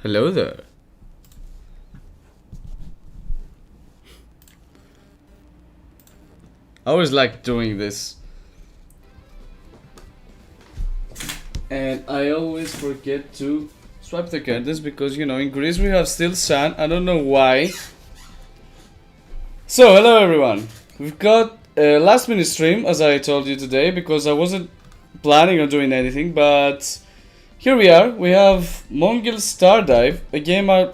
Hello there. I always like doing this. And I always forget to swipe the curtains because, you know, in Greece we have still sun. I don't know why. So, hello everyone. We've got a last minute stream, as I told you today, because I wasn't planning on doing anything, but here we are. We have Mongil Star Dive, a game I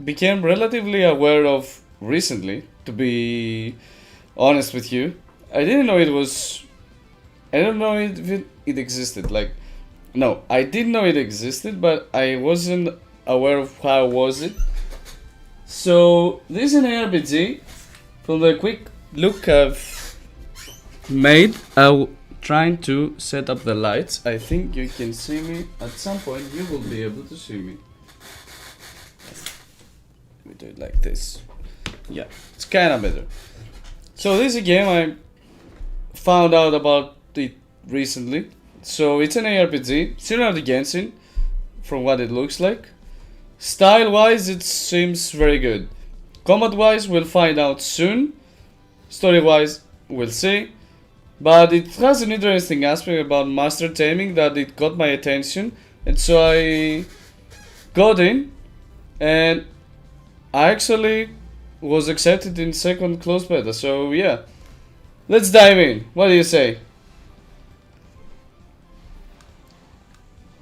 became relatively aware of recently, to be honest with you. I didn't know it was... I don't know if it existed, like... No, I did know it existed, but I wasn't aware of how was it. So, this is an ARPG. From the quick look I've made, I'm trying to set up the lights. I think you can see me. At some point, you will be able to see me. Let me do it like this. Yeah, it's kind of better. So this is a game I found out about it recently. So it's an ARPG, similar to Genshin, from what it looks like. Style-wise, it seems very good. Combat-wise, we'll find out soon. Story-wise, we'll see. But it has an interesting aspect about master taming that it got my attention. And so I got in, and I actually was accepted in second closed beta. So yeah, let's dive in. What do you say?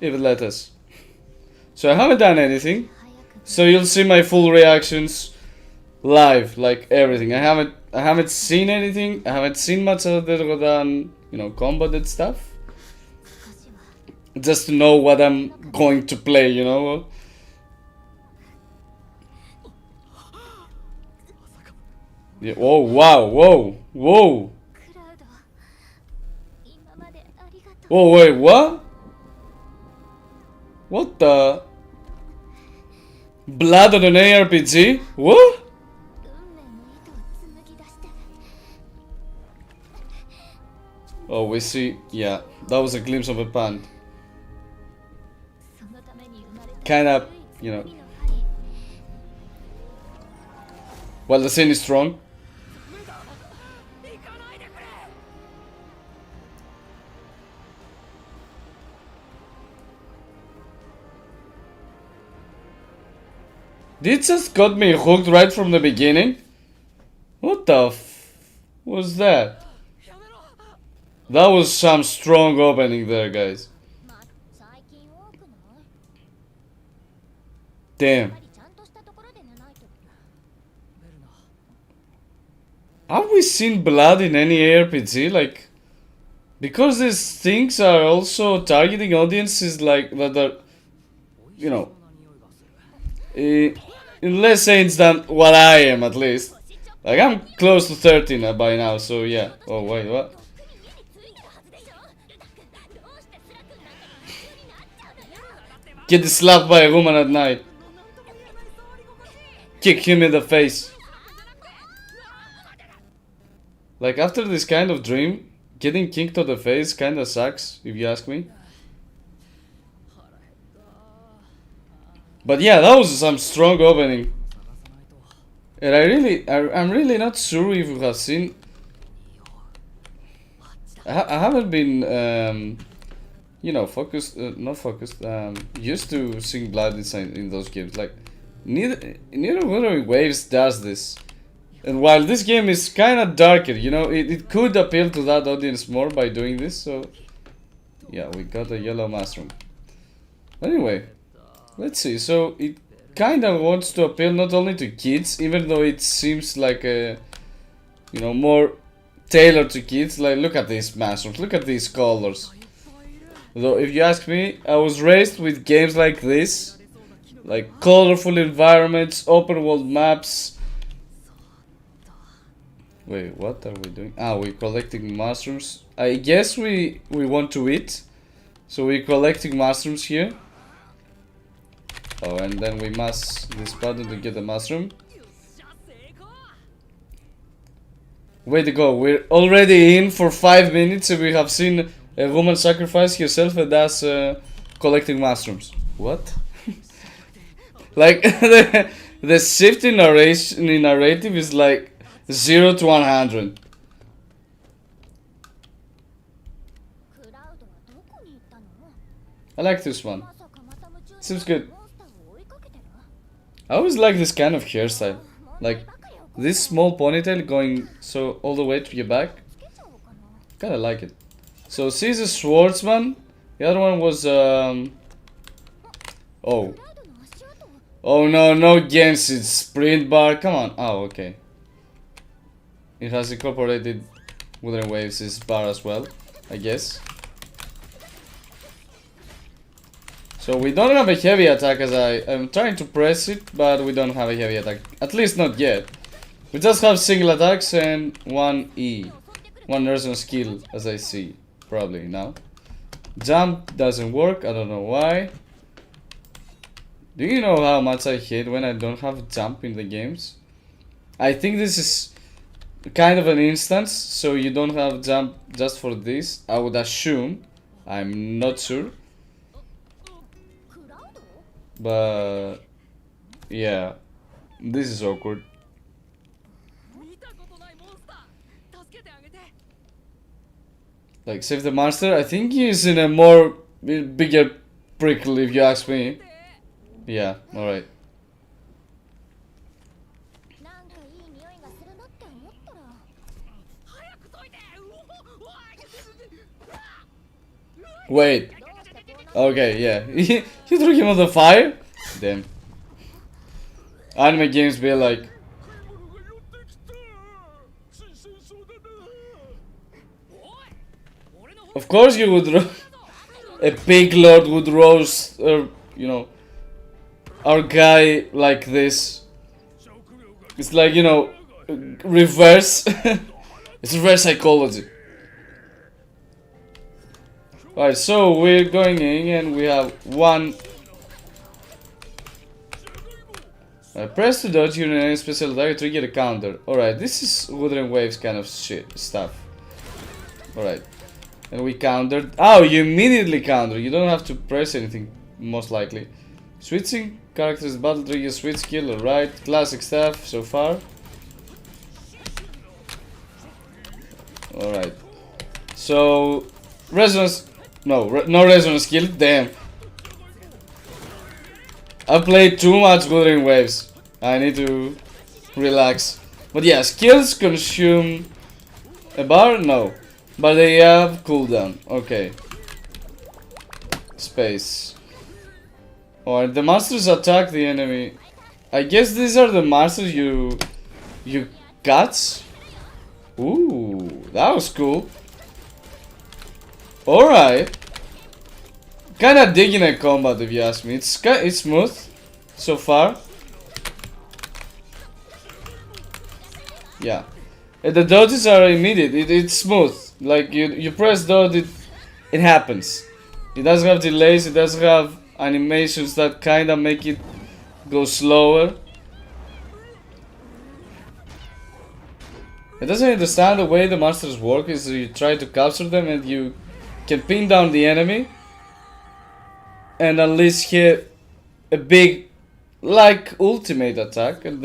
If it let us. So I haven't done anything, so you'll see my full reactions live, like everything. I haven't seen anything. I haven't seen much other than, you know, combated stuff. Just to know what I'm going to play, you know. Yeah. Oh wow! Whoa! Whoa! Oh wait! What? What the? Blood on an ARPG? What? Oh, we see. Yeah, that was a glimpse of a pond. Kinda, you know. Well, the scene is strong. This just got me hooked right from the beginning. What the f was that? That was some strong opening there, guys. Damn. Have we seen blood in any ARPG? Like, because these things are also targeting audiences like that are, you know, in less age than what I am, at least. Like, I'm close to 13 by now, so yeah. Oh, wait, what? Get slapped by a woman at night. Kick him in the face. Like, after this kind of dream, getting kicked on the face kinda sucks, if you ask me. But yeah, that was some strong opening. And I'm really not sure if you have seen... I haven't been, you know, focused, not focused, used to seeing blood in those games. Like, neither Wuthering Waves does this. And while this game is kinda darker, you know, it could appeal to that audience more by doing this, so... Yeah, we got a yellow mushroom. Anyway, let's see. So it kind of wants to appeal not only to kids, even though it seems like a, you know, more tailored to kids. Like, look at these mushrooms, look at these colors. Though, if you ask me, I was raised with games like this, like colorful environments, open world maps. Wait, what are we doing? Ah, we're collecting mushrooms. I guess we want to eat, so we're collecting mushrooms here. Oh, and then we mash this button to get the mushroom. Way to go, we're already in for 5 minutes and we have seen a woman sacrifice herself and us collecting mushrooms. What? Like the shift in narrative is like 0 to 100. I like this one. Seems good. I always like this kind of hairstyle. Like this small ponytail going so all the way to your back. Kinda like it. So she's a swordsman. The other one was oh. Oh no, no Genshin sprint bar. Come on. Oh, okay. It has incorporated Wuthering Waves' bar as well, I guess. So we don't have a heavy attack, as I am trying to press it, but we don't have a heavy attack. At least not yet. We just have single attacks and one E. One resonance skill, as I see. Probably now. Jump doesn't work, I don't know why. Do you know how much I hate when I don't have jump in the games? I think this is kind of an instance, so you don't have jump just for this. I would assume. I'm not sure. But yeah, this is awkward. Like save the monster. I think he's in a more bigger prickle if you ask me. Yeah, alright. Wait. Okay, yeah. You threw him on the fire? Damn. Anime games be like. Of course you would. A pig lord would roast, you know, our guy like this. It's like, you know, reverse. It's reverse psychology. Alright, so we're going in and we have one. Press to dodge your enemy special attack, trigger a counter. Alright, this is Wuthering Waves kind of shit stuff. Alright. And we countered. Oh, you immediately counter. You don't have to press anything, most likely. Switching characters, battle trigger, switch skill, alright. Classic stuff so far. Alright. So, resonance. No, no resonance skill. Damn. I played too much Wuthering Waves. I need to relax. But yeah, skills consume a bar? No. But they have cooldown. Okay. Space. Alright, the monsters attack the enemy. I guess these are the monsters you got? Ooh, that was cool. Alright. Kinda digging a combat if you ask me. It's smooth so far. Yeah. And the dodges are immediate. It's smooth. Like you press dodge, it happens. It doesn't have delays. It doesn't have animations that kinda make it go slower. It doesn't understand the way the monsters work. Is you try to capture them and you can pin down the enemy and unleash here a big, like, ultimate attack, and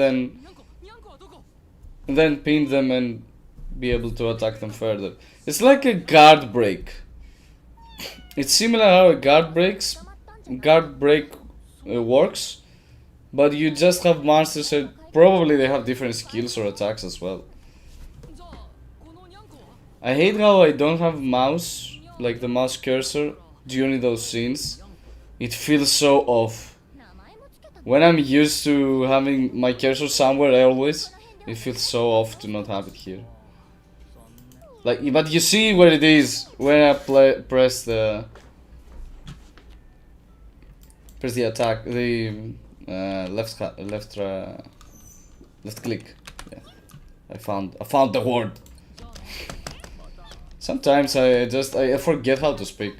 then pin them and be able to attack them further. It's like a guard break. It's similar how a guard break works, but you just have monsters and probably they have different skills or attacks as well. I hate how I don't have mouse, like the mouse cursor, during those scenes. It feels so off. When I'm used to having my cursor somewhere always, it feels so off to not have it here. Like, but you see where it is when I press the attack, the left click. Yeah, I found the word. Sometimes I forget how to speak.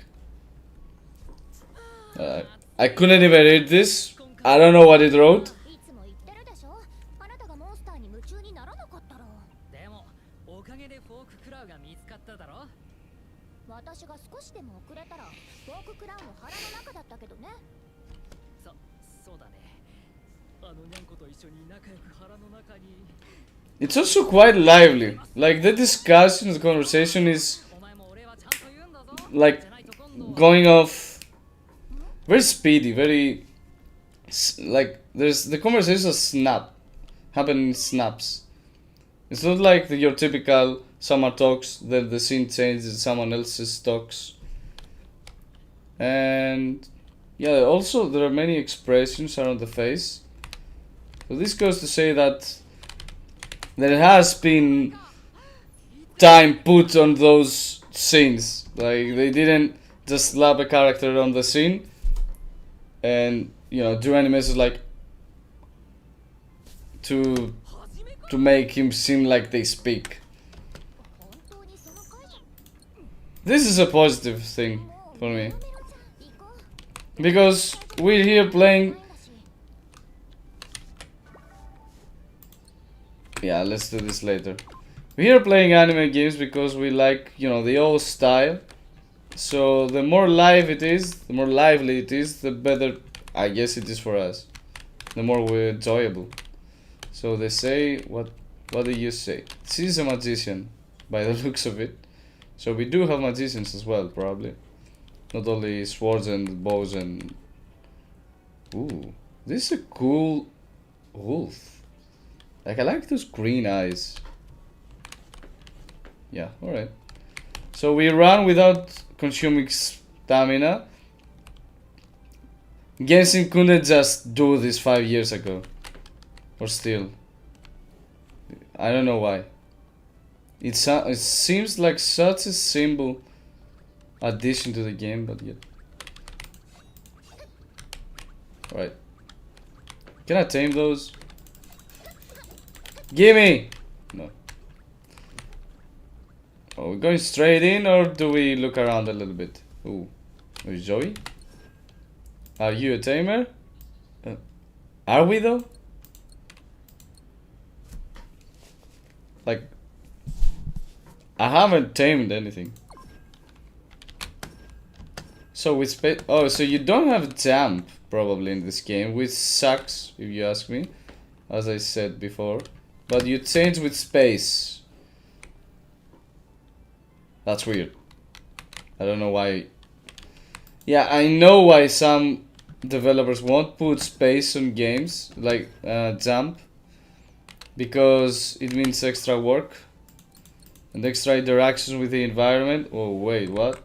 I couldn't even read this. I don't know what it wrote. It's also quite lively. Like the discussion, the conversation is like going off very speedy, very like there's the conversation happen in snaps. It's not like your typical someone talks, then the scene changes, someone else's talks. And yeah, also there are many expressions around the face. So this goes to say that there has been time put on those scenes. Like they didn't just slap a character on the scene and do animations like to make him seem like they speak. This is a positive thing for me, because we're here playing. Yeah, let's do this later. We're here playing anime games because we like, the old style. So the more live it is, the more lively it is, the better I guess it is for us. The more we're enjoyable. So they say, what do you say? She's a magician, by the looks of it. So we do have magicians as well, probably. Not only swords and bows and... Ooh, this is a cool wolf. Like, I like those green eyes. Yeah, alright. So we run without consuming stamina. Genshin couldn't just do this 5 years ago. Or still. I don't know why. It seems like such a simple addition to the game, but yeah. Alright. Can I tame those? Gimme! No. Are we going straight in or do we look around a little bit? Ooh. Where's Joey? Are you a tamer? Are we though? Like, I haven't tamed anything. So with space, oh, so you don't have jump probably in this game, which sucks if you ask me, as I said before. But you change with space. That's weird. I don't know why. Yeah, I know why some developers won't put space on games, like jump, because it means extra work and extra interactions with the environment. Oh wait, what?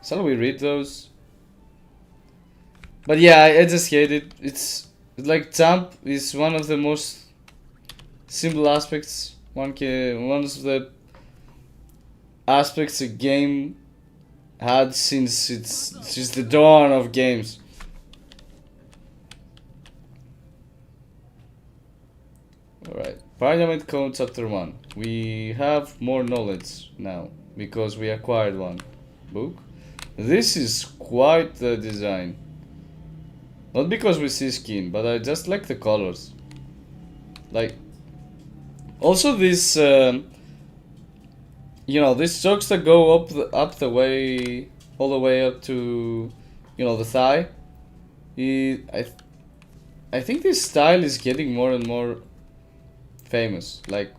Shall we read those? But yeah, I just hate it. It's like jump is one of the most simple aspects. One of the aspects a game had since the dawn of games. Alright, Parliament Code Chapter 1. We have more knowledge now because we acquired one book. This is quite the design. Not because we see skin, but I just like the colors. Like, also this, these chokes that go up the way, all the way up to, the thigh. I think this style is getting more and more famous. Like,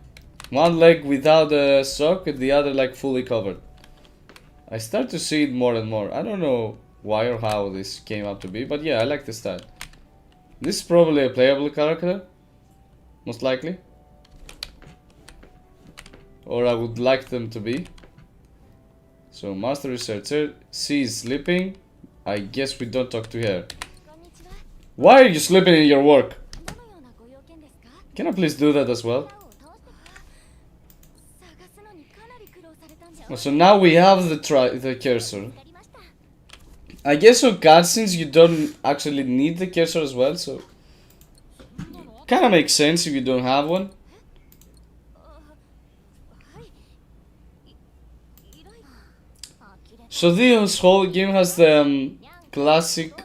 one leg without a sock and the other like fully covered. I start to see it more and more. I don't know why or how this came up to be, but yeah, I like the style. This is probably a playable character, most likely. Or I would like them to be. So, Master Researcher, she is sleeping. I guess we don't talk to her. Why are you sleeping in your work? Can I please do that as well? So now we have the cursor. I guess on cutscenes you don't actually need the cursor as well, so kinda makes sense if you don't have one. So this whole game has the classic,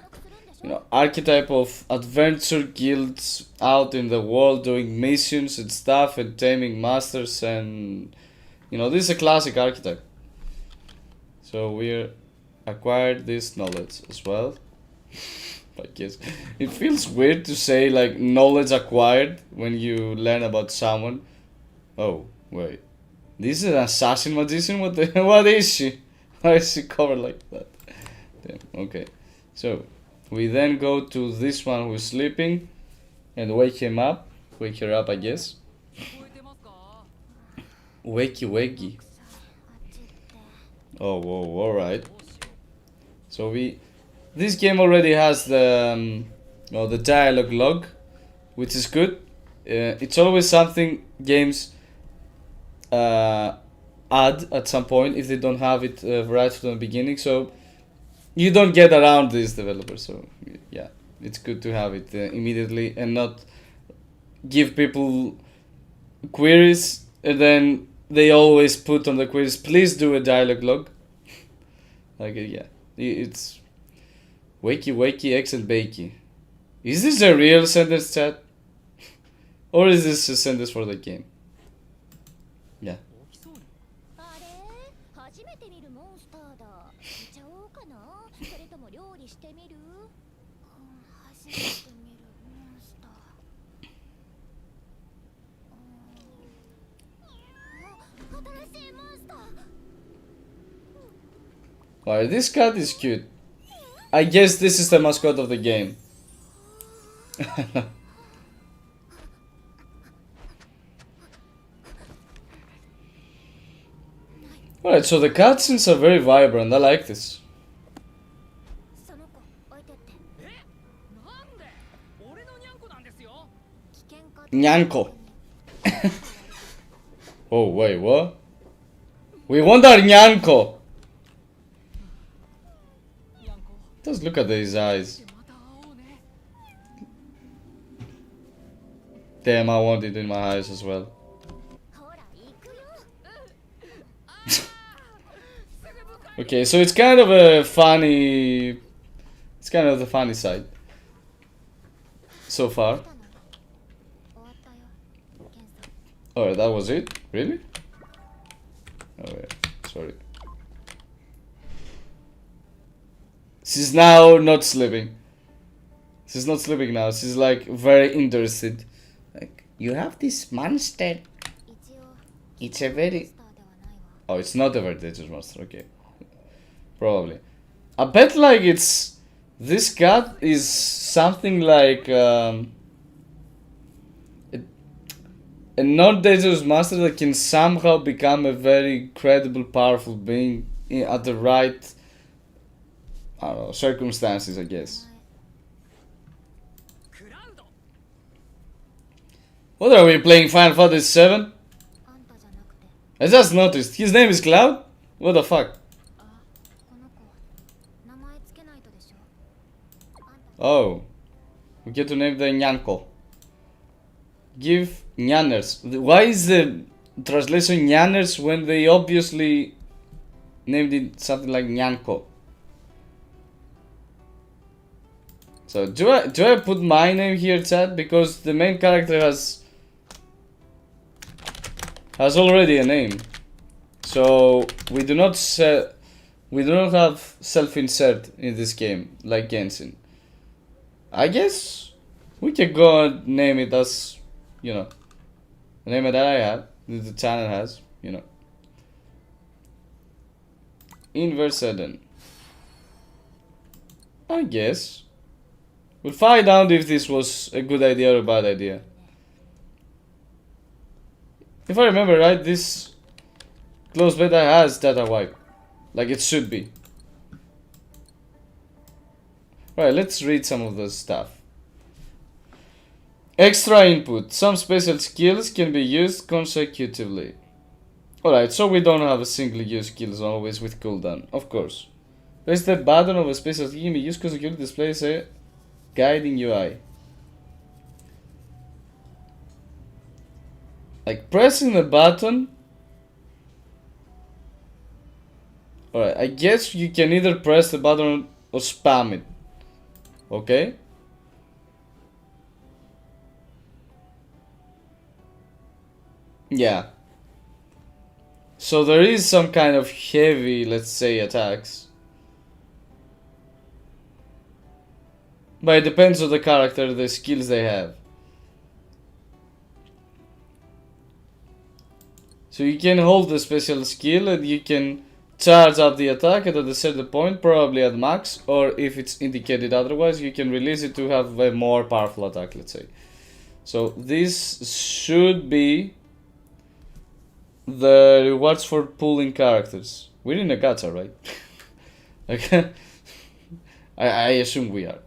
archetype of adventure guilds out in the world doing missions and stuff and taming masters, and this is a classic archetype. So we're acquired this knowledge as well. I guess it feels weird to say like knowledge acquired when you learn about someone. Oh wait, this is an assassin magician. What the? What is she? Why is she covered like that? Damn. Okay, so we then go to this one who's sleeping and wake him up. Wake her up, I guess. Wakey wakey. Oh whoa, alright. So this game already has the the dialogue log, which is good. It's always something games add at some point if they don't have it right from the beginning. So you don't get around this, developers. So yeah, it's good to have it immediately and not give people queries and then they always put on the queries, please do a dialogue log. Like yeah, it's wakey wakey eggs and bakey. Is this a real sentence, chat? Or is this a sentence for the game? Yeah. Alright, this cat is cute. I guess this is the mascot of the game. Alright, so the cutscenes are very vibrant. I like this. Nyanko. Oh, wait, what? We want our Nyanko. Just look at his eyes. Damn, I want it in my eyes as well. Okay, so it's kind of a funny... It's kind of the funny side. So far. Alright, that was it? Really? Oh yeah, sorry. She's now not sleeping. She's not sleeping now. She's like very interested. Like, you have this monster. It's a very... Oh, it's not a very dangerous monster. Okay. Probably. I bet like it's... This cat is something like... a non-dangerous monster that can somehow become a very credible, powerful being at the right... I don't know, circumstances, I guess. What are we playing, Final Fantasy VII? I just noticed, his name is Cloud? What the fuck? Oh. We get to name the Nyanko. Give Nyanners. Why is the translation Nyanners when they obviously named it something like Nyanko? So do I put my name here, chat? Because the main character has already a name. So we do not have self-insert in this game like Genshin. I guess we can go and name it as, you know, the name that I have, that the channel has, you know. InversEden. I guess. We'll find out if this was a good idea or a bad idea. If I remember right, this closed beta has data wipe. Like it should be. Right, let's read some of the stuff. Extra input. Some special skills can be used consecutively. Alright, so we don't have a single use skills always with cooldown, of course. Press the button of a special skill can be used consecutively displays a guiding UI. Like pressing the button. Alright, I guess you can either press the button or spam it. Okay? Yeah. So there is some kind of heavy, let's say, attacks. But it depends on the character, the skills they have. So you can hold the special skill and you can charge up the attack at a certain point, probably at max, or if it's indicated otherwise, you can release it to have a more powerful attack, let's say. So this should be the rewards for pulling characters. We're in a gacha, right? Okay. I assume we are.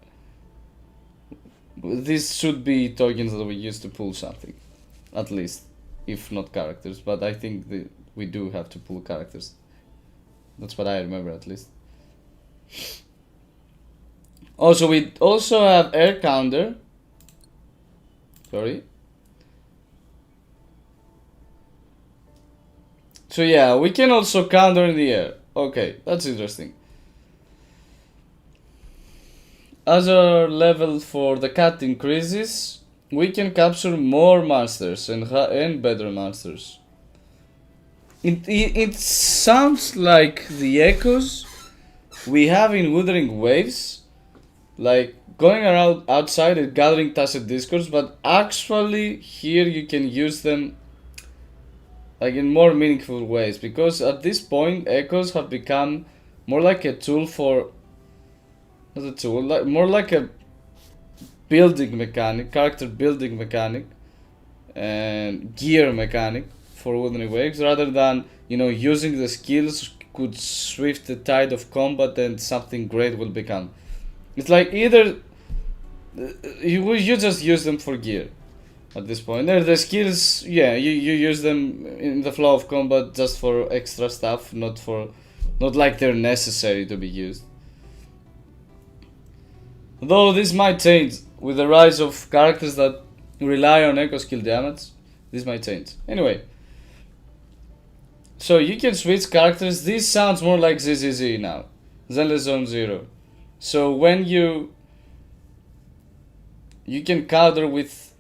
This should be tokens that we use to pull something, at least, if not characters. But I think that we do have to pull characters. That's what I remember, at least. Also, we also have air counter. Sorry. So yeah, we can also counter in the air. Okay, that's interesting. As our level for the cat increases, we can capture more monsters and better monsters. It sounds like the echoes we have in Wuthering Waves, like going around outside and gathering tacit discourse, but actually here you can use them like in more meaningful ways, because at this point echoes have become more like a tool for, not a tool, like more like a building mechanic, character building mechanic and gear mechanic for Wuthering Waves, rather than, you know, using the skills could swift the tide of combat and something great will become. It's like either you just use them for gear at this point. The skills, yeah, you use them in the flow of combat just for extra stuff, not like they're necessary to be used. Though this might change with the rise of characters that rely on echo skill damage. This might change. Anyway, so you can switch characters. This sounds more like ZZZ now, Zenless Zone Zero. So when you can counter with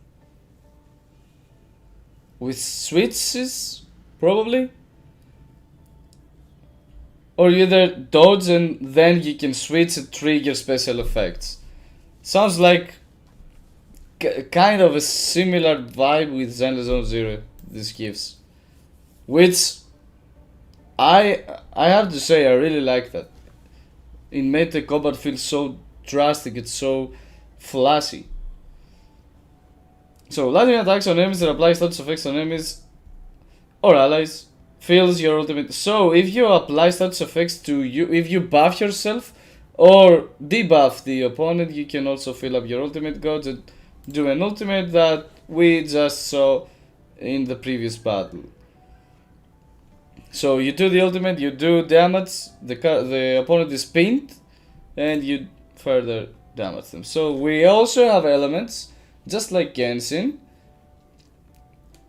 switches, probably, or you either dodge and then you can switch and trigger special effects. Sounds like kind of a similar vibe with Zenless Zone Zero this gives, which I have to say I really like that. It made the combat feel so drastic, it's so flashy. So lightning attacks on enemies that apply status effects on enemies or allies fills your ultimate. So if you apply status effects to you, if you buff yourself or debuff the opponent, you can also fill up your ultimate gods and do an ultimate that we just saw in the previous battle. So you do the ultimate, you do damage, the opponent is pinned, and you further damage them. So we also have elements, just like Genshin.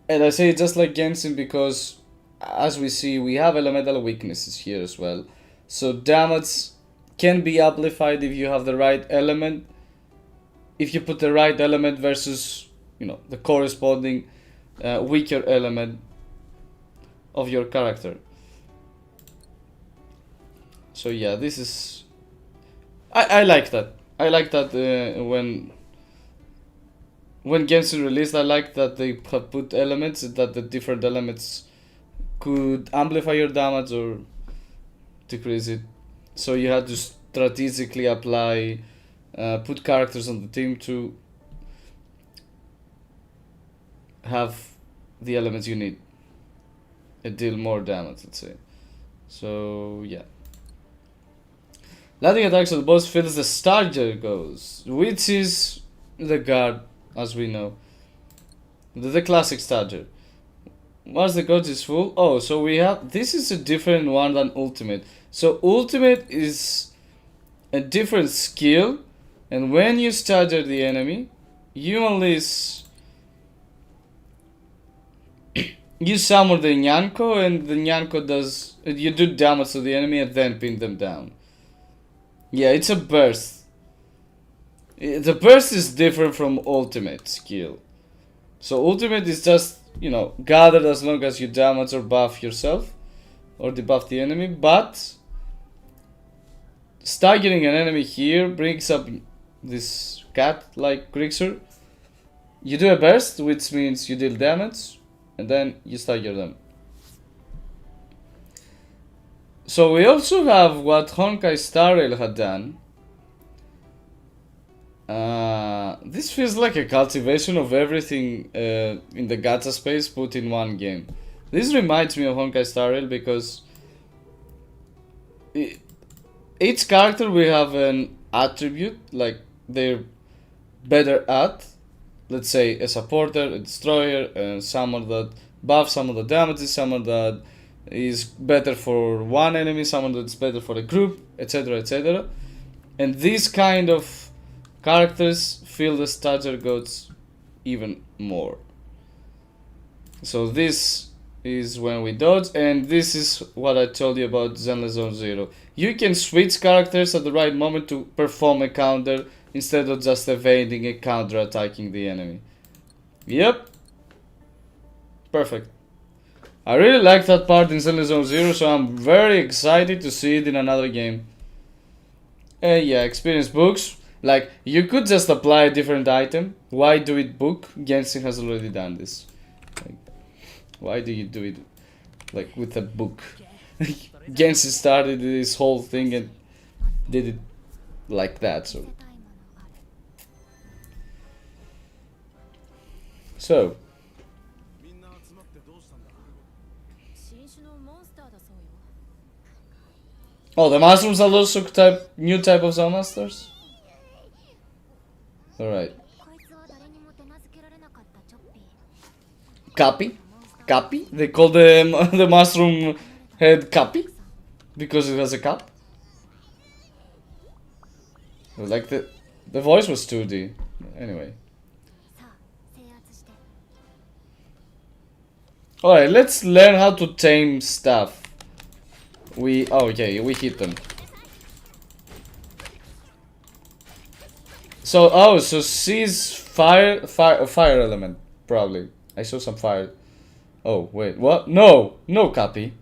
And I say just like Genshin because, as we see, we have elemental weaknesses here as well. So damage can be amplified if you have the right element. If you put the right element versus, you know, the corresponding weaker element of your character. So yeah, this is, I like that. I like that when Genshin released, I like that they have put elements, that the different elements could amplify your damage or decrease it. So you had to strategically apply, put characters on the team to have the elements you need and deal more damage, let's say. So yeah. Lightning attacks on the boss fills the starter goes, which is the guard, as we know. The classic starter. Once the gods is full, oh, so we have, this is a different one than ultimate. So ultimate is a different skill, and when you starter the enemy, you unleash, you summon the Nyanko, and the Nyanko does, you do damage to the enemy and then pin them down. Yeah, it's a burst. The burst is different from ultimate skill. So ultimate is just, you know, gathered as long as you damage or buff yourself or debuff the enemy, but staggering an enemy here brings up this cat-like creature. You do a burst, which means you deal damage, and then you stagger them. So we also have what Honkai Star Rail had done. This feels like a cultivation of everything in the gacha space put in one game. This reminds me of Honkai Star Rail because each character will have an attribute, like they're better at. Let's say a supporter, a destroyer, someone that buffs, someone that damages, someone that is better for one enemy, someone that's better for a group, etc, etc. And these kind of characters fill the starter goats even more. So this is when we dodge, and this is what I told you about Zenless Zone Zero. You can switch characters at the right moment to perform a counter instead of just evading and counter attacking the enemy. Yep. Perfect. I really like that part in Zenless Zone Zero, so I'm very excited to see it in another game. Yeah, experience books. Like, you could just apply a different item. Why do it book? Genshin has already done this. Like, why do you do it like with a book? Genshin started this whole thing and did it like that. So oh, the mushrooms are also new type of Zone Masters? Alright. Cappy? Cappy? They call the mushroom head Cappy? Because it has a cap? Like the voice was 2D. Anyway. Alright, let's learn how to tame stuff. Okay, we hit them. So she's fire element, probably. I saw some fire. Oh, wait, what? No, Cappy.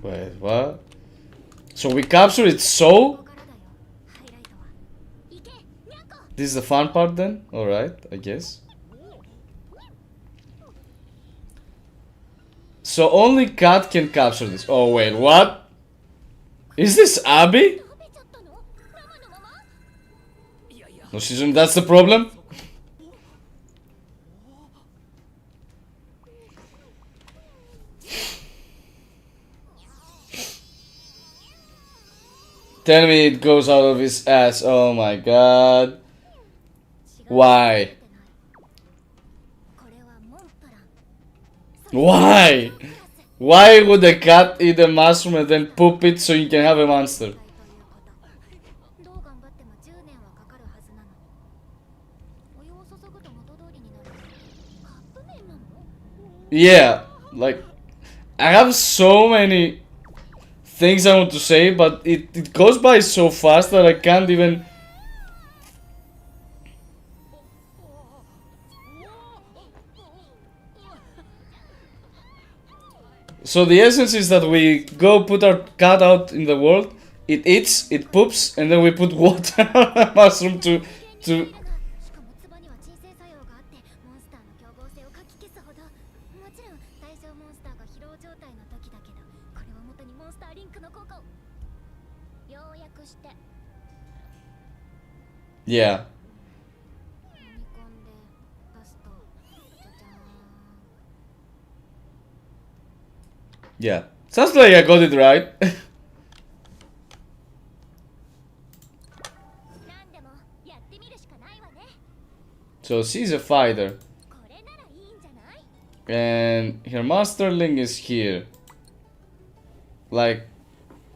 Wait, what? So we capture its soul? This is the fun part then? Alright, I guess. So only cat can capture this. Oh wait, what? Is this Abby? No, that's the problem? Tell me it goes out of his ass. Oh my god. Why? Why? Why would a cat eat a mushroom and then poop it so you can have a monster? Yeah, like, I have so many things I want to say, but it goes by so fast that I can't even... So the essence is that we go put our cat out in the world, it eats, it poops, and then we put water on a mushroom to... Yeah. Yeah. Sounds like I got it right. So she's a fighter. And her Monsterling is here. Like,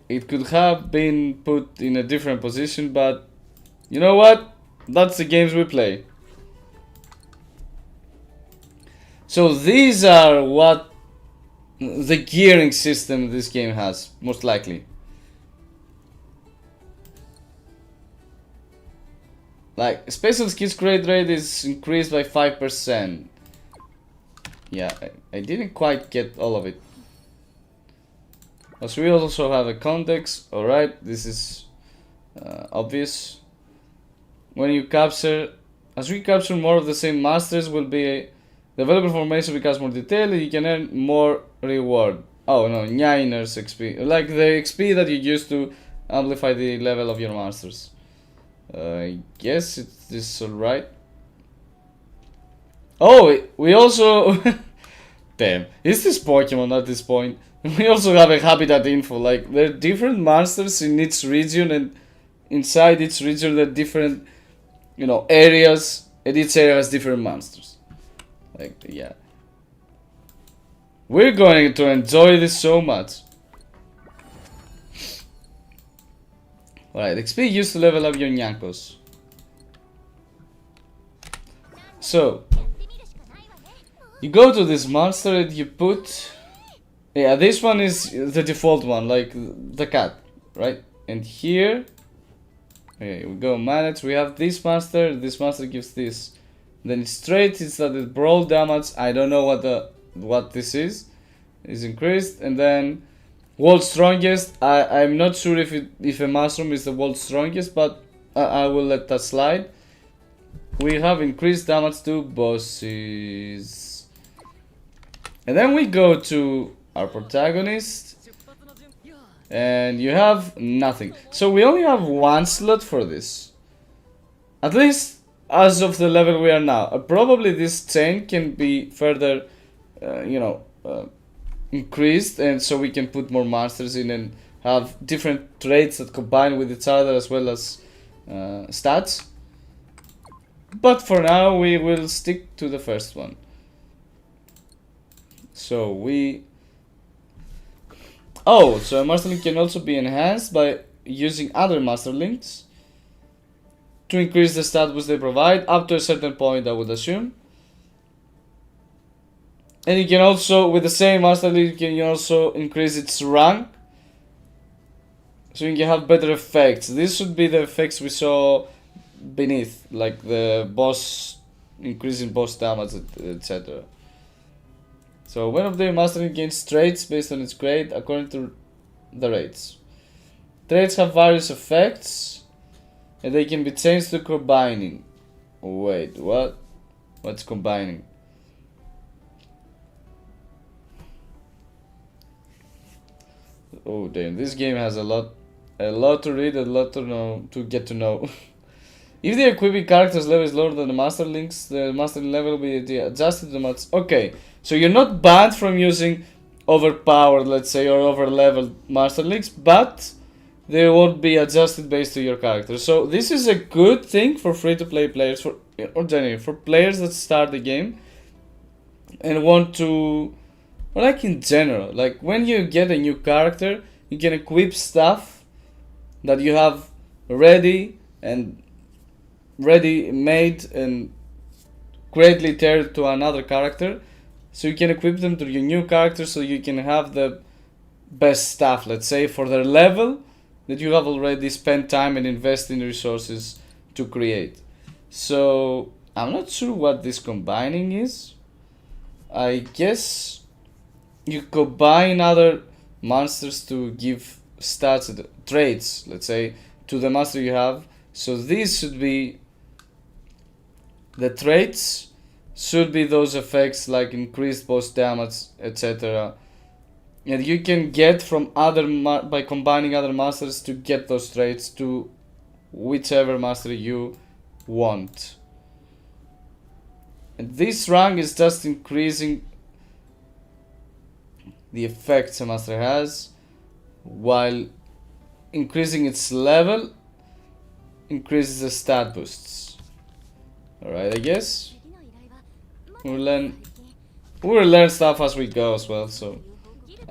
it could have been put in a different position, but you know what? That's the games we play. So these are what the gearing system this game has, most likely. Like, special skills credit rate is increased by 5%. Yeah, I didn't quite get all of it. As we also have a context, alright, this is obvious. When you capture, as we capture more of the same masters, will be developer formation becomes more detailed. You can earn more reward. Oh no, Nyanners XP, like the XP that you use to amplify the level of your masters. I guess it is alright. Oh, we also damn, is this Pokemon at this point? We also have a habitat info, like there are different monsters in each region, and inside each region there are different, you know, areas, and each area has different monsters. Like, yeah. We're going to enjoy this so much. Alright, XP used to level up your Nyankos. So, you go to this monster and you put... Yeah, this one is the default one, like the cat, right? And here... Okay, we go manage, we have this monster gives this. Then straight is that the brawl damage, I don't know what this is increased. And then world's strongest, I'm not sure if a mushroom is the world's strongest, but I will let that slide. We have increased damage to bosses. And then we go to our protagonist, and you have nothing. So we only have one slot for this, at least as of the level we are now. Probably this chain can be further increased, and so we can put more monsters in and have different traits that combine with each other, as well as stats. But for now we will stick to the first one. So we... Oh, so a Monsterling can also be enhanced by using other Monsterlings to increase the stat boost they provide up to a certain point, I would assume. And you can also, with the same Monsterling, you can also increase its rank, so you can have better effects. This should be the effects we saw beneath, like the boss, increasing boss damage, etc. So when of the Monsterling gains traits based on its grade according to the rates. Traits have various effects, and they can be changed to combining. Wait, what? What's combining? Oh damn, this game has a lot to read, a lot to know, to get to know. If the equipping character's level is lower than the Monsterlings, the Monsterling level will be adjusted to match. Okay, so you're not banned from using overpowered, let's say, or over-leveled Monsterlings, but they won't be adjusted based on your character. So this is a good thing for free-to-play players, or generally for players that start the game and want to, or like in general, like when you get a new character, you can equip stuff that you have ready made and greatly tailored to another character, so you can equip them to your new character, so you can have the best stuff, let's say, for their level that you have already spent time and invest in resources to create. So I'm not sure what this combining is. I guess you combine other monsters to give stats, traits, let's say, to the monster you have. So these should be the traits, should be those effects like increased boss damage, etc. And you can get from other by combining other masters to get those traits to whichever master you want. And this rank is just increasing the effects a master has, while increasing its level increases the stat boosts. Alright, I guess we'll learn stuff as we go as well, so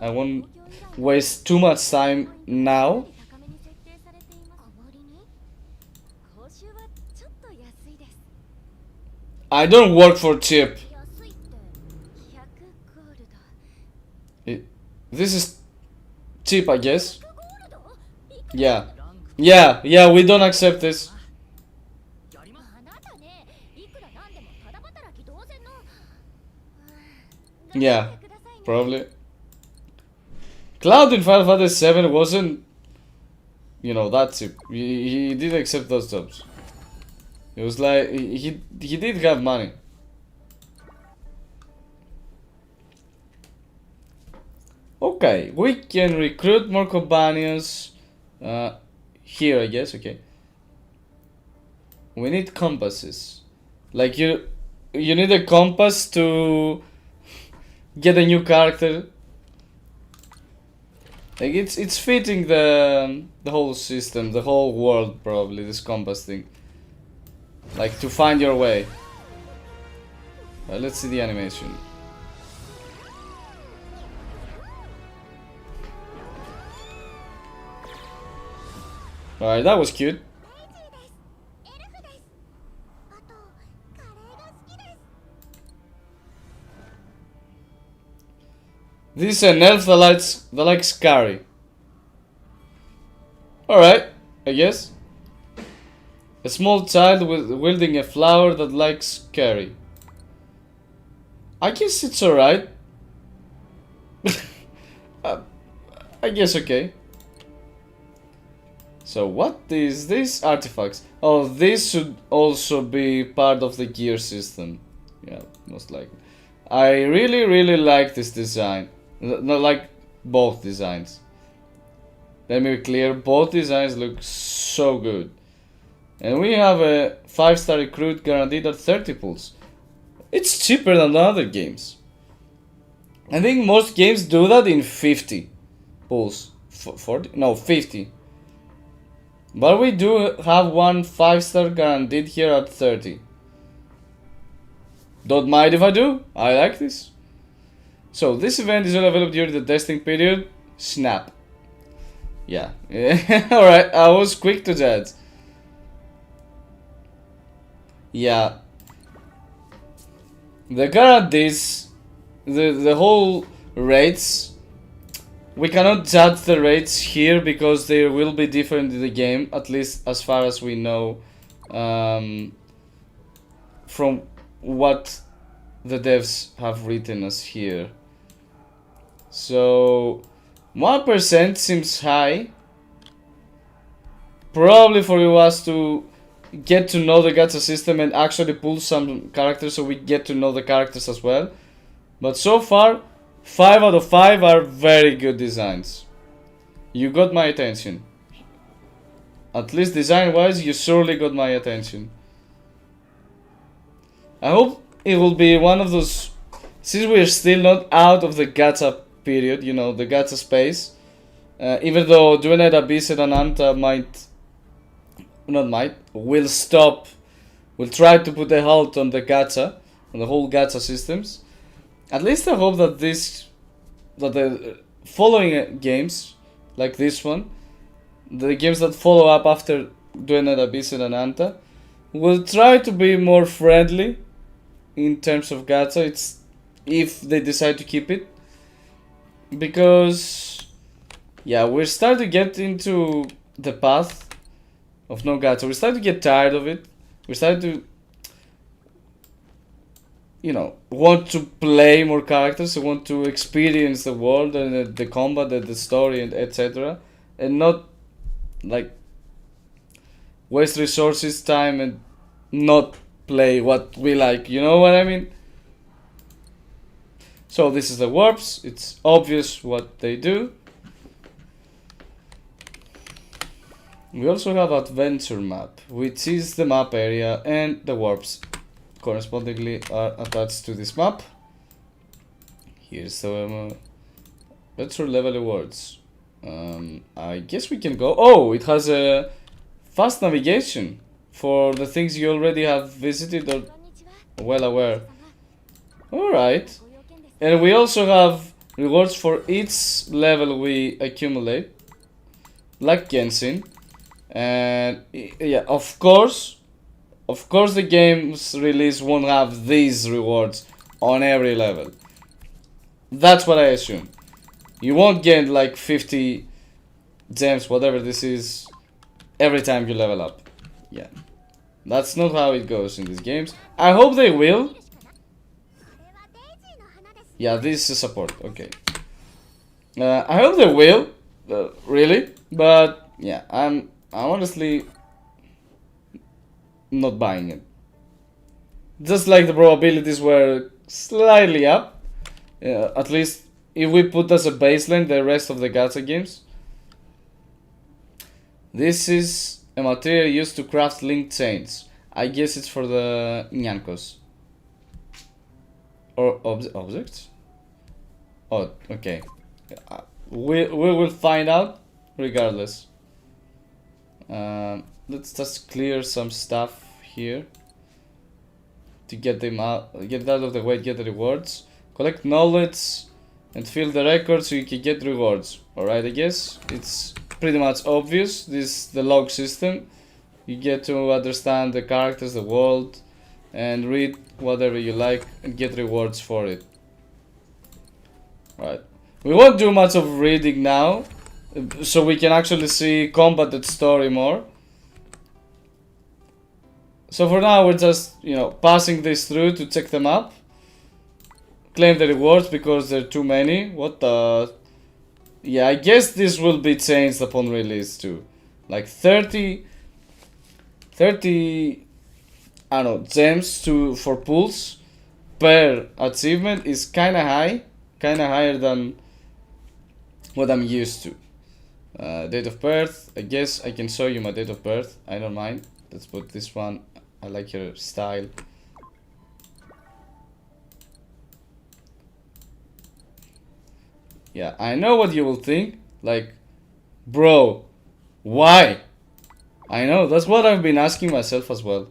I won't waste too much time now. I don't work for cheap. This is cheap, I guess. Yeah, we don't accept this. Yeah, probably. Cloud in Final Fantasy 7 wasn't, you know, that cheap. He did accept those jobs. It was like he did have money. Okay, we can recruit more companions here, I guess. Okay. We need compasses. Like you need a compass to get a new character. Like it's fitting the whole system, the whole world probably, this compass thing. Like to find your way. Let's see the animation. Alright, that was cute. This is an elf that likes curry. Alright, I guess. A small child wielding a flower that likes curry. I guess it's alright. I guess okay. So what is this? Artifacts. Oh, this should also be part of the gear system. Yeah, most likely. I really like this design. Not like both designs. Let me be clear, both designs look so good. And we have a 5-star recruit guaranteed at 30 pulls. It's cheaper than the other games. I think most games do that in 50 pulls. 40? No, 50. But we do have one 5-star guaranteed here at 30. Don't mind if I do. I like this. So this event is only available during the testing period. Snap. Yeah. Alright, I was quick to judge. Yeah. The guarantees, the whole rates, we cannot judge the rates here because they will be different in the game, at least as far as we know, from what the devs have written us here. So 1% seems high, probably for us to get to know the gacha system and actually pull some characters so we get to know the characters as well. But so far, 5 out of 5 are very good designs. You got my attention. At least design wise, you surely got my attention. I hope it will be one of those, since we're still not out of the gacha period, you know, the gacha space, even though Duenna Abyss and Ananta will stop, will try to put a halt on the gacha, on the whole gacha systems. At least I hope that the following games, like this one, the games that follow up after Duenna Abyss and Ananta, will try to be more friendly in terms of gacha. It's if they decide to keep it, because yeah, we're starting to get into the path of no gacha. We're starting to get tired of it. We're starting to, you know, want to play more characters, want to experience the world and the combat and the story and etc. And not like waste resources, time, and not play what we like, you know what I mean? So this is the warps, it's obvious what they do. We also have adventure map, which is the map area, and the warps correspondingly are attached to this map. Here's the adventure level awards. I guess we can go. Oh, it has a fast navigation for the things you already have visited or well aware. Alright. And we also have rewards for each level we accumulate, like Genshin. And yeah, of course the game's release won't have these rewards on every level. That's what I assume. You won't get like 50 gems, whatever this is, every time you level up. Yeah, that's not how it goes in these games. I hope they will. Yeah, this is support, okay. I hope they will, really, but yeah, I'm honestly not buying it. Just like the probabilities were slightly up, at least if we put as a baseline the rest of the gacha games. This is a material used to craft link chains. I guess it's for the Nyanners. Or objects? Oh, okay. We will find out regardless. Let's just clear some stuff here to get them out, get out of the way, get the rewards. Collect knowledge and fill the records so you can get rewards. Alright, I guess it's pretty much obvious. This is the log system. You get to understand the characters, the world, and read whatever you like and get rewards for it. Right. We won't do much of reading now, so we can actually see combat and story more. So for now we're just, passing this through to check them up. Claim the rewards because there are too many. What the... Yeah, I guess this will be changed upon release too. Like 30 I don't know, gems for pulls per achievement is kinda high. Kinda higher than what I'm used to. Date of birth, I guess I can show you my date of birth. I don't mind. Let's put this one. I like your style. Yeah, I know what you will think. Like, bro, why? I know, that's what I've been asking myself as well.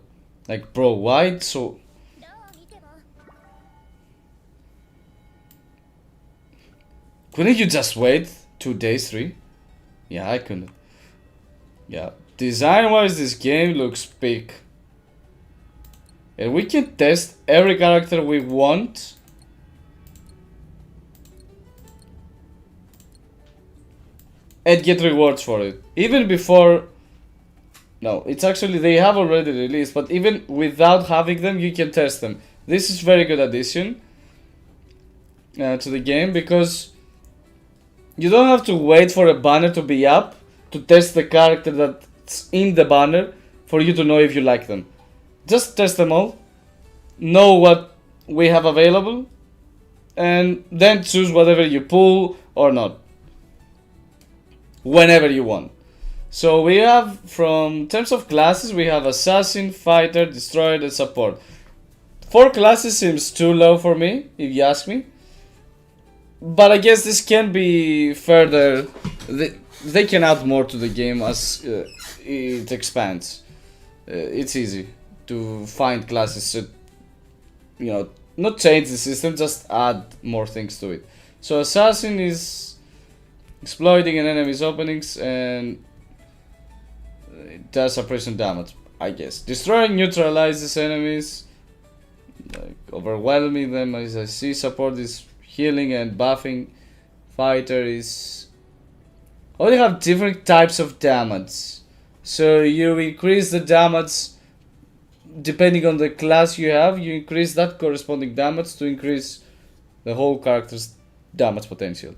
Like, bro, why so... Couldn't you just wait 2 days, 3? Yeah, I couldn't. Yeah, design-wise, this game looks big. And we can test every character we want. And get rewards for it. Even before... No, it's actually, they have already released, but even without having them, you can test them. This is very good addition to the game, because you don't have to wait for a banner to be up to test the character that's in the banner for you to know if you like them. Just test them all, know what we have available, and then choose whatever you pull or not. Whenever you want. So we have, from terms of classes, we have Assassin, Fighter, Destroyer, and Support. 4 classes seems too low for me, if you ask me. But I guess this can be further... They can add more to the game as it expands. It's easy to find classes that, not change the system, just add more things to it. So Assassin is exploiting an enemy's openings and it does suppression damage, I guess. Destroying neutralizes enemies, like overwhelming them, as I see. Support is healing and buffing. Fighter is... Oh, they have different types of damage. So you increase the damage depending on the class you have. You increase that corresponding damage to increase the whole character's damage potential.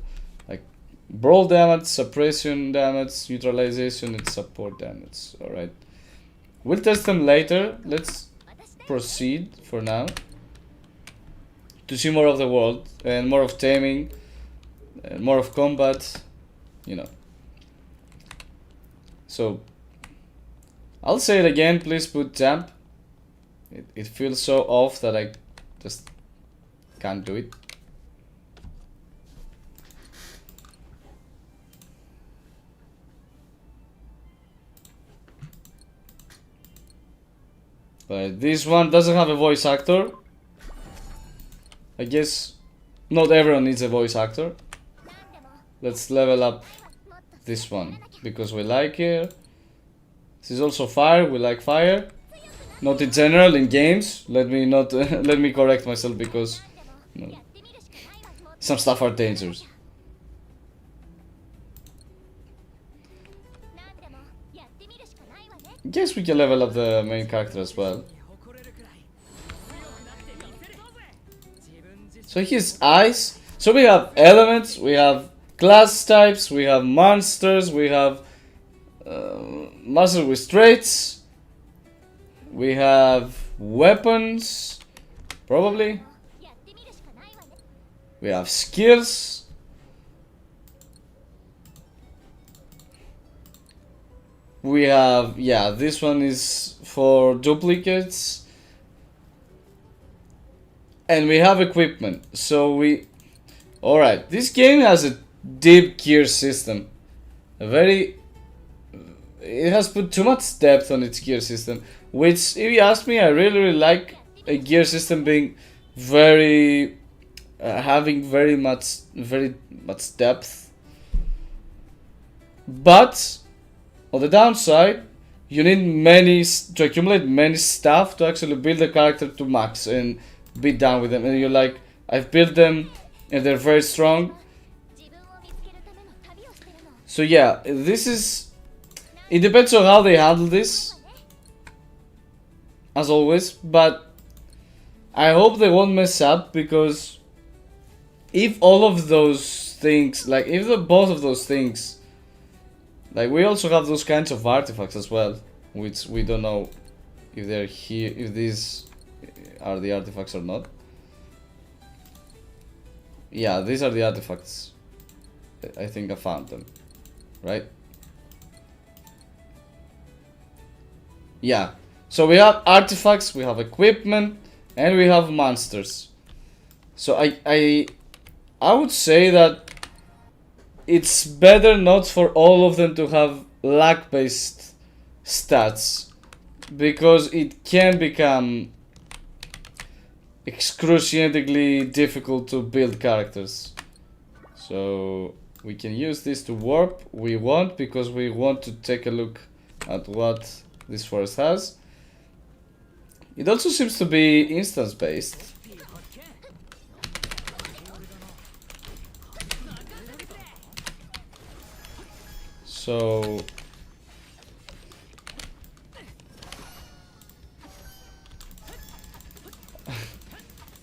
Like brawl damage, suppression damage, neutralization, and support damage. Alright. We'll test them later. Let's proceed for now to see more of the world and more of taming and more of combat, So I'll say it again, please put jump. It feels so off that I just can't do it. But this one doesn't have a voice actor. I guess not everyone needs a voice actor. Let's level up this one because we like it. This is also fire. We like fire. Not in general in games. Let me not let me correct myself because some stuff are dangerous. Guess we can level up the main character as well. So his eyes. So we have elements, we have class types, we have monsters, we have monsters with traits, we have weapons, probably, we have skills, we have, yeah, this one is for duplicates, and we have equipment. So we, alright, this game has a deep gear system, it has put too much depth on its gear system, which, if you ask me, I really like a gear system being very, having very much depth. But on the downside, you need to accumulate many stuff to actually build a character to max and be done with them. And you're like, I've built them and they're very strong. So yeah, it depends on how they handle this, as always, but I hope they won't mess up, because if all of those things, like if both of those things, like we also have those kinds of artifacts as well, which we don't know if they're here, if these are the artifacts or not. Yeah, these are the artifacts. I think I found them, right? Yeah, so we have artifacts, we have equipment, and we have monsters. So I would say that it's better not for all of them to have luck-based stats, because it can become excruciatingly difficult to build characters. So we can use this to warp. We won't, because we want to take a look at what this forest has. It also seems to be instance based. So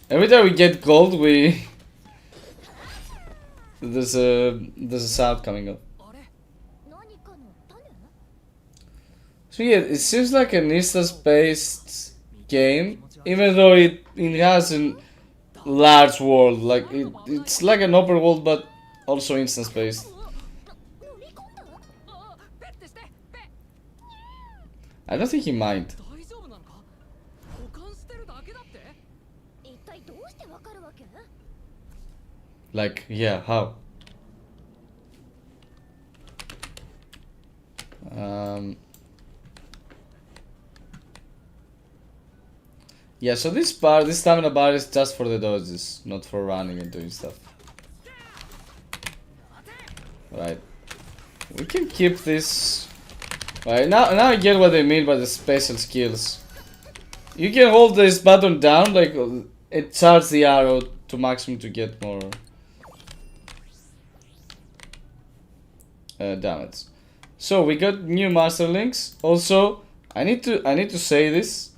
every time we get gold, there's a sound coming up. So yeah, it seems like an instance-based game, even though it has a large world. Like it's like an open world, but also instance-based. I don't think he mind. Like, yeah, how? Yeah, so this stamina bar is just for the dodges, not for running and doing stuff. Right. We can keep this. Right, now I get what they mean by the special skills. You can hold this button down, like it charges the arrow to maximum to get more damage. So we got new Monsterlings. Also, I need to say this.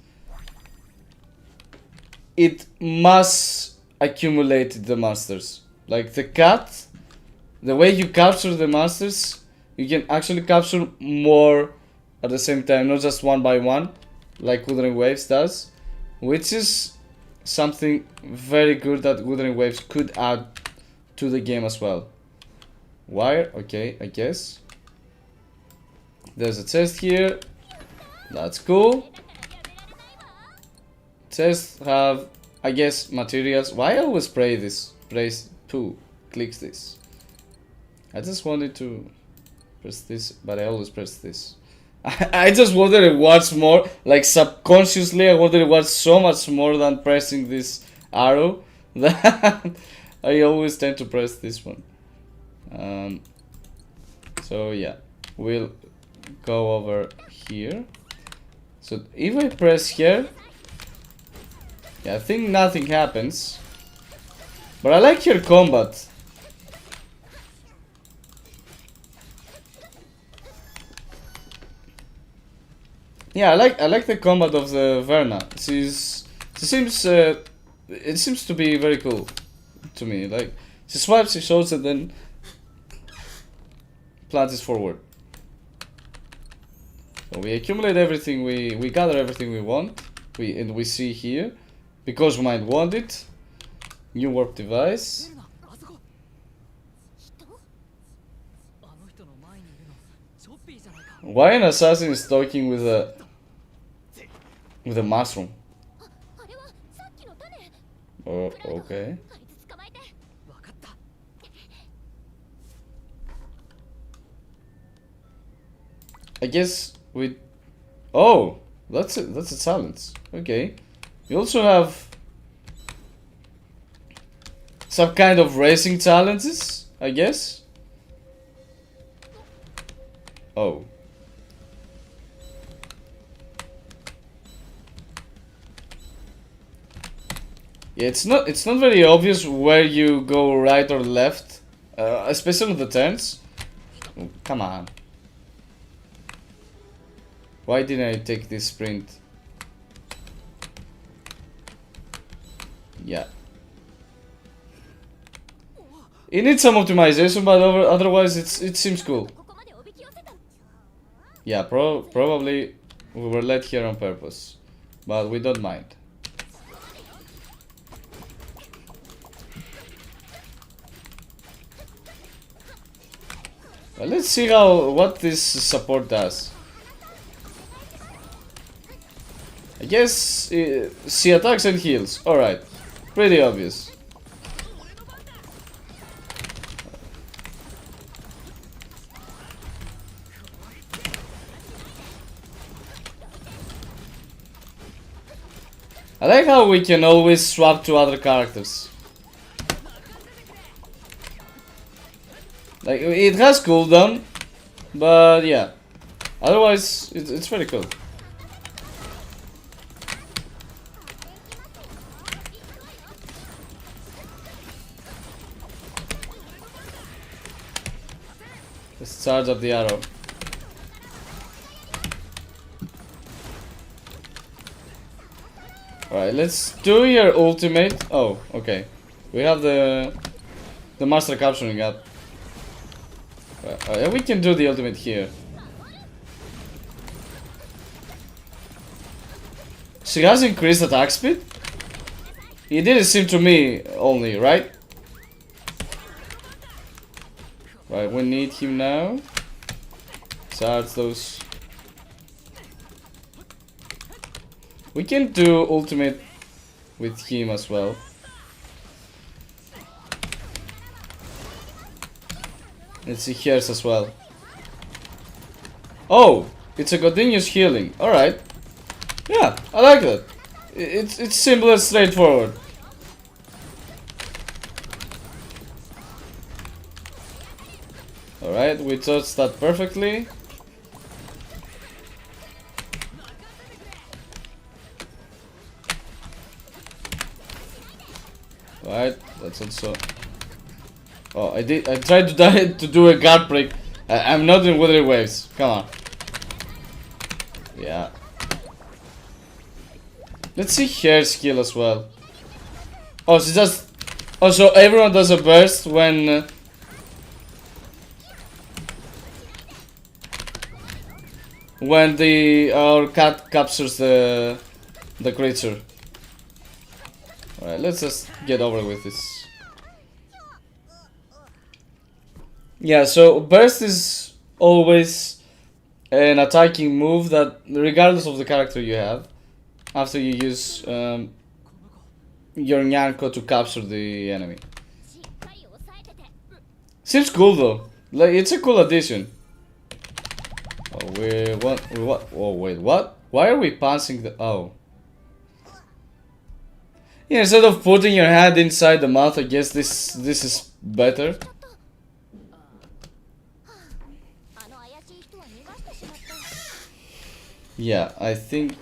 It must accumulate the monsters. Like the cat, the way you capture the monsters, you can actually capture more at the same time, not just one by one, like Wuthering Waves does, which is something very good that Wuthering Waves could add to the game as well. Wire, okay, I guess. There's a chest here. That's cool. Chests have, I guess, materials. Why I always spray this? Press 2. Clicks this. I just wanted to press this, but I always press this. I just wanted to watch more, like subconsciously I wanted to watch so much more than pressing this arrow that I always tend to press this one. So yeah, we'll go over here. So if I press here, yeah, I think nothing happens, but I like your combat. Yeah, I like the combat of the Verna. It seems to be very cool to me. Like she swipes, she shows, and then plunges forward. So we accumulate everything, we gather everything we want, and we see here, because we might want it. New warp device. Why an assassin is talking with a mushroom? Oh, okay. I guess we. Oh, that's a challenge. Okay. We also have some kind of racing challenges, I guess. Oh. Yeah, it's not very obvious where you go right or left, especially on the turns. Oh, come on. Why didn't I take this sprint? Yeah. It needs some optimization, but otherwise it seems cool. Yeah, probably we were led here on purpose, but we don't mind. Well, let's see what this support does. I guess she attacks and heals. Alright, pretty obvious. I like how we can always swap to other characters. Like, it has cooldown, but yeah. Otherwise, it's very cool. Let's charge up the arrow. Alright, let's do your ultimate. Oh, okay. We have the master capturing up. We can do the ultimate here. She has increased attack speed? It didn't seem to me only, right? Right, we need him now. Charge those. We can do ultimate with him as well. Let's see hers as well. Oh, it's a continuous healing. Alright. Yeah, I like that. It's simple and straightforward. Alright, we touched that perfectly. Alright, that's also. Oh, I tried to do a guard break. I'm not in Withering Waves. Come on. Yeah. Let's see her skill as well. Oh, she just. Oh, so everyone does a burst when. When our cat captures the creature. Alright, let's just get over with this. Yeah, so burst is always an attacking move that, regardless of the character you have, after you use your Nyanko to capture the enemy. Seems cool though. Like, it's a cool addition. Oh, what? Oh, wait, what? Why are we passing the? Oh. Yeah, instead of putting your hand inside the mouth, I guess this is better. Yeah, I think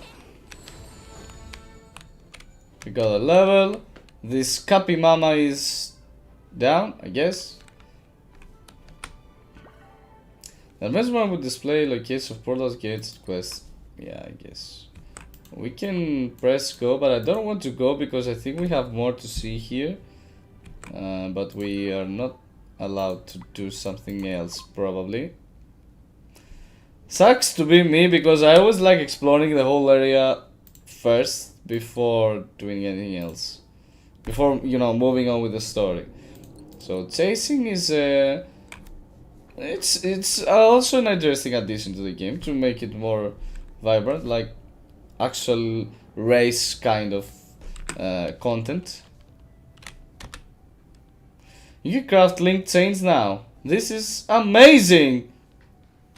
we got a level. This Cappy Mama is down, I guess. The advanced one would display locations of portals, gates, quests. Yeah, I guess. We can press go, but I don't want to go because I think we have more to see here. But we are not allowed to do something else, probably. Sucks to be me, because I always like exploring the whole area first before doing anything else. Before, you know, moving on with the story. So chasing is it's also an interesting addition to the game to make it more vibrant, like actual race kind of content. You can craft link chains now. This is amazing!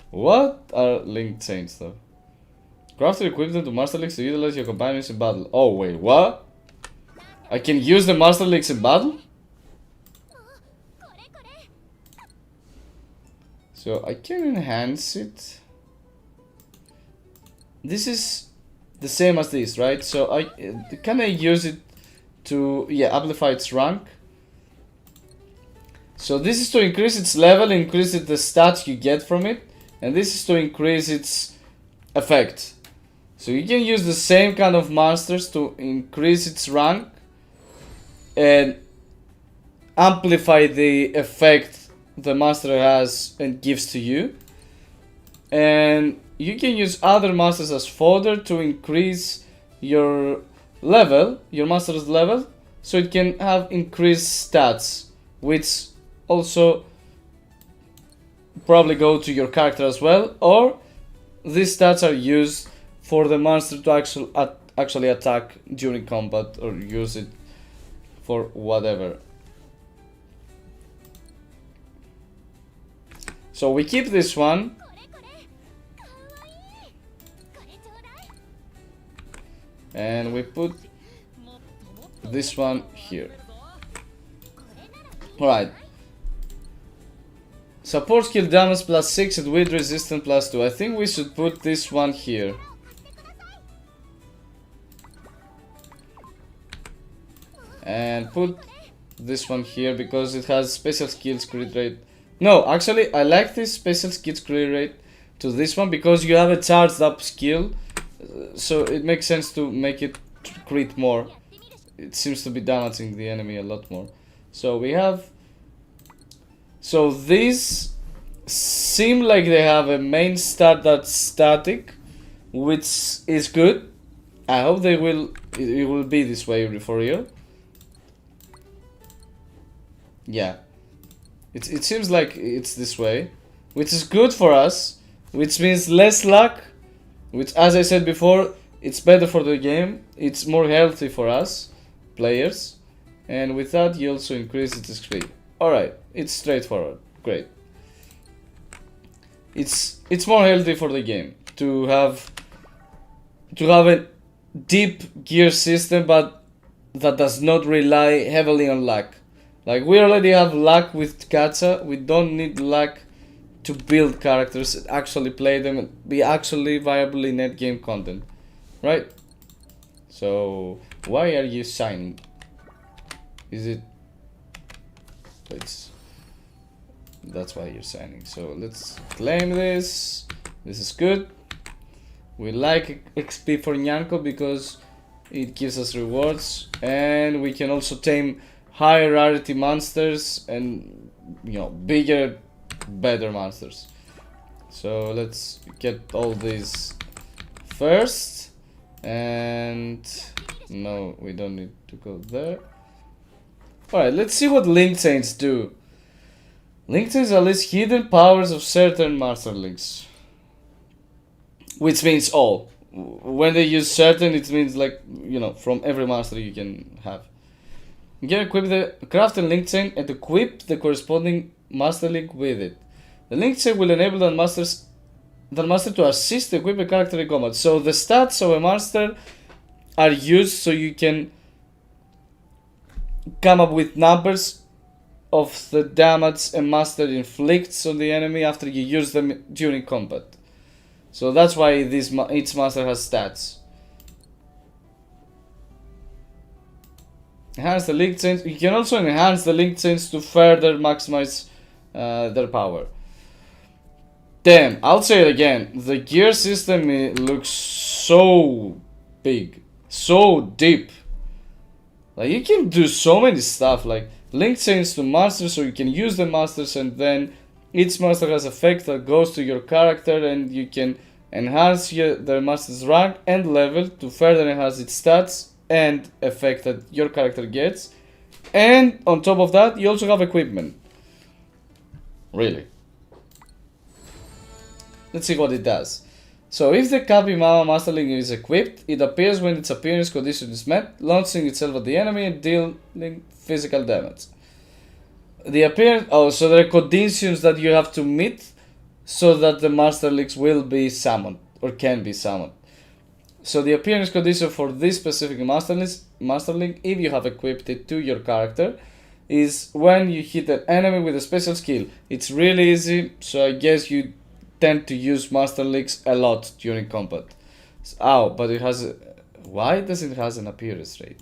What are link chains though? Craft the equipment to Monsterlings to utilize your companions in battle. Oh wait, what? I can use the Monsterlings in battle? So I can enhance it. This is the same as this, right? So can I use it to, yeah, amplify its rank? So this is to increase its level, increase the stats you get from it, and this is to increase its effect. So you can use the same kind of monsters to increase its rank and amplify the effect the monster has and gives to you. And you can use other monsters as fodder to increase your level, your monster's level, so it can have increased stats, which also probably go to your character as well, or these stats are used for the monster to actually attack during combat, or use it for whatever. So we keep this one. And we put this one here. Alright. Support skill damage plus 6 and wind resistance plus 2. I think we should put this one here. And put this one here because it has special skills crit rate. No, actually I like this special skills crit rate to this one because you have a charged up skill. So it makes sense to make it crit more. It seems to be damaging the enemy a lot more. So we have... So these seem like they have a main stat that's static, which is good. I hope it will be this way for real. Yeah. It seems like it's this way, which is good for us, which means less luck, which, as I said before, it's better for the game. It's more healthy for us players, and with that you also increase its XP. Alright, it's straightforward. Great. It's more healthy for the game to have a deep gear system, but that does not rely heavily on luck. Like, we already have luck with Gacha. We don't need luck to build characters and actually play them and be actually viable in net game content, right? So why are you signing? Is it? That's why you're signing. So let's claim this. This is good. We like XP for Nyanko because it gives us rewards, and we can also tame higher rarity monsters and, you know, bigger, better monsters. So let's get all these first, and no, we don't need to go there. Alright, let's see what link chains do. Link chains unleash hidden powers of certain Monsterlings, which means all. When they use certain, it means, like, you know, from every monster you can have. You can equip the craft a link chain and equip the corresponding master link with it. The link chain will enable the master to assist the equipped character in combat. So the stats of a monster are used so you can come up with numbers of the damage a master inflicts on the enemy after you use them during combat. So that's why each master has stats. Enhance the link chains. You can also enhance the link chains to further maximize their power. Damn, I'll say it again. The gear system looks so big, so deep. Like, you can do so many stuff. Like, link chains to masters, so you can use the masters, and then each master has effect that goes to your character, and you can enhance the master's rank and level to further enhance its stats and effect that your character gets. And on top of that, you also have equipment. Really. Let's see what it does. So if the Capimama Masterling is equipped, it appears when its appearance condition is met, launching itself at the enemy and dealing physical damage. The appearance... Oh, so there are conditions that you have to meet so that the Monsterlings will be summoned, or can be summoned. So the appearance condition for this specific Monsterling, if you have equipped it to your character, is when you hit an enemy with a special skill. It's really easy, so I guess you tend to use Monsterlings a lot during combat. Oh, but it has... Why does it has an appearance rate?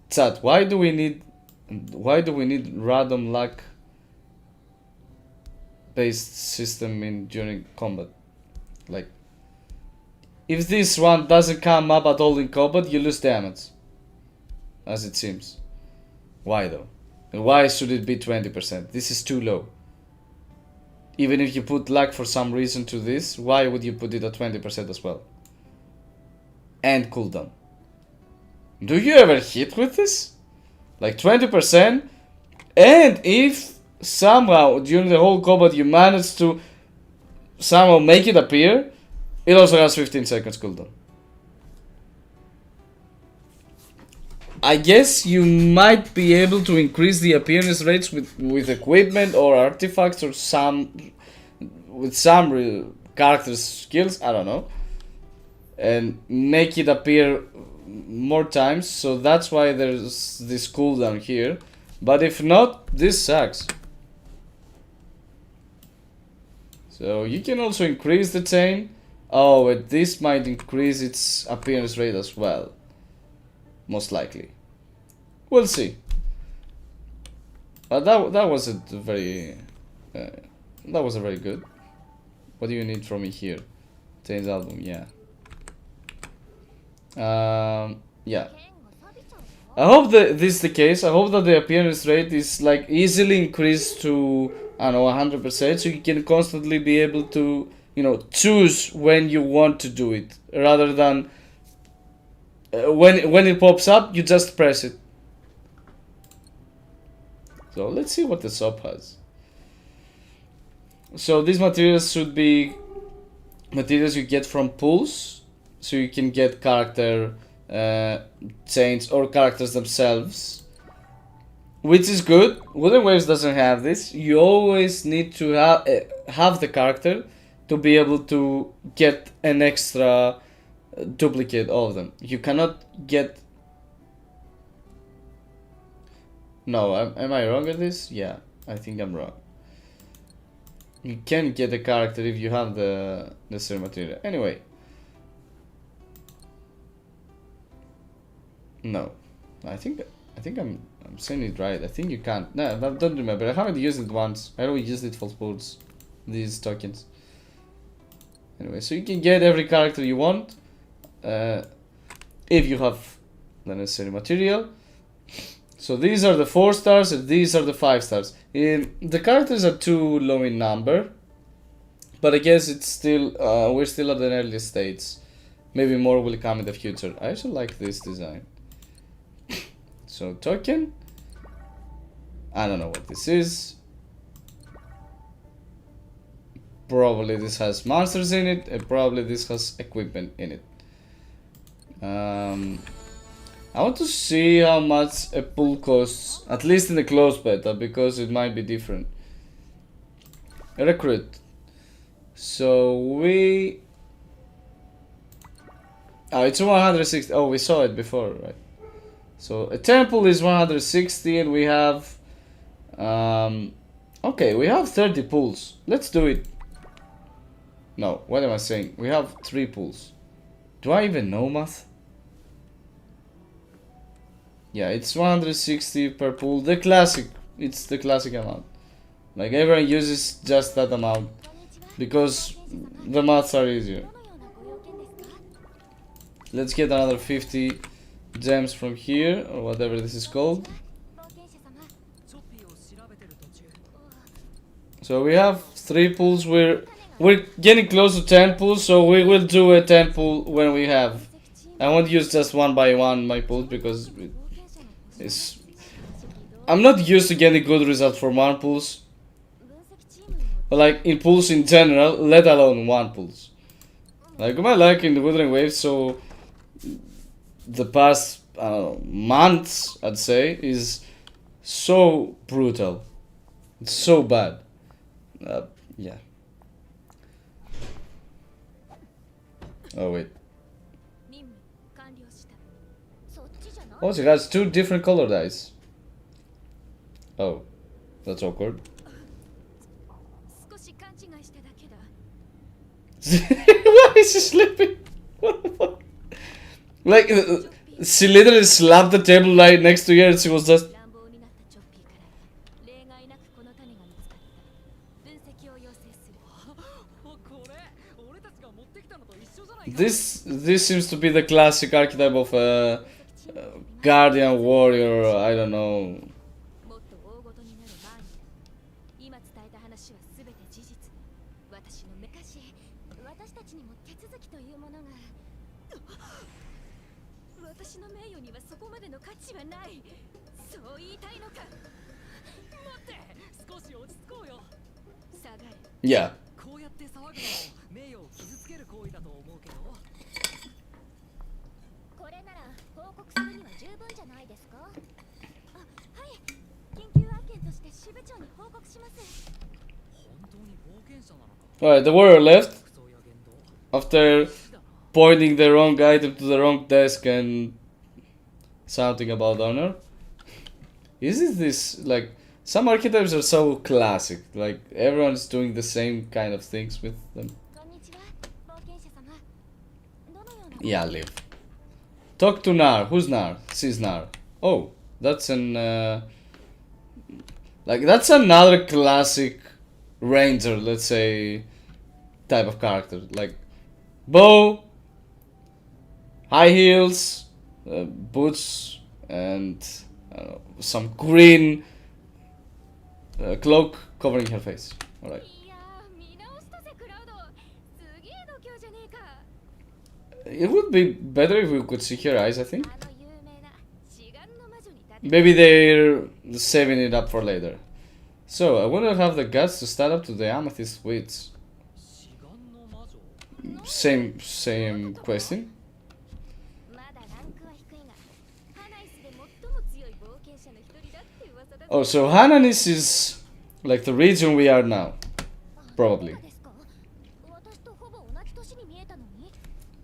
Chat, why do we need random luck based system during combat? Like, if this one doesn't come up at all in combat, you lose damage, as it seems. Why though? And why should it be 20%? This is too low. Even if you put luck for some reason to this, why would you put it at 20% as well? And cooldown. Do you ever hit with this? Like 20%? And if somehow during the whole combat you manage to somehow make it appear, it also has 15 seconds cooldown. I guess you might be able to increase the appearance rates with equipment or artifacts or with some character's skills, I don't know, and make it appear more times, so that's why there's this cooldown here. But if not, this sucks. So you can also increase the chain. Oh, and this might increase its appearance rate as well. Most likely. We'll see. But that wasn't very... that wasn't very good. What do you need from me here? Change album, yeah. Yeah. I hope that this is the case. I hope that the appearance rate is like easily increased to, I don't know, 100%, so you can constantly be able to, you know, choose when you want to do it, rather than when it pops up, you just press it. So let's see what the shop has. So these materials should be materials you get from pools, so you can get character chains or characters themselves, which is good. Wooden Waves doesn't have this. You always need to have the character to be able to get an extra duplicate of them. You cannot get... No, am I wrong at this? Yeah, I think I'm wrong. You can get a character if you have the necessary material. Anyway. No. I think I'm saying it right. I think you can't. No, I don't remember. I haven't used it once. I only used it for sports. These tokens. Anyway, so you can get every character you want. If you have the necessary material. So these are the 4 stars and these are the 5 stars. The characters are too low in number, but I guess it's still we're still at an early stage. Maybe more will come in the future. I also like this design. So token. I don't know what this is. Probably this has monsters in it, and probably this has equipment in it. I want to see how much a pool costs, at least in the closed beta, because it might be different. Recruit. So we... Oh, it's 160. Oh, we saw it before, right? So a temple is 160 and we have... okay, we have 30 pools. Let's do it. No, what am I saying? We have 3 pools. Do I even know math? Yeah, it's 160 per pool. The classic, it's the classic amount. Like everyone uses just that amount because the maths are easier. Let's get another 50 gems from here, or whatever this is called. So we have 3 pools. We're getting close to 10 pools, so we will do a 10 pool when we have. I won't use just one by one my pools because I'm not used to getting good results for 1 pools. But like in pools in general, let alone 1 pools. Like my luck in the Wuthering Waves, so the past months, I'd say, is so brutal. It's so bad. Yeah. Oh wait. Oh, she has 2 different color dice. Oh, that's awkward. Why is she sleeping? What the fuck? Like, she literally slapped the table right next to her and she was just... This seems to be the classic archetype of a guardian warrior, I don't know. Yeah. Alright, the warrior left after pointing the wrong item to the wrong desk and shouting about honor. Isn't this like some archetypes are so classic, like everyone's doing the same kind of things with them. Yeah, live. Talk to Nar. Who's Nar? She's Nar. Oh, that's an like that's another classic ranger, let's say, type of character. Like bow, high heels, boots, and some green cloak covering her face. Alright. It would be better if we could see her eyes, I think. Maybe they're saving it up for later. So, I wouldn't have the guts to stand up to the Amethyst Witch. Same question. Oh, so Hananis is like the region we are now. Probably.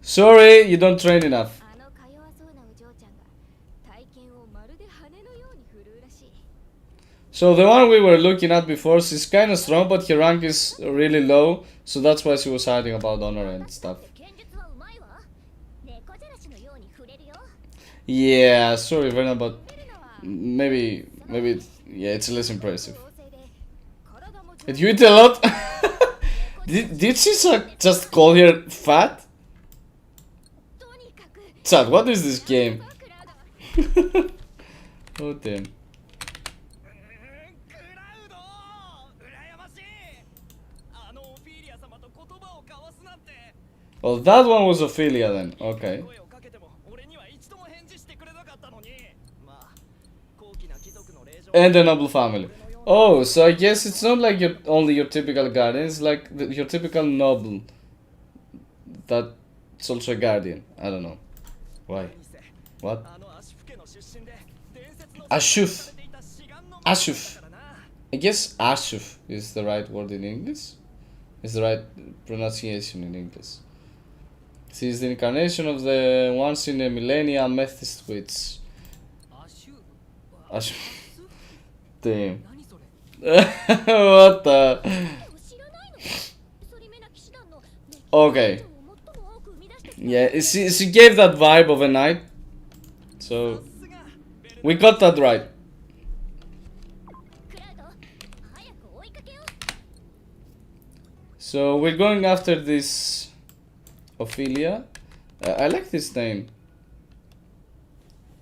Sorry, you don't train enough. So the one we were looking at before, she's kinda strong, but her rank is really low, so that's why she was hiding about honor and stuff. Yeah, sorry Verna, but maybe yeah, it's less impressive. Did you eat a lot? did she just call her fat? Chat, what is this game? Oh damn. Well, that one was Ophelia then, okay. And a noble family. Oh, so I guess it's not like only your typical guardian, it's like your typical noble. That's also a guardian, I don't know. Why? What? Ashuf. Ashuf. I guess Ashuf is the right word in English. Is the right pronunciation in English. She is the incarnation of the once in a millennia amethyst witch. Ashuf. Damn. What the? Okay. Yeah, she gave that vibe of a knight. So, we got that right. So, we're going after this Ophelia. I like this name.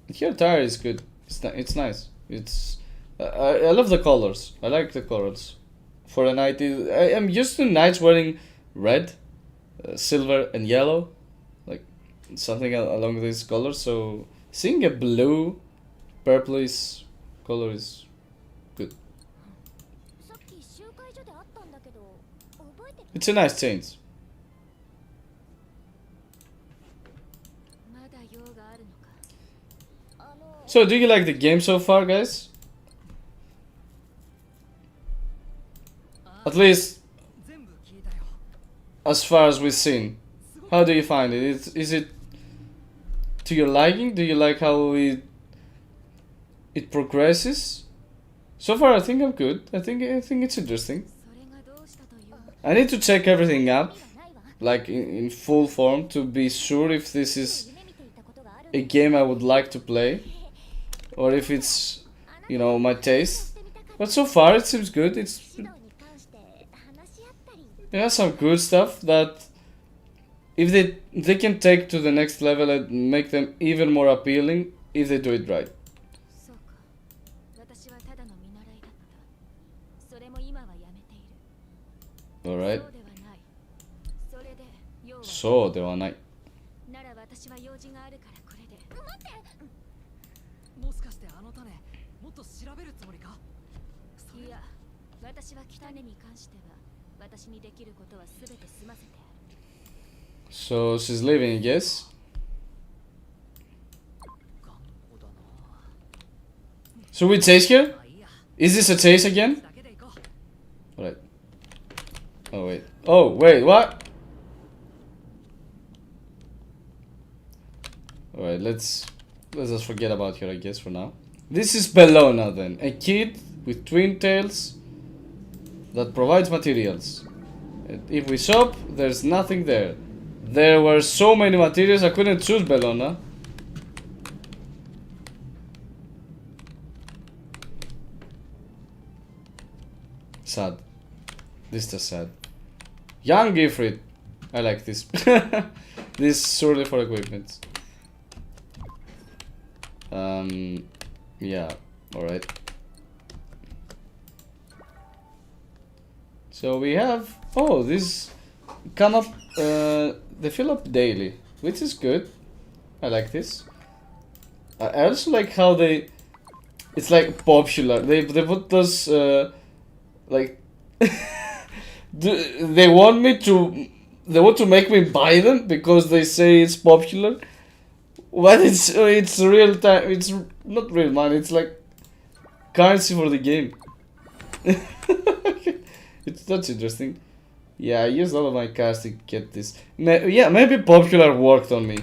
Here attire is good. It's nice. It's I love the colors. I like the colors. For a knight, I am used to knights wearing red, silver, and yellow, like something along these colors. So seeing a blue, purplish color is good. It's a nice change. So, do you like the game so far, guys? At least, as far as we've seen. How do you find it? Is it to your liking? Do you like how it progresses? So far, I think I'm good. I think it's interesting. I need to check everything up, like in full form, to be sure if this is a game I would like to play, or if it's, you know, my taste. But so far, it seems good. It has some good stuff that, if they can take to the next level and make them even more appealing, if they do it right. Alright. So, ではない。So she's leaving, I guess. Should we chase her? Is this a chase again? Alright. Oh wait. Oh wait, what? Alright, let's just forget about her, I guess, for now. This is Bellona then, a kid with twin tails that provides materials. And if we shop, there's nothing there. There were so many materials, I couldn't choose Bellona. Sad. This is sad. Young Ifrit. I like this. This is surely for equipment. Yeah, alright. So we have, oh, this come up, they fill up daily, which is good. I like this. I also like how it's like popular. They put those, like, they want to make me buy them because they say it's popular. But it's real time. It's not real money. It's like currency for the game. That's interesting. Yeah, I used all of my cards to get this. Yeah, maybe popular worked on me.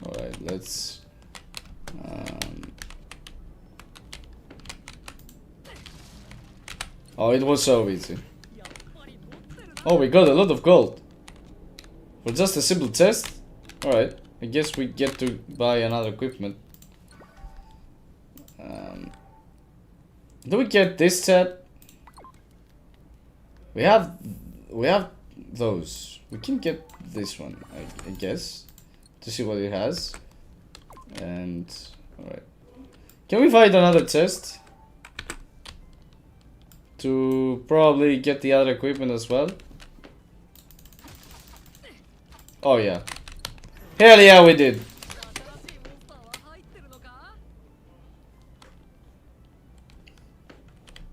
Alright, let's... Oh, it was so easy. Oh, we got a lot of gold. For just a simple chest? Alright, I guess we get to buy another equipment. Do we get this set? We have those. We can get this one, I guess, to see what it has. And alright, can we find another chest to probably get the other equipment as well? Oh yeah, hell yeah, we did.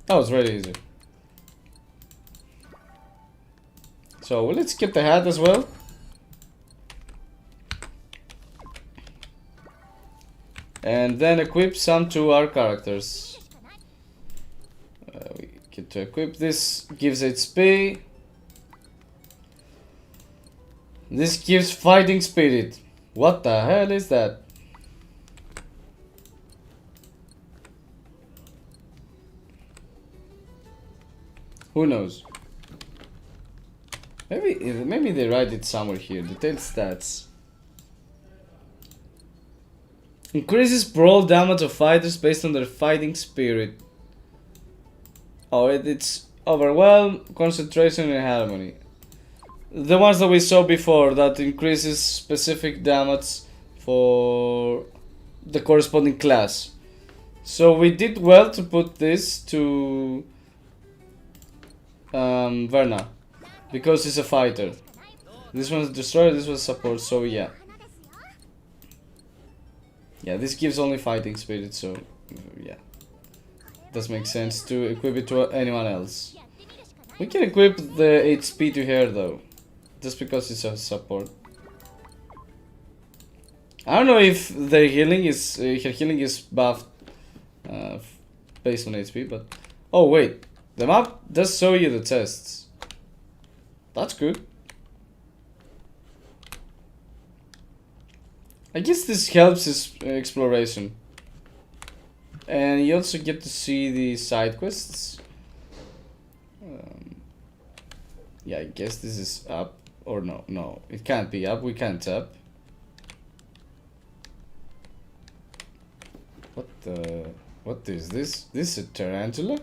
That was really easy. So let's get the hat as well. And then equip some to our characters. We get to equip this, gives HP. This gives fighting spirit. What the hell is that? Who knows? Maybe they write it somewhere here. Detailed stats. Increases brawl damage of fighters based on their fighting spirit. Oh, it's overwhelm, concentration, and harmony. the ones that we saw before that increases specific damage for the corresponding class. So we did well to put this to Verna, because he's a fighter. This one's destroyer, this one's support, so yeah. Yeah, this gives only fighting spirit, so yeah. Does make sense to equip it to anyone else. We can equip the HP to her though, just because it's a support. I don't know if their healing is her healing is buffed based on HP, but oh wait, the map does show you the tests. That's good. I guess this helps his exploration, and you also get to see the side quests. Yeah, I guess this is up, or no, it can't be up. We can't tap. What is this? This is a tarantula?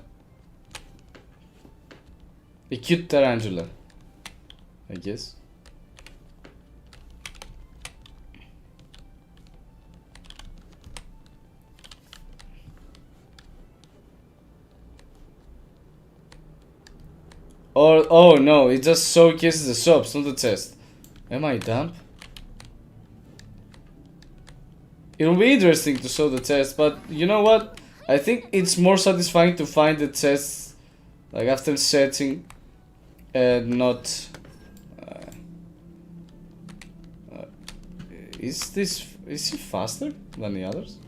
A cute tarantula, I guess. Or, oh no, it just showcases the shops, not the test. Am I dumb? It'll be interesting to show the test, but you know what? I think it's more satisfying to find the tests like after setting and not... is he faster than the others?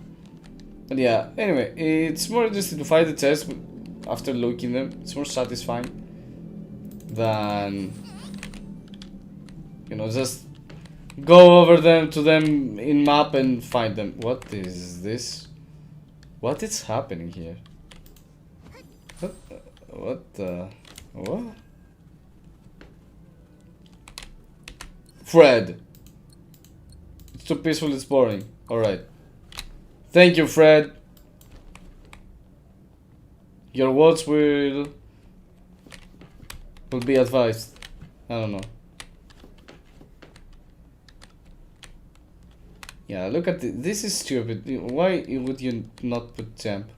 But yeah, anyway, it's more interesting to find the tests after looking them. It's more satisfying than, you know, just go over them to them in map and find them. What is this? What is happening here? What? Fred. It's too peaceful, it's boring. Alright. Thank you, Fred. Your words will be advised. I don't know. Yeah, look at this is stupid. Why would you not put temp?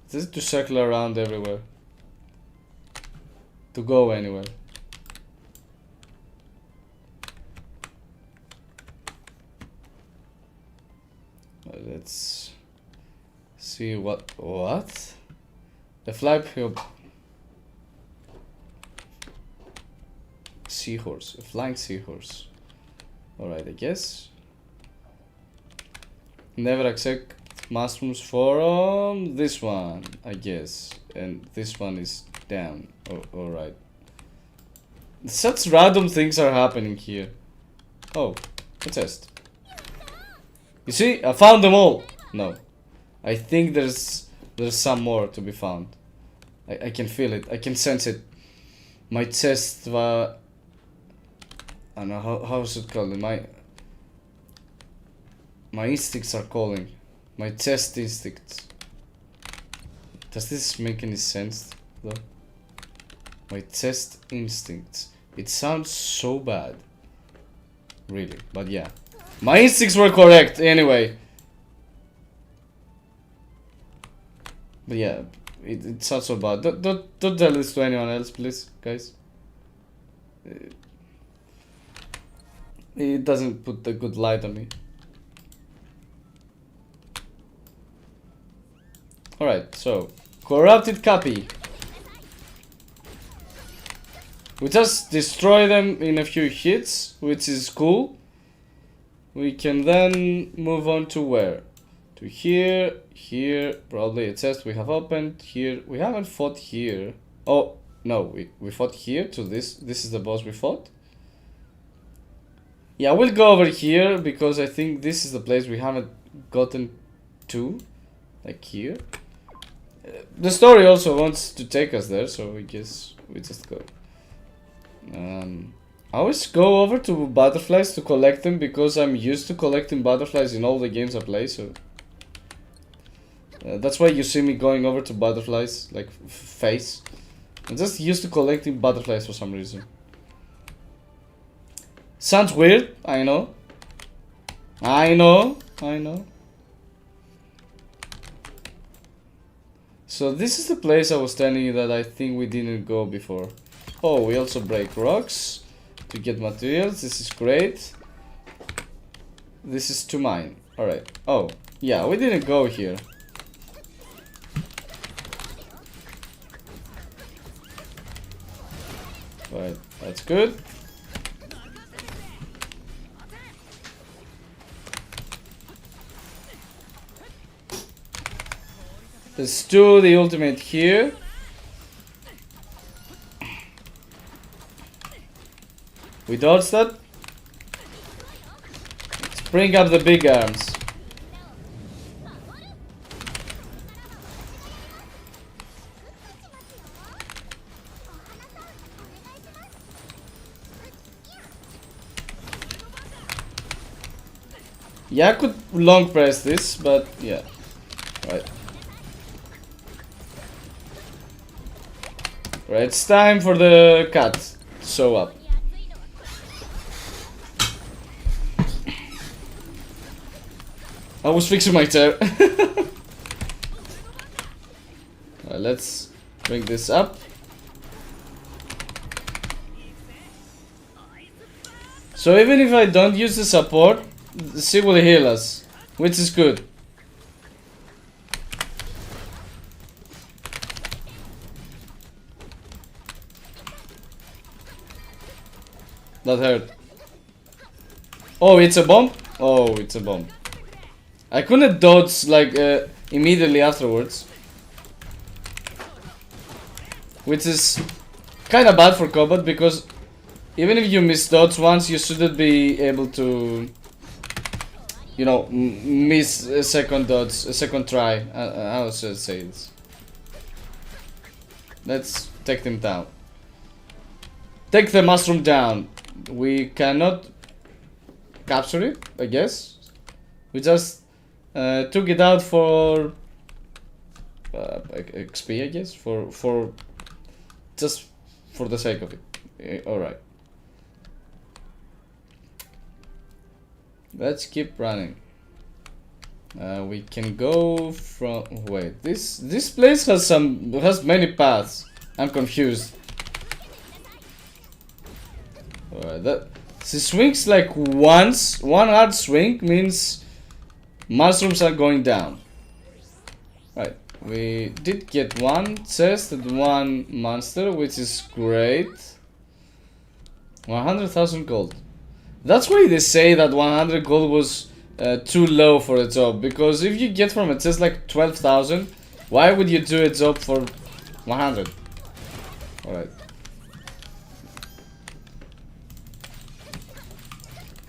This is to circle around everywhere. To go anywhere. Let's see what the flag seahorse, a flying seahorse. Alright, I guess. Never accept mushrooms from this one, I guess. And this one is down. Oh, alright. Such random things are happening here. Oh, a test. You see, I found them all. No. I think there's some more to be found. I can feel it. I can sense it. My chest I don't know how should I call it. My instincts are calling. My chest instincts. Does this make any sense though? My chest instincts. It sounds so bad. Really, but yeah. My instincts were correct anyway. But yeah, it sounds so bad. Don't tell this to anyone else, please, guys. It doesn't put a good light on me. Alright, so corrupted copy. We just destroy them in a few hits, which is cool. We can then move on to where? To here, here, probably a test we have opened, here. We haven't fought here. Oh, no, we fought here to this. This is the boss we fought. Yeah, we'll go over here because I think this is the place we haven't gotten to. Like here. The story also wants to take us there, so I guess we just go. I always go over to butterflies to collect them because I'm used to collecting butterflies in all the games I play, so... that's why you see me going over to butterflies, like face. I'm just used to collecting butterflies for some reason. Sounds weird, I know. I know. So this is the place I was telling you that I think we didn't go before. Oh, we also break rocks to get materials. This is great. This is to mine. Alright. Oh, yeah, we didn't go here. Right, that's good. Let's do the ultimate here. We dodged that. Let's bring up the big arms. Yeah, I could long press this, but yeah. Right. Right, it's time for the cat to show up. I was fixing my chair. Right, let's bring this up. So even if I don't use the support, she will heal us, which is good. That hurt. Oh, it's a bomb? Oh, it's a bomb. I couldn't dodge like immediately afterwards, which is kind of bad for combat because even if you miss dodge once, you shouldn't be able to, you know, miss a second dodge, a second try. How should I say this? Let's take them down. Take the mushroom down. We cannot capture it, I guess. We just took it out for XP, I guess, for just for the sake of it. All right. Let's keep running. We can go from. Wait, this place has many paths. I'm confused. Alright, she swings like once. One hard swing means mushrooms are going down. Right, we did get one chest and one monster, which is great. 100,000 gold. That's why they say that 100 gold was too low for a job, because if you get from a chest like 12,000, why would you do a job for 100? Alright.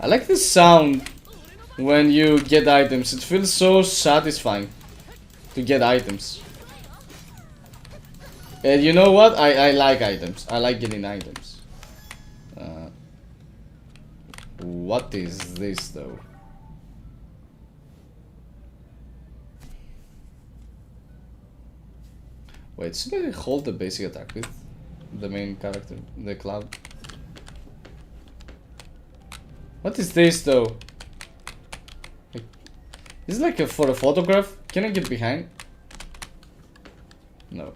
I like the sound when you get items. It feels so satisfying to get items. And you know what? I like items. I like getting items. What is this though? Wait, should I hold the basic attack with the main character, the cloud? What is this though? Like, is it like for a photograph? Can I get behind? No.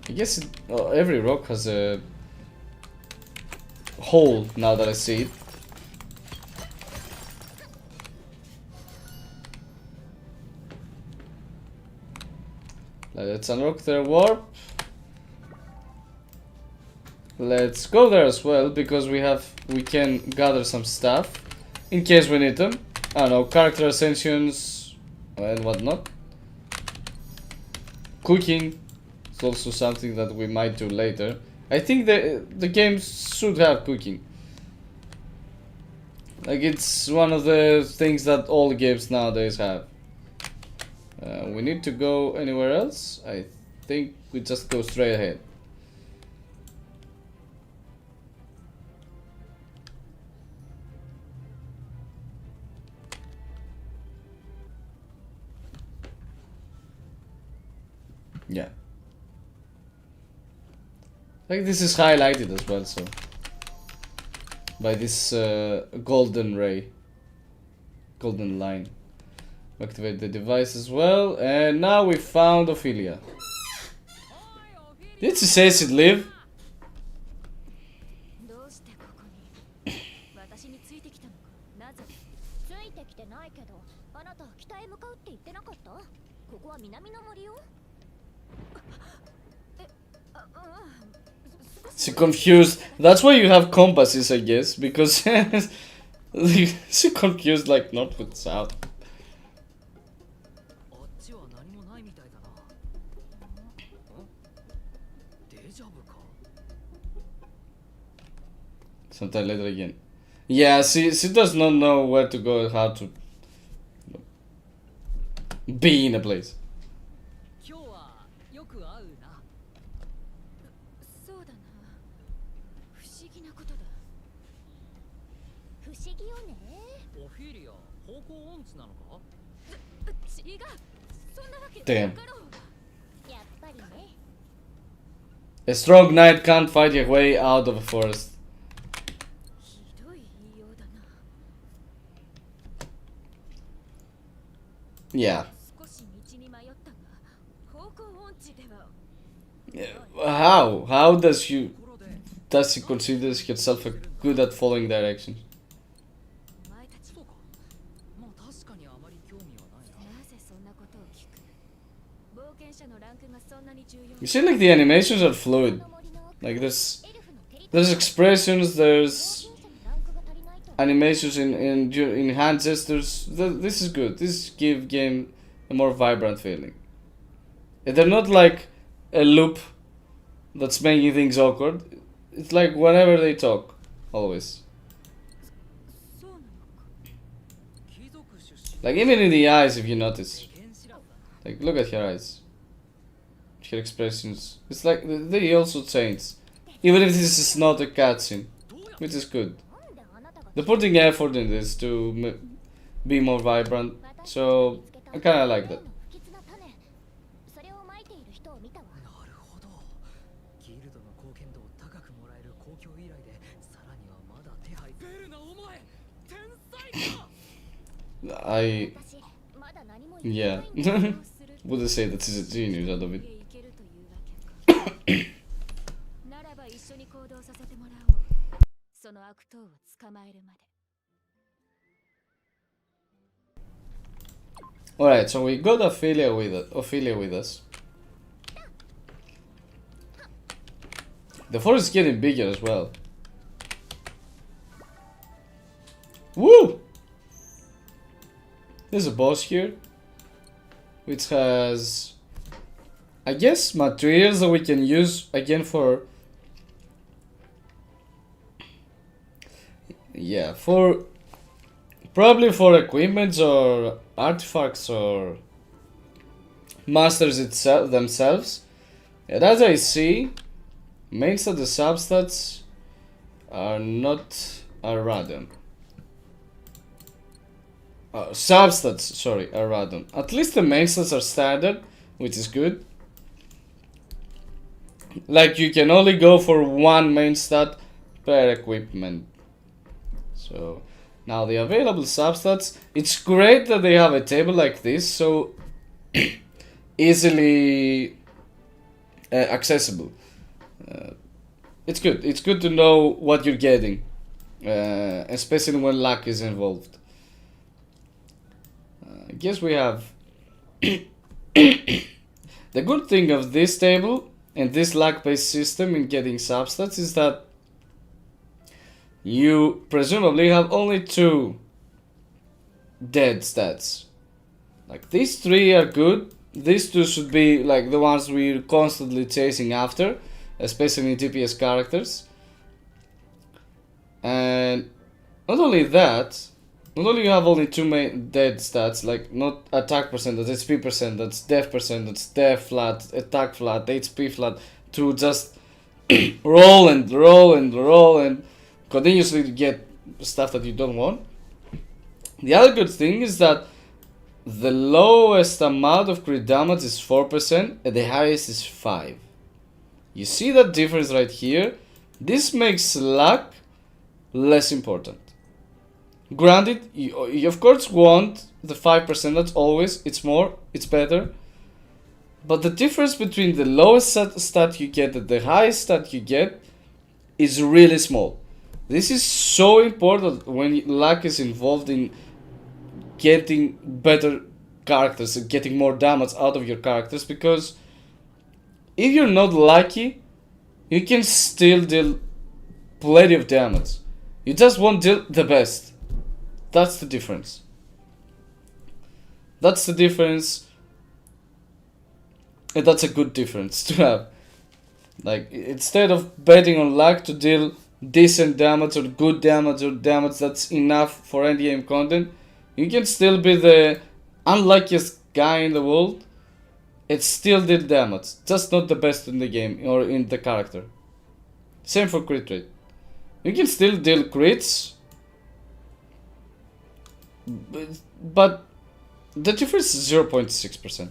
I guess every rock has a hole now that I see it. Let's unlock their warp. Let's go there as well because we can gather some stuff in case we need them. I don't know, character ascensions and whatnot. Cooking is also something that we might do later. I think the game should have cooking. Like, it's one of the things that all games nowadays have. We need to go anywhere else? I think we just go straight ahead. Yeah. Like this is highlighted as well, so by this golden ray, golden line. Activate the device as well, and now we found Ophelia. Did she say she'd live? She confused. That's why you have compasses, I guess, because she confused like north with south. Sometime later again. Yeah, she does not know where to go and how to be in a place. Damn. A strong knight can't fight your way out of a forest. Yeah. How does she consider herself good at following directions? You see, like the animations are fluid. Like there's expressions, there's animations in hand gestures. This is good. This gives game a more vibrant feeling. And they're not like a loop that's making things awkward. It's like whenever they talk, always. Like even in the eyes, if you notice. Like look at her eyes. Her expressions. It's like they also change. Even if this is not a cutscene, which is good. They're putting effort in this to be more vibrant, so I kinda like that. Yeah. Wouldn't say that she's a genius out of it. Alright, so we got Ophelia with us. The forest is getting bigger as well. Woo! There's a boss here, which has, I guess, materials that we can use again for, yeah, for probably for equipments or artifacts or masters themselves. And as I see, main stat and substats are random. Substats, sorry, are random. At least the main stats are standard, which is good. Like you can only go for one main stat per equipment. So now the available substats, it's great that they have a table like this, so easily accessible. It's good. It's good to know what you're getting, especially when luck is involved. I guess we have the good thing of this table and this luck-based system in getting substats is that you presumably have only 2 dead stats. Like these 3 are good. These 2 should be like the ones we're constantly chasing after, especially in TPS characters. And not only that, not only you have only 2 main dead stats, like not attack percent, that's HP percent, that's def percent, that's def flat, attack flat, HP flat, to just roll and continuously get stuff that you don't want. The other good thing is that the lowest amount of crit damage is 4% and the highest is 5%. You see that difference right here? This makes luck less important. Granted, you of course want the 5%, that's always, it's more, it's better. But the difference between the lowest stat you get and the highest stat you get is really small. This is so important when luck is involved in getting better characters and getting more damage out of your characters, because if you're not lucky, you can still deal plenty of damage. You just won't deal the best. That's the difference. That's the difference. And that's a good difference to have. Like, instead of betting on luck to deal decent damage or good damage or damage that's enough for endgame content, you can still be the unluckiest guy in the world and still deal damage. Just not the best in the game or in the character. Same for crit rate. You can still deal crits, but the difference is 0.6%.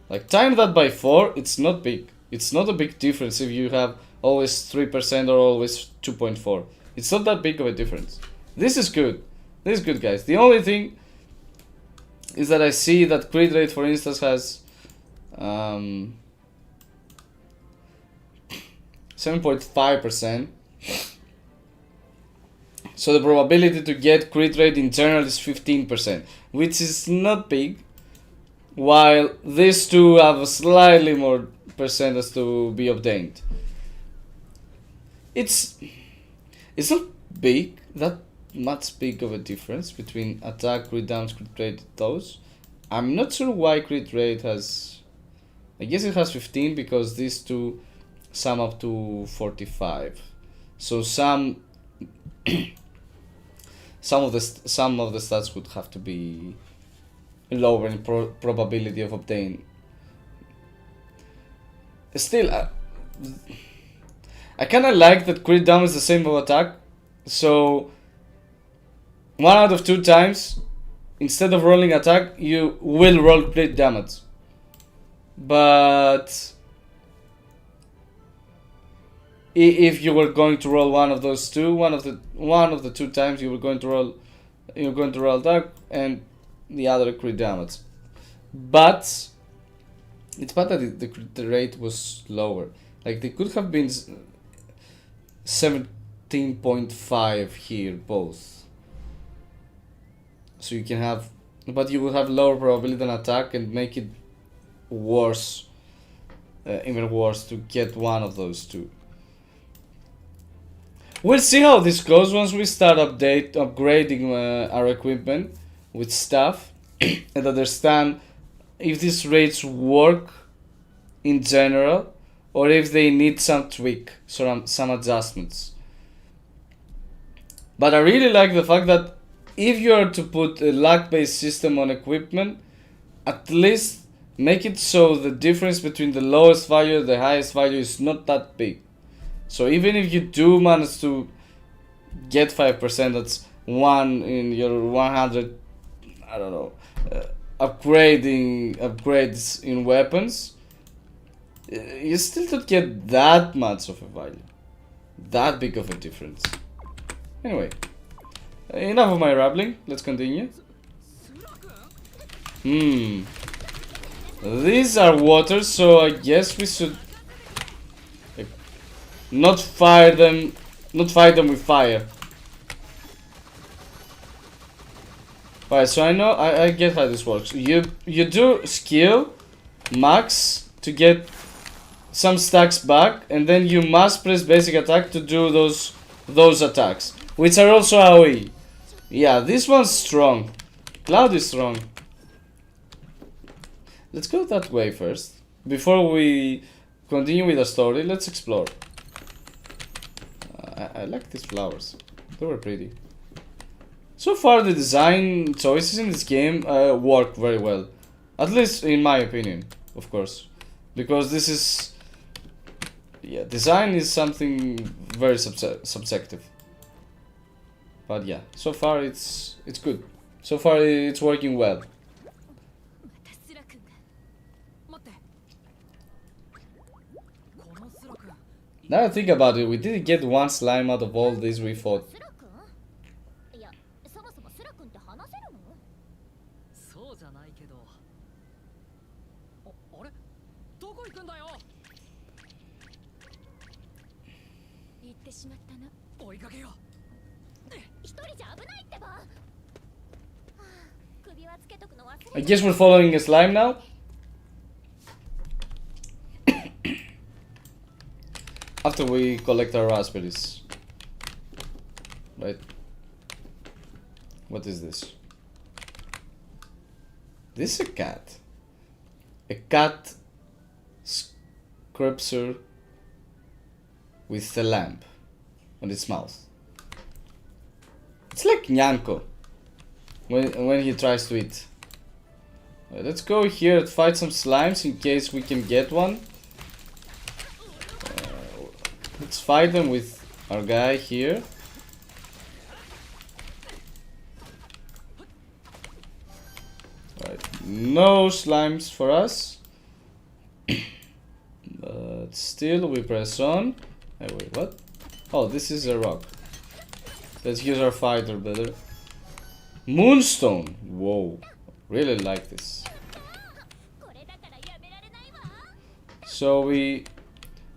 Like, time that by 4, it's not big. It's not a big difference if you have always 3% or always 2.4. It's not that big of a difference. This is good. This is good, guys. The only thing is that I see that crit rate, for instance, has 7.5%. So the probability to get crit rate in general is 15%, which is not big, while these two have a slightly more percentage to be obtained. It's not big, that much big of a difference between attack, crit damage, crit rate, those. I'm not sure why crit rate has, I guess it has 15 because these two sum up to 45. So some of the stats would have to be lower in probability of obtaining. Still, I kind of like that crit damage is the same of attack. So 1 out of 2 times, instead of rolling attack, you will roll crit damage. But if you were going to roll one of those two, one of the 2 times you're going to roll attack and the other crit damage. But it's bad that the crit rate was lower. Like, they could have been 17.5 here both. So you can have, but you will have lower probability than attack and make it worse, even worse to get one of those two. We'll see how this goes once we start upgrading our equipment with stuff and understand if these rates work in general or if they need some tweak, some adjustments. But I really like the fact that if you are to put a luck-based system on equipment, at least make it so the difference between the lowest value and the highest value is not that big. So even if you do manage to get 5%, that's 1 in your 100, I don't know, upgrades in weapons, you still don't get that much of a value, that big of a difference. Anyway, enough of my rambling, let's continue. These are waters, so I guess we should not fight them with fire. Alright, so I get how this works. You do skill max to get some stacks back, and then you must press basic attack to do those attacks, which are also AoE. Yeah, this one's strong. Cloud is strong. Let's go that way first. Before we continue with the story, let's explore. I like these flowers. They were pretty. So far, the design choices in this game work very well. At least in my opinion, of course. Because this is... yeah, design is something very subjective. But yeah, so far it's good. So far it's working well. Now I think about it, we didn't get one slime out of all these we fought. I guess we're following a slime now. After we collect our raspberries. Right. What is this? This is a cat. A cat sculpture with a lamp on its mouth. It's like Nyanko when he tries to eat. Right, let's go here and fight some slimes in case we can get one. Let's fight them with our guy here. Right, no slimes for us. But still we press on. Hey, wait, what? Oh, this is a rock. Let's use our fighter better. Moonstone. Whoa. Really like this.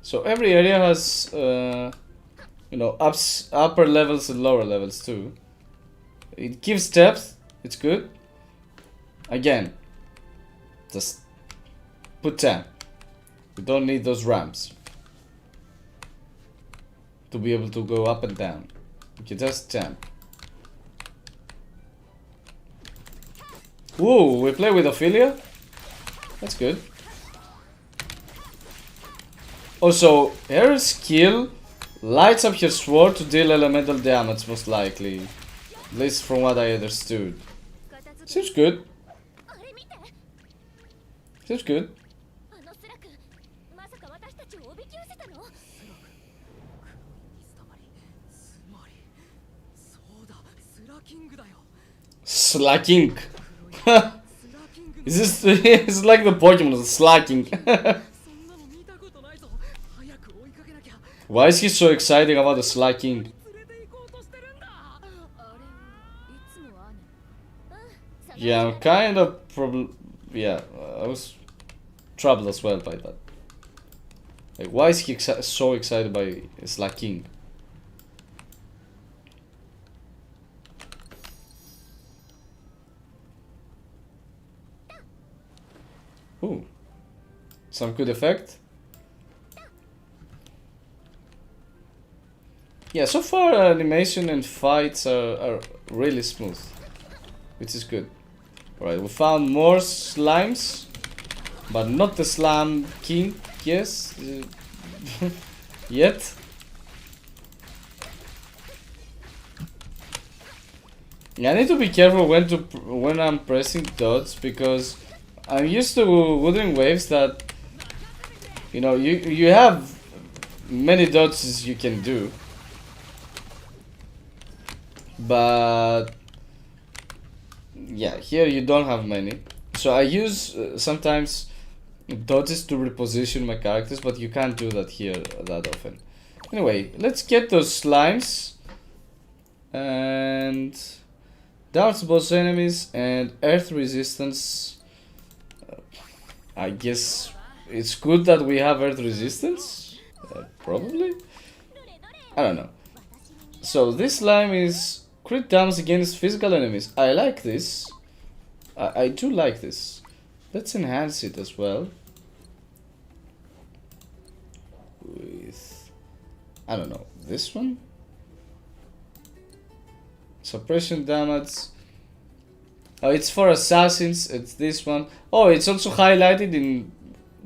So every area has you know, upper levels and lower levels too. It gives depth. It's good. Again, just put 10. We don't need those ramps to be able to go up and down. We can just 10. Whoa, we play with Ophelia? That's good. Also, her skill lights up her sword to deal elemental damage, most likely. At least from what I understood. Seems good. Seems good. Slacking. Is this it's like the Pokemon slacking. Why is he so excited about the slacking? Yeah, I'm kind of yeah, I was troubled as well by that. Like, why is he so excited by slacking? Ooh, some good effect. Yeah, so far animation and fights are really smooth, which is good. Alright, we found more slimes, but not the slime king, yes, yet. Yeah, I need to be careful when I'm pressing dots, because I'm used to wooden waves that, you know, you have many dodges you can do, but yeah, here you don't have many. So I use sometimes dodges to reposition my characters, but you can't do that here that often. Anyway, let's get those slimes and darts boss enemies and earth resistance. I guess it's good that we have earth resistance. Probably. I don't know. So this slime is crit damage against physical enemies. I like this. I do like this. Let's enhance it as well. With, I don't know, this one? Suppression damage. Oh, it's for assassins. It's this one. Oh, it's also highlighted in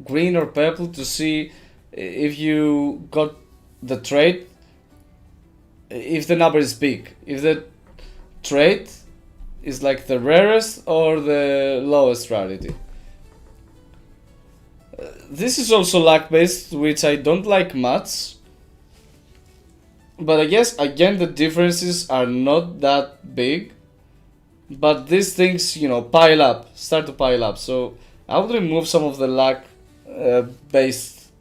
green or purple to see if you got the trait. If the number is big. If the trait is like the rarest or the lowest rarity. This is also luck based, which I don't like much. But I guess again the differences are not that big. But these things, you know, pile up, start to pile up. So I would remove some of the luck based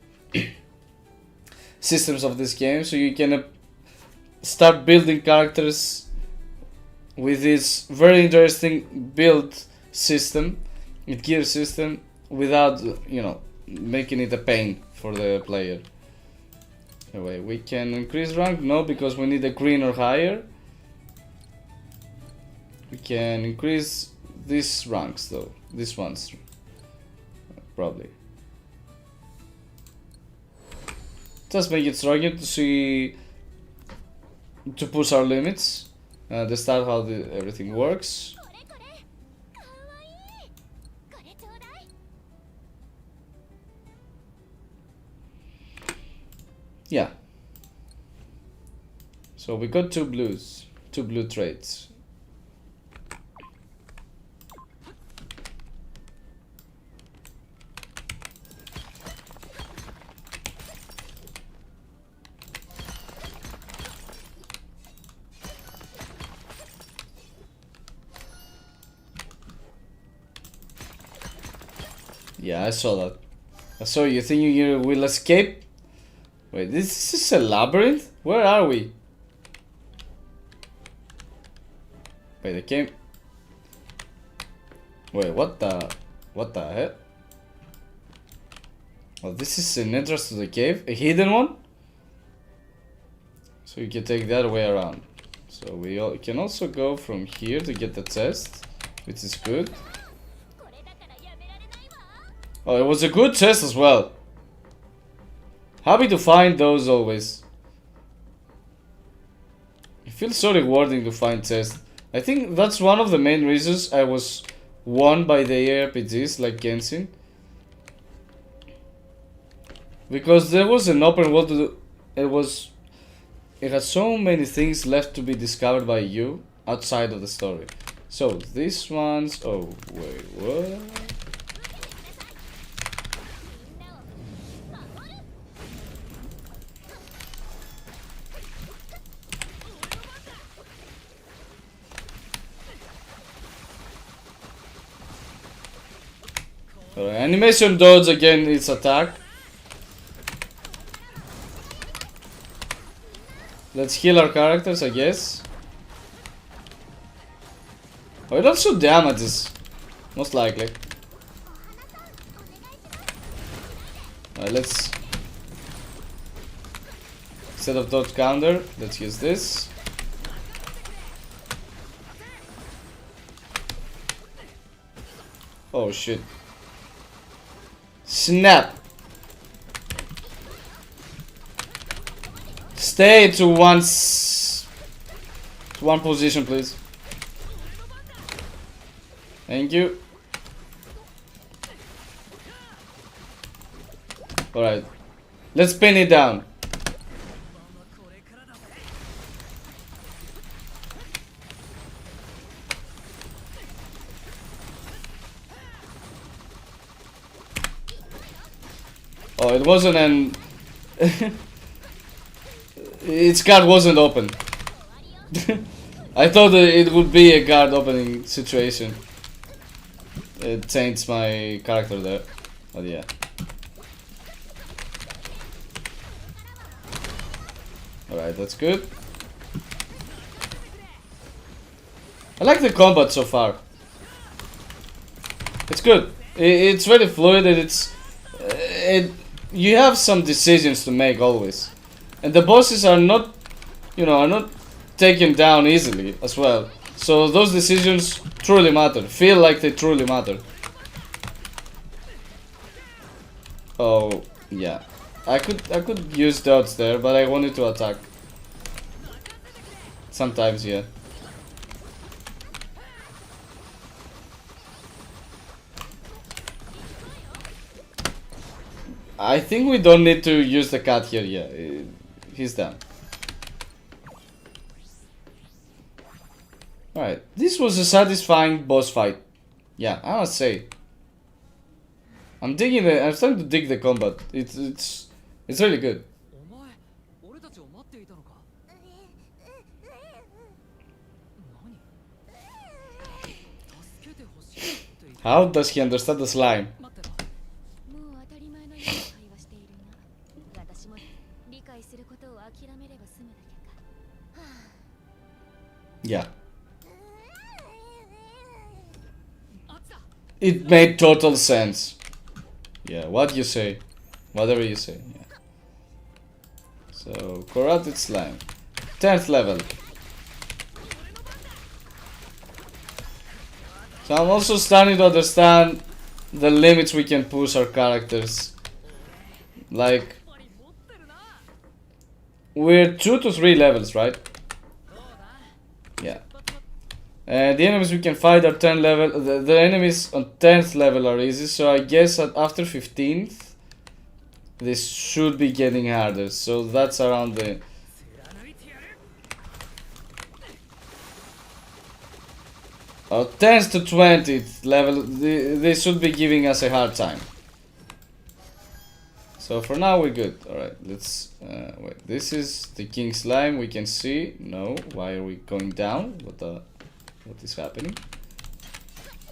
systems of this game, so you can start building characters with this very interesting build system, gear system, without, you know, making it a pain for the player. Anyway, we can increase rank? No, because we need a green or higher. We can increase these ranks though, these ones, probably. Just make it stronger to see, to push our limits, understand how everything works. Yeah. So we got two blue traits. Yeah, I saw that. I saw you think you will escape? Wait, this is a labyrinth? Where are we? Wait, I came... Wait, what the heck? Oh, this is an entrance to the cave? A hidden one? So you can take that way around. So we can also go from here to get the chest, which is good. Oh, it was a good chest as well. Happy to find those always. It feels so rewarding to find chests. I think that's one of the main reasons I was won by the ARPGs like Genshin. Because there was an open world to do. It had so many things left to be discovered by you outside of the story. So these ones, oh wait, what? Animation dodge again, its attack. Let's heal our characters, I guess. Oh, it also damages, most likely. Let's, instead of dodge counter, let's use this. Oh shit. Snap. Stay to one position, please. Thank you. Alright. Let's pin it down. Oh, it wasn't an... its guard wasn't open. I thought that it would be a guard opening situation. It changed my character there. But yeah. Alright, that's good. I like the combat so far. It's good. It's very fluid and it's... you have some decisions to make always. And the bosses are not, you know, are not taken down easily as well. So those decisions truly matter. Feel like they truly matter. Oh, yeah. I could use dodge there, but I wanted to attack. Sometimes, yeah. I think we don't need to use the cat here, yeah. He's done. Alright, this was a satisfying boss fight. Yeah, I must say. I'm starting to dig the combat. It's really good. How does he understand the slime? It made total sense. Yeah, what you say. Whatever you say. Yeah. So, corrupted slime. 10th level. So I'm also starting to understand the limits we can push our characters. Like, we're 2 to 3 levels, right? Yeah. And the enemies we can fight are 10 level. The enemies on 10th level are easy, so I guess that after 15th, this should be getting harder. So that's around the... 10th to 20th level, they should be giving us a hard time. So for now we're good. Alright, let's... wait, this is the king slime, we can see. No, why are we going down? What is happening?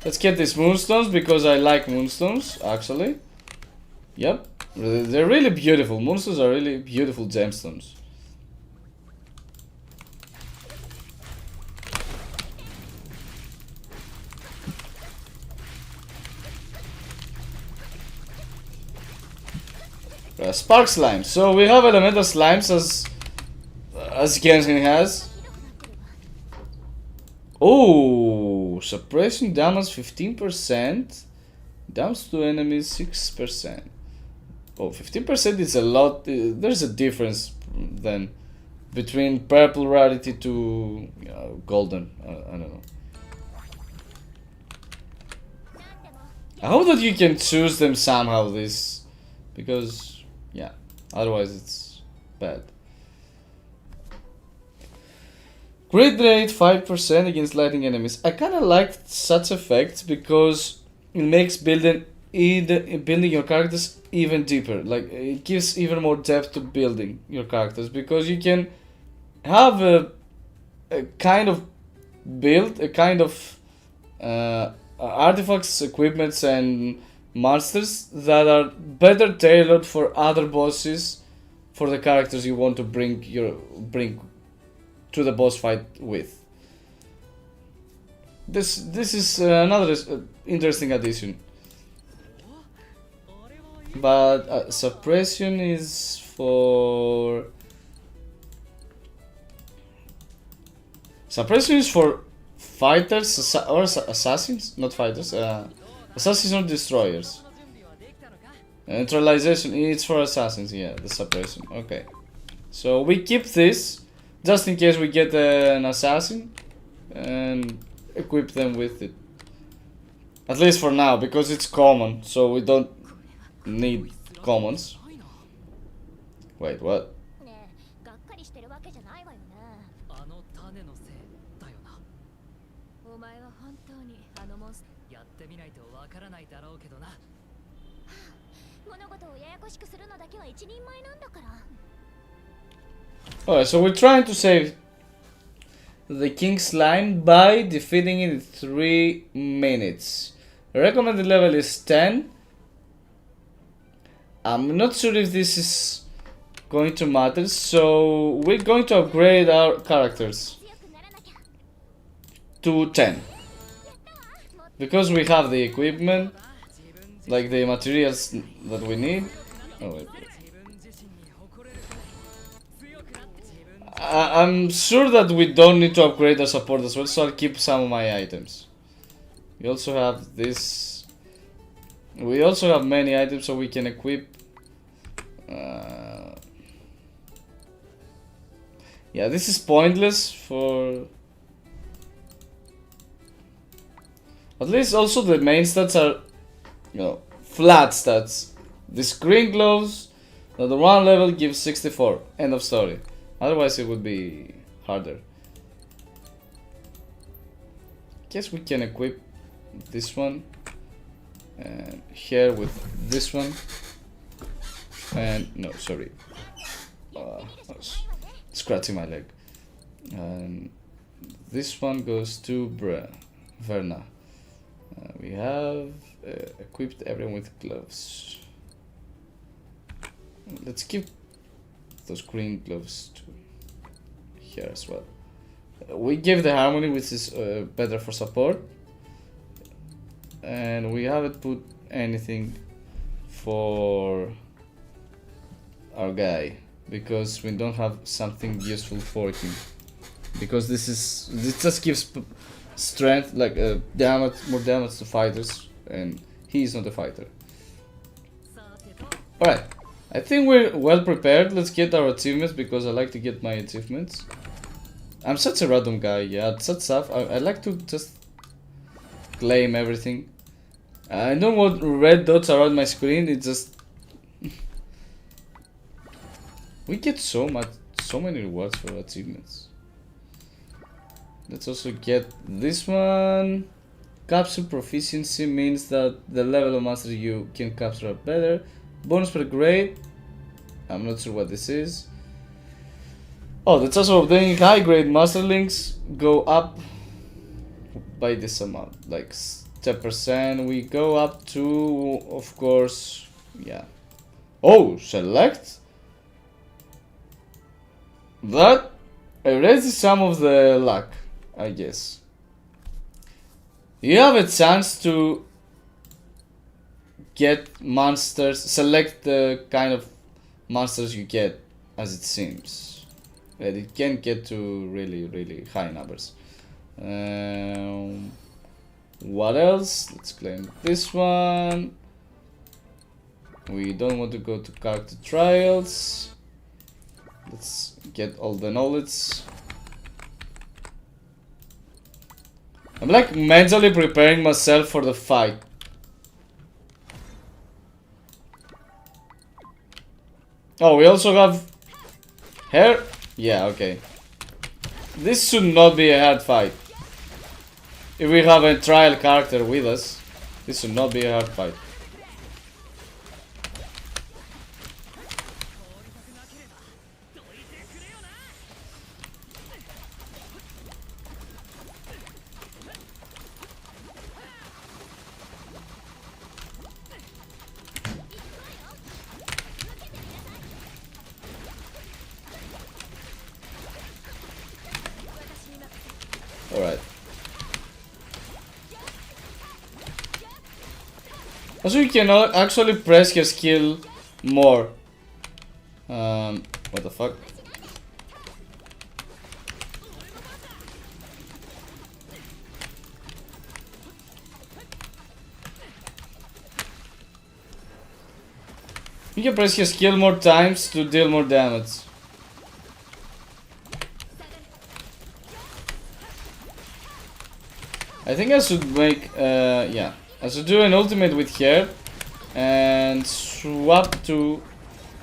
Let's get these moonstones, because I like moonstones, actually. Yep, they're really beautiful. Moonstones are really beautiful gemstones. Spark slime. So we have elemental slimes as Genshin has. Oh, suppression damage 15%, damage to enemies 6%. Oh, 15% is a lot. There's a difference then between purple rarity to golden. I don't know. I hope that you can choose them somehow. This, because yeah, otherwise it's bad. Crit rate 5% against lightning enemies. I kinda like such effects because it makes building your characters even deeper. Like, it gives even more depth to building your characters, because you can have a kind of build, a kind of artifacts, equipments, and monsters that are better tailored for other bosses, for the characters you want to bring to the boss fight with. This is another interesting addition. But suppression is for... Suppression is for fighters or assassins? Not fighters. Assassins or destroyers. Neutralization, it's for assassins, yeah, the suppression. Okay. So we keep this, just in case we get an assassin, and equip them with it. At least for now, because it's common, so we don't need commons. Wait, what? Alright, so we're trying to save the king slime by defeating it in 3 minutes. The recommended level is 10. I'm not sure if this is going to matter, so we're going to upgrade our characters to 10. Because we have the equipment, like the materials that we need. Oh, wait. I'm sure that we don't need to upgrade our support as well, so I'll keep some of my items. We also have this. We also have many items, so we can equip. Yeah, this is pointless for... At least also the main stats are, flat stats. This green gloves, at the 1 level gives 64. End of story. Otherwise it would be harder. Guess we can equip this one and here with this one. And no, sorry. I was scratching my leg. And this one goes to Verna. We have equipped everyone with gloves. Let's keep those green gloves to here as well. We give the harmony, which is better for support. And we haven't put anything for our guy because we don't have something useful for him. Because this just gives strength, like damage, more damage to fighters, and he is not a fighter. Alright, I think we're well prepared. Let's get our achievements because I like to get my achievements. I'm such a random guy, yeah, such stuff. I like to just claim everything. I don't want red dots around my screen, it just... We get so many rewards for achievements. Let's also get this one. Capture proficiency means that the level of mastery you can capture are better. Bonus per grade. I'm not sure what this is. Oh, the chance of obtaining high grade Monsterlings go up by this amount, like 10%. We go up to, of course, yeah. Oh, select. That erases some of the luck, I guess. You have a chance to get monsters, select the kind of monsters you get, as it seems. But it can get to really high numbers. What else? Let's claim this one. We don't want to go to character trials. Let's get all the knowledge. I'm like mentally preparing myself for the fight. Oh, we also have hair? Yeah, okay. This should not be a hard fight. If we have a trial character with us, this should not be a hard fight. Alright. Also, you cannot actually press your skill more. What the fuck? You can press your skill more times to deal more damage. I think I should make, yeah. I should do an ultimate with her and swap to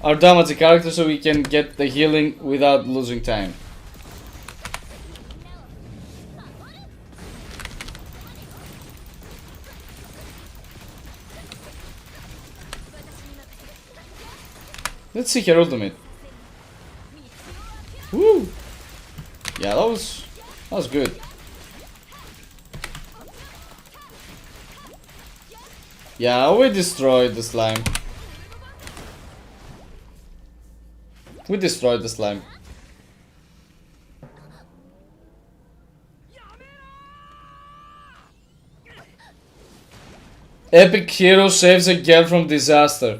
our damage character so we can get the healing without losing time. Let's see her ultimate. Woo! Yeah, that was good. Yeah, we destroyed the slime. We destroyed the slime. Epic hero saves a girl from disaster.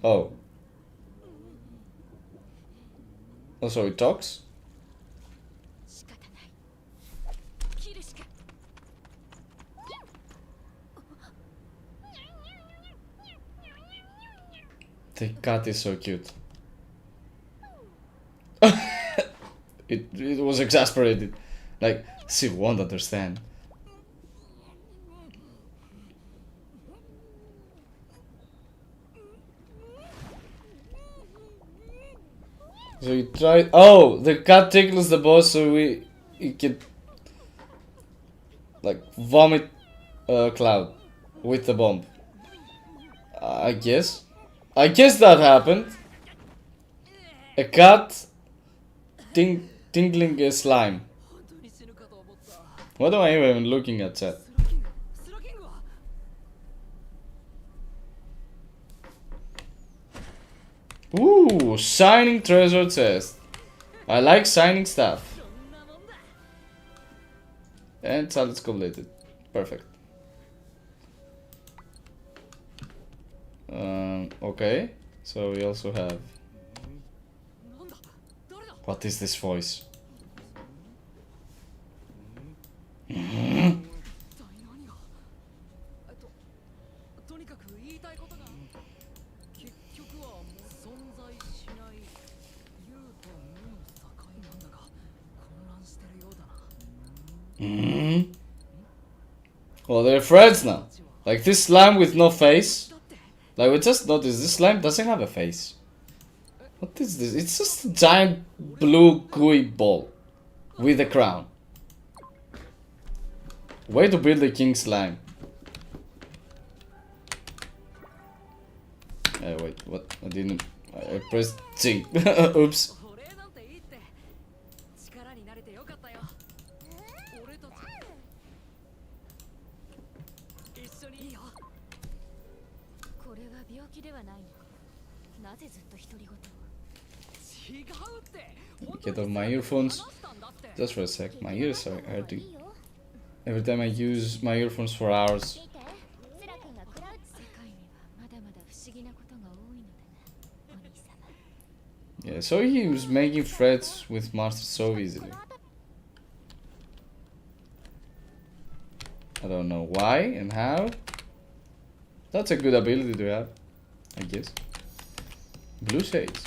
Oh. Oh, so it talks? The cat is so cute. It was exasperated. Like, she won't understand. So you try. Oh, the cat tickles the boss, so it can like vomit a cloud with the bomb. I guess that happened. A cat tingling a slime. What am I even looking at, chat? Ooh, shining treasure chest. I like shining stuff. And challenge completed. Perfect. Okay. So we also have... What is this voice? Well, they're friends now. Like this slime with no face. Like we just noticed, this slime doesn't have a face. What is this? It's just a giant blue gooey ball with a crown. Way to build a king slime. Wait, what? I didn't. I pressed G. Oops. Get off my earphones. Just for a sec. My ears are hurting. Every time I use my earphones for hours. Yeah, so he was making threats with masters so easily. I don't know why and how. That's a good ability to have, I guess. Blue shades.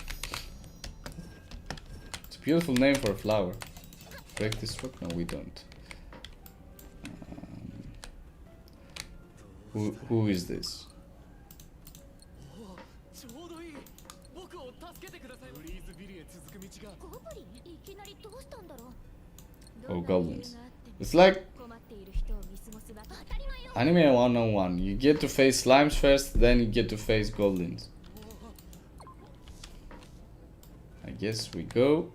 It's a beautiful name for a flower. Break this rock? No, we don't. Who is this? Oh, goblins. It's like Anime 101. You get to face slimes first, then you get to face goblins. I guess we go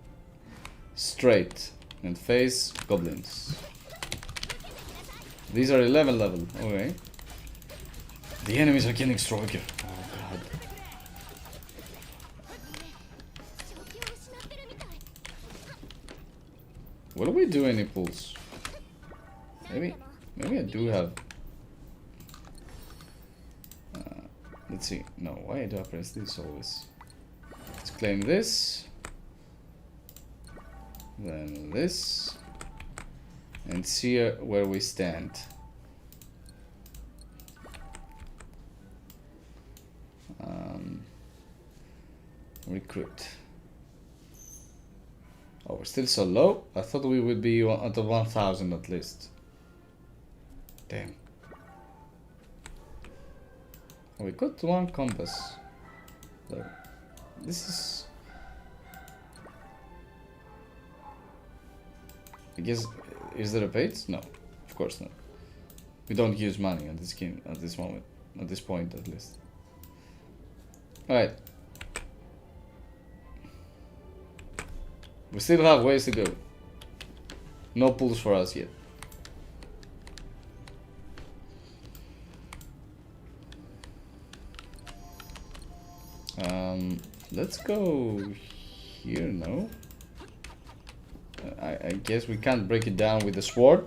straight and face goblins. These are 11 level. Okay. The enemies are getting stronger. Oh god. Will we do any pulls? Maybe I do have. Let's see. No, why do I press this always? Let's claim this. Then this. And see where we stand. Recruit. Oh, we're still so low. I thought we would be at the 1000 at least. Damn. Oh, we got one compass. So, this is... I guess, is there a bait? No, of course not. We don't use money on this game at this moment, at this point at least. Alright. We still have ways to go. No pulls for us yet. Let's go here, no? I guess we can't break it down with the sword.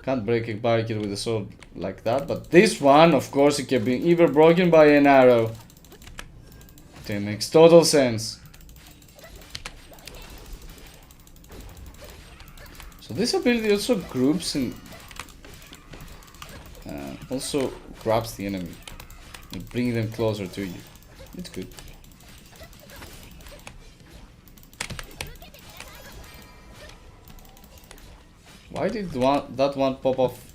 Can't break a barricade with a sword like that, but this one, of course, it can be even broken by an arrow. That makes total sense. So this ability also groups and also grabs the enemy and bring them closer to you. It's good. Why did that one pop off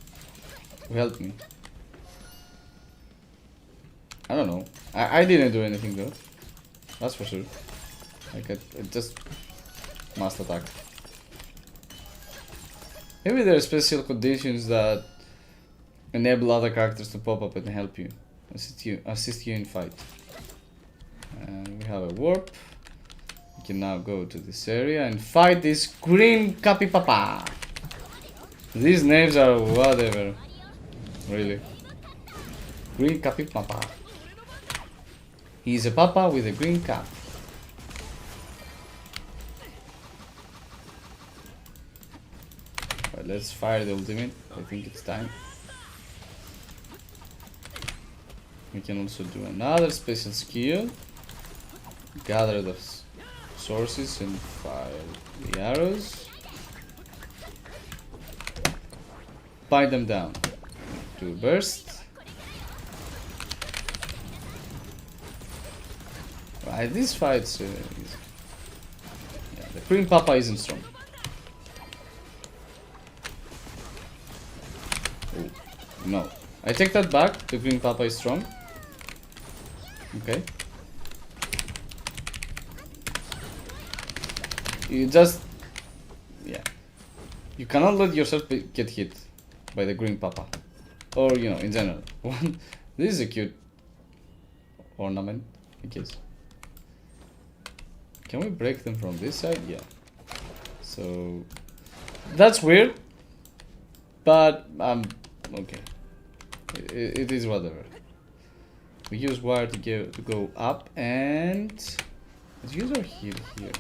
to help me? I don't know. I didn't do anything though. That's for sure. Like I just must attack. Maybe there are special conditions that enable other characters to pop up and help you, assist you in fight. And we have a warp. We can now go to this area and fight this green capipapa. These names are whatever. Really. Green capipapa. He's a papa with a green cap. Right, let's fire the ultimate. I think it's time. We can also do another special skill. Gather the sources and fire the arrows. Bind them down. Do burst. Right, this fight's easy. Yeah, the Green Papa isn't strong. Oh, no. I take that back. The Green Papa is strong. Okay. You just... yeah. You cannot let yourself get hit by the Green Papa. Or, you know, in general. This is a cute ornament, I guess. Can we break them from this side? Yeah. So... that's weird. But, okay. It is whatever. We use wire to go up and... let's use our heal here.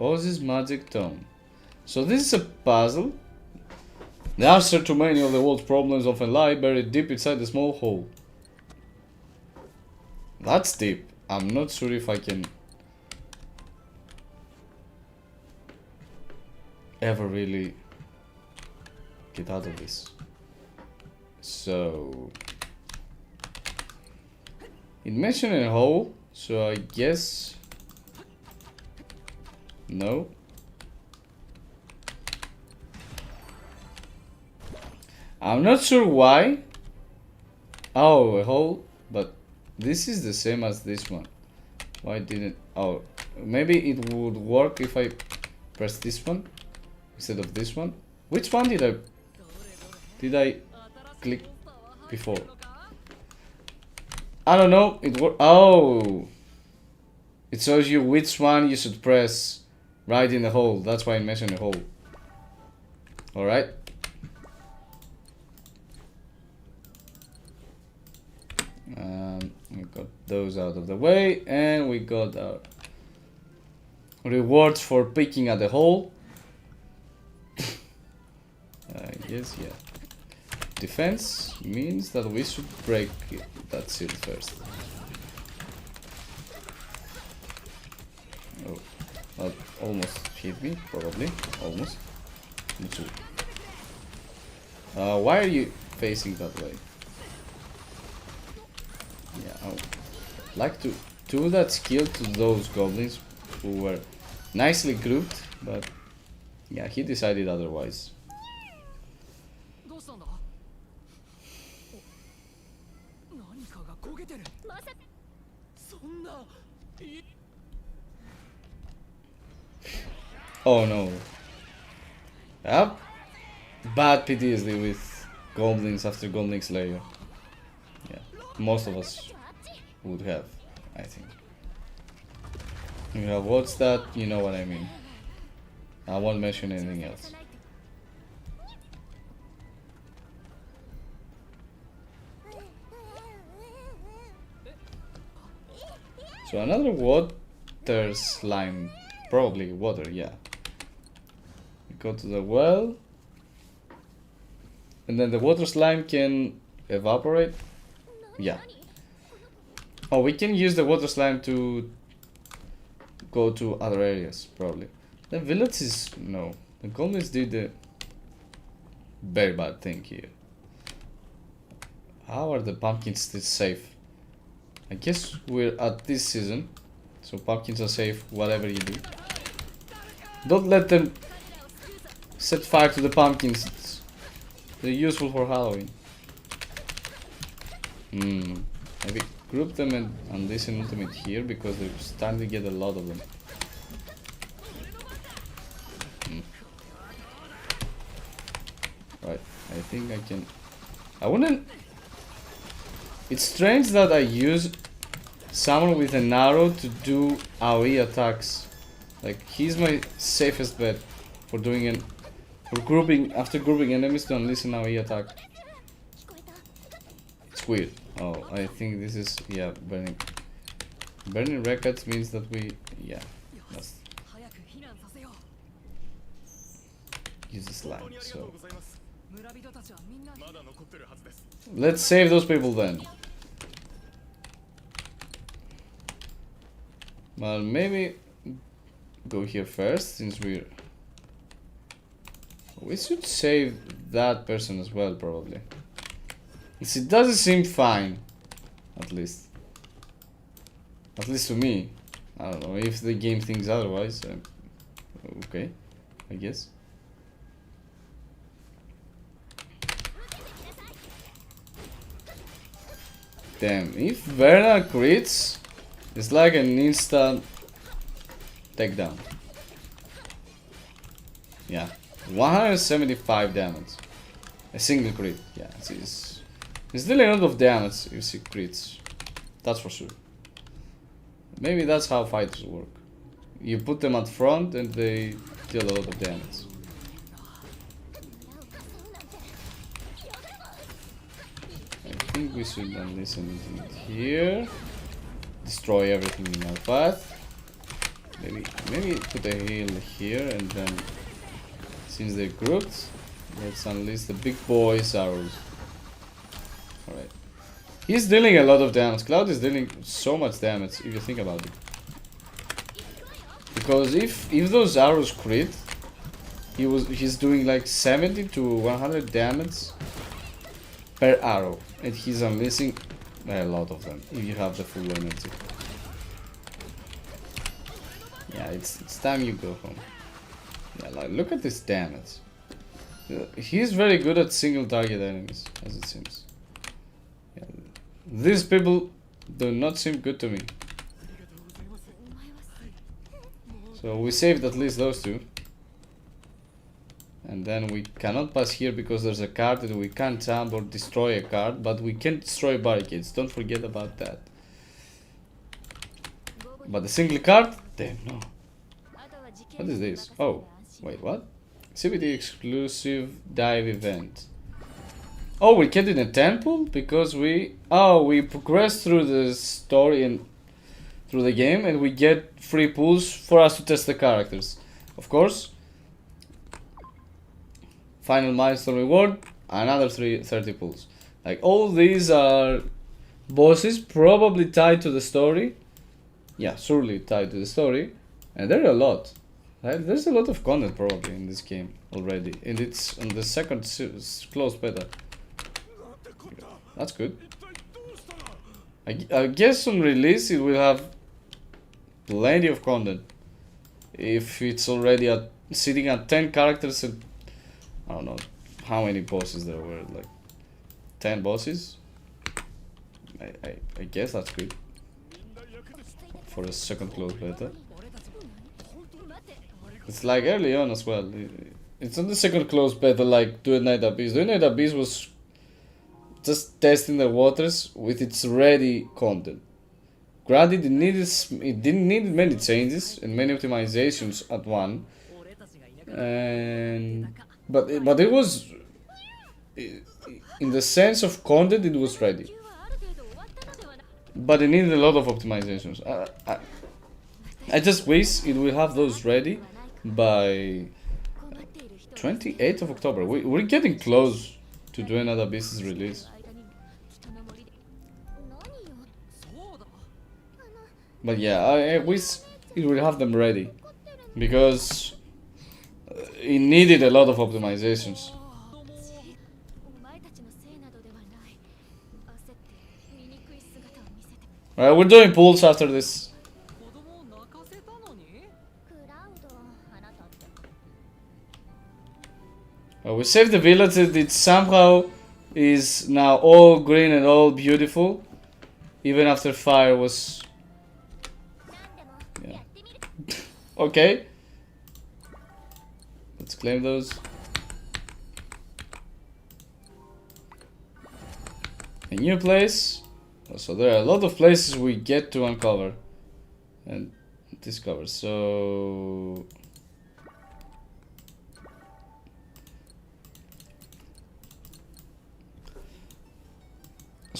Oz's Magic Tome. So this is a puzzle. The answer to many of the world's problems often lie buried deep inside a small hole. That's deep. I'm not sure if I can ever really get out of this. So it mentioned a hole, so I guess no. I'm not sure why. Oh, a hole, but this is the same as this one. Why didn't... oh, maybe it would work if I press this one instead of this one. Which one did I click before? I don't know. It worked. Oh, it shows you which one you should press right in the hole. That's why I mentioned a hole. All right. We got those out of the way, and we got our rewards for picking at the hole. Yes, yeah. Defense means that we should break that seal first. Oh, that almost hit me, probably. Almost. Me too. Why are you facing that way? Yeah, I would like to do that skill to those goblins who were nicely grouped, but yeah, he decided otherwise. Oh no. Yep. Bad PTSD with goblins after Goblin Slayer. Yeah, most of us would have, I think. You have watched that, you know what I mean. I won't mention anything else. So another water slime, probably water, yeah. We go to the well, and then the water slime can evaporate. Yeah. Oh, we can use the water slime to go to other areas, probably. The village is... no. The goblins did a very bad thing here. How are the pumpkins still safe? I guess we're at this season, so pumpkins are safe whatever you do. Don't let them set fire to the pumpkins. They're useful for Halloween. Maybe group them and unleash ultimate here because they're starting to get a lot of them. Right, I think I can... I wouldn't... It's strange that I use someone with an arrow to do AoE attacks. Like, he's my safest bet for doing an... for grouping... after grouping enemies to unleash an AoE attack. It's weird. Oh, I think this is... yeah, burning... burning records means that we... yeah, that's use the slime. So let's save those people then. Well, maybe go here first, since we should save that person as well, probably. It doesn't seem fine, at least to me. I don't know if the game thinks otherwise. Okay, I guess. Damn, if Verna crits, it's like an instant takedown. Yeah, 175 damage. A single crit. Yeah, it's dealing a lot of damage if she crits. That's for sure. Maybe that's how fighters work. You put them at front and they deal a lot of damage. I think we should unleash anything here. Destroy everything in our path. Maybe put a heal here, and then since they're grouped, let's unleash the big boy's arrows. Alright. He's dealing a lot of damage. Cloud is dealing so much damage if you think about it. Because if those arrows crit, he's doing like 70 to 100 damage per arrow, and he's unleashing a lot of them if you have the full energy. Yeah, it's time you go home. Yeah, like look at this damage. He's very good at single target enemies, as it seems. Yeah, these people do not seem good to me. So we saved at least those two. And then we cannot pass here because there's a card and we can't jump or destroy a card, but we can destroy barricades. Don't forget about that. But the single card? Damn, no. What is this? Oh, wait, what? CBT exclusive dive event. Oh, we get in a temple because we progress through the story and through the game, and we get free pools for us to test the characters. Of course. Final milestone reward, another 30 pools. Like, all these are bosses probably tied to the story. Yeah, surely tied to the story. And there are a lot. Right? There's a lot of content probably in this game already. And it's on the second closed beta. That's good. I guess on release it will have plenty of content. If it's already sitting at 10 characters and I don't know how many bosses there were, like 10 bosses. I guess that's good for a second closed beta. It's like early on as well. It's not the second closed beta like Do It Night Abyss. Do It Night Abyss was just testing the waters with its ready content. Granted, it didn't need many changes and many optimizations at one. But it was, in the sense of content, it was ready. But it needed a lot of optimizations. I just wish it will have those ready by 28th of October. We're getting close to doing another business release. But yeah, I wish it will have them ready, because it needed a lot of optimizations. Alright, we're doing pools after this. We saved the village. It somehow is now all green and all beautiful, even after fire was... Yeah. Okay. Let's claim those. A new place. So there are a lot of places we get to uncover and discover. So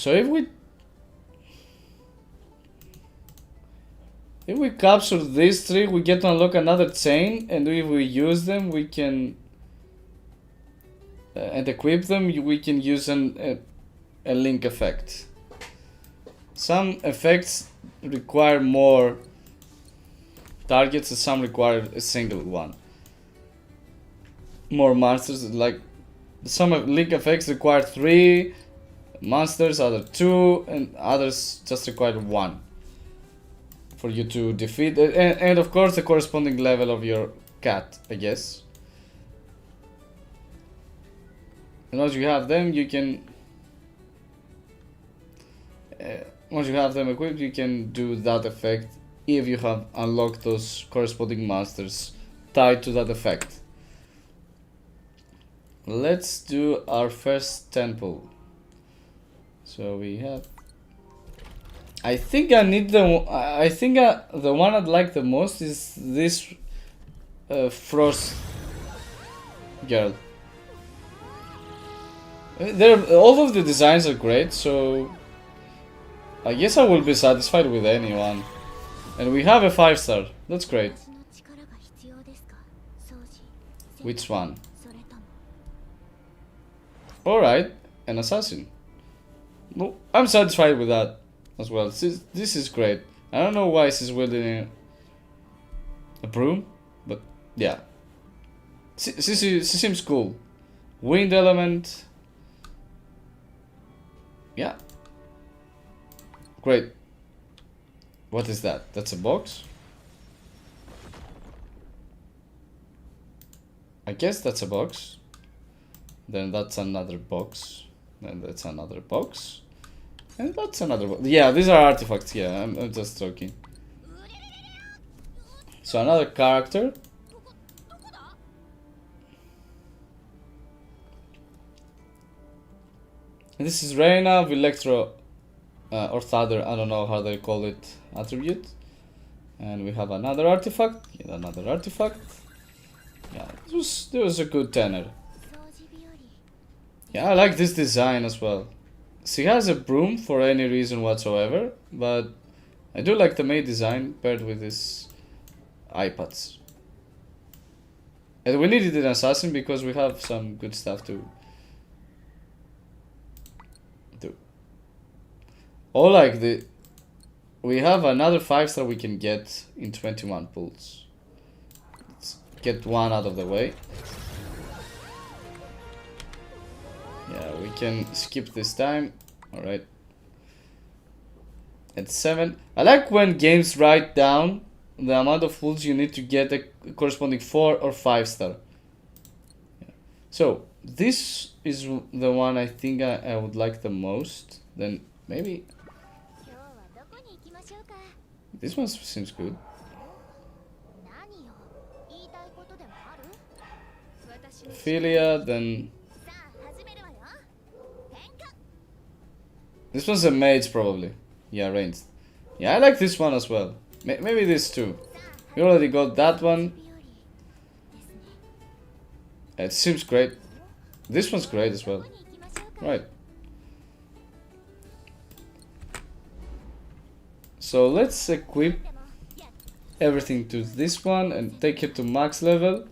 if we capture these three, we get to unlock another chain, and if we use them, we can and equip them, we can use a link effect. Some effects require more targets and some require a single one. More monsters, like some link effects require 3 monsters, other 2, and others just require 1 for you to defeat, and of course the corresponding level of your cat, I guess. And once you have them, you can once you have them equipped, you can do that effect if you have unlocked those corresponding monsters tied to that effect. Let's do our first temple. So we have, I think I need the one I'd like the most is this frost girl. All of the designs are great, so I guess I will be satisfied with anyone. And we have a 5-star. That's great. Which one? Alright, an assassin. No, I'm satisfied with that as well. This is great. I don't know why she's wielding a broom, but yeah. She seems cool. Wind element. Yeah. Great. What is that? That's a box? I guess that's a box. Then that's another box. Then that's another box. And that's another box. Yeah, these are artifacts. Yeah, I'm just joking. So another character. And this is Verna, Electro, or Thunder, I don't know how they call it, attribute. And we have another artifact. Yet another artifact. Yeah, this was a good tenor. Yeah, I like this design as well. She has a broom for any reason whatsoever, but I do like the main design paired with these iPads. And we needed an assassin because we have some good stuff to do. Oh, like we have another 5-star we can get in 21 pulls. Let's get one out of the way. Yeah, we can skip this time. Alright. At 7. I like when games write down the amount of pulls you need to get a corresponding 4 or 5-star. Yeah. So, this is the one I think I would like the most. Then maybe this one seems good. Philia, then this one's a mage probably. Yeah, ranged. Yeah, I like this one as well. Maybe this too. We already got that one. It seems great. This one's great as well. Right. So let's equip everything to this one and take it to max level.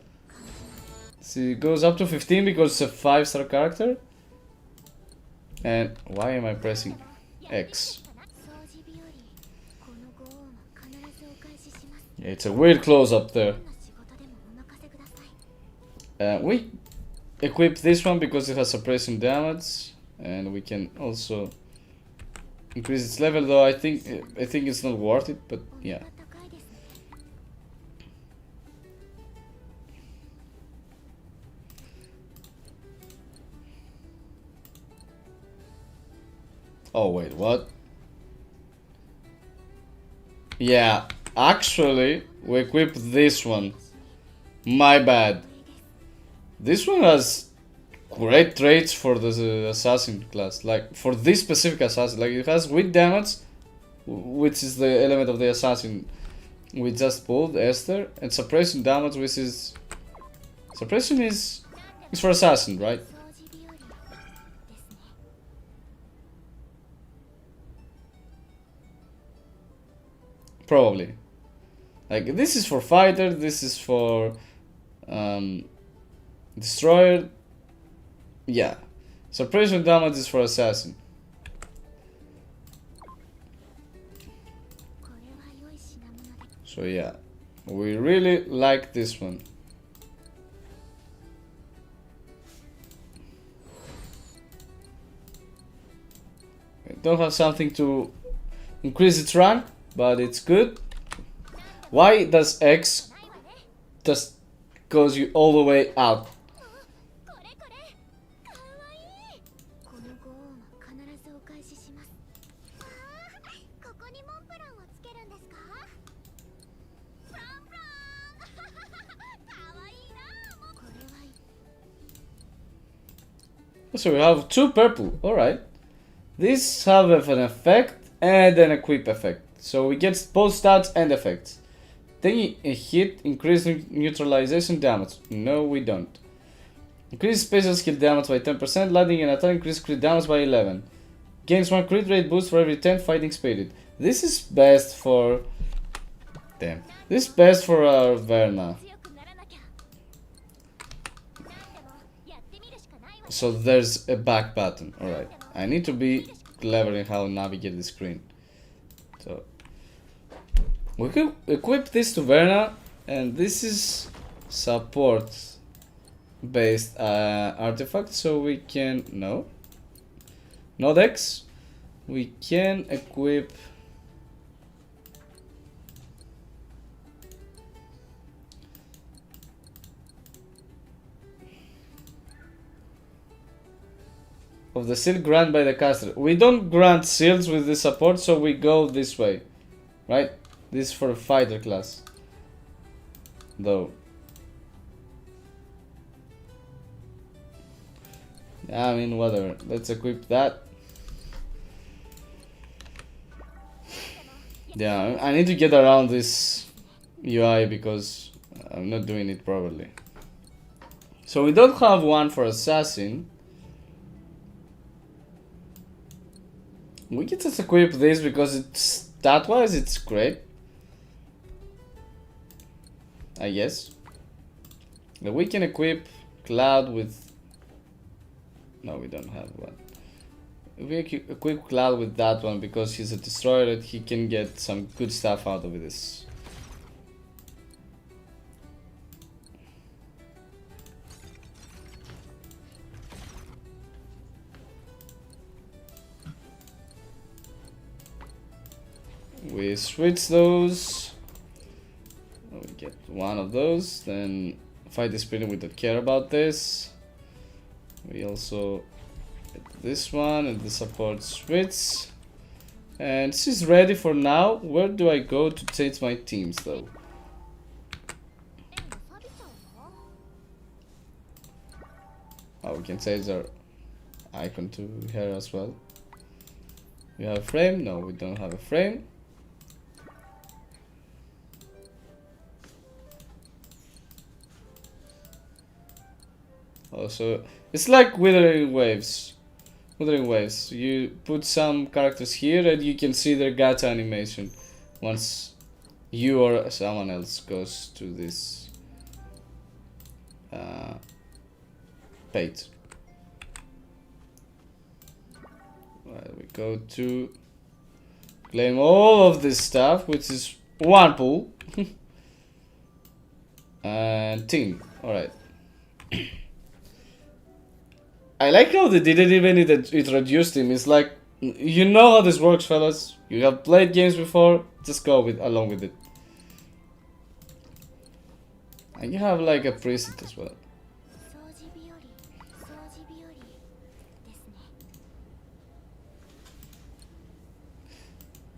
See, it goes up to 15 because it's a 5-star character. And why am I pressing X? Yeah, it's a weird close up there. We equip this one because it has suppression damage, and we can also increase its level. Though I think it's not worth it, but yeah. Oh wait, what? Yeah, actually, we equip this one. My bad. This one has great traits for the assassin class. Like, for this specific assassin. Like, it has weak damage, which is the element of the assassin we just pulled, Esther. And suppression damage, which is... Suppression is for assassin, right? Probably. Like, this is for fighter, this is for destroyer. Yeah. Suppression damage is for assassin. So yeah, we really like this one. We don't have something to increase its rank, but it's good. Why does X just goes you all the way out? So we have 2 purple, alright. These have an effect and an equip effect. So we get both stats and effects. Taking a hit increases neutralization damage. No, we don't. Increase special skill damage by 10%, landing an attack increase crit damage by 11. Gains 1 crit rate boost for every 10 fighting spirit. This is best for... Damn. This is best for our Verna. So there's a back button. Alright. I need to be clever in how to navigate the screen. So we could equip this to Verna, and this is support based artifact, so we can not X. We can equip of the seal granted by the caster. We don't grant seals with the support, so we go this way, right? This is for a fighter class, though. I mean, whatever. Let's equip that. Yeah, I need to get around this UI because I'm not doing it properly. So we don't have one for assassin. We can just equip this because it's stat-wise it's great, I guess. But we can equip Cloud with... No, we don't have one. We equip Cloud with that one because he's a destroyer and he can get some good stuff out of this. We switch those. We get one of those. Then fight the spirit. We don't care about this. We also get this one and the support switch. And she's ready for now. Where do I go to change my teams though? Oh, we can change our icon to her as well. We have a frame? No, we don't have a frame. Also, it's like withering waves. Withering waves. You put some characters here and you can see their gacha animation once you or someone else goes to this page. Right, we go to claim all of this stuff, which is one pool. And team. Alright. I like how they didn't even introduce him. It's like, you know how this works, fellas. You have played games before. Just go along with it. And you have like a preset as well.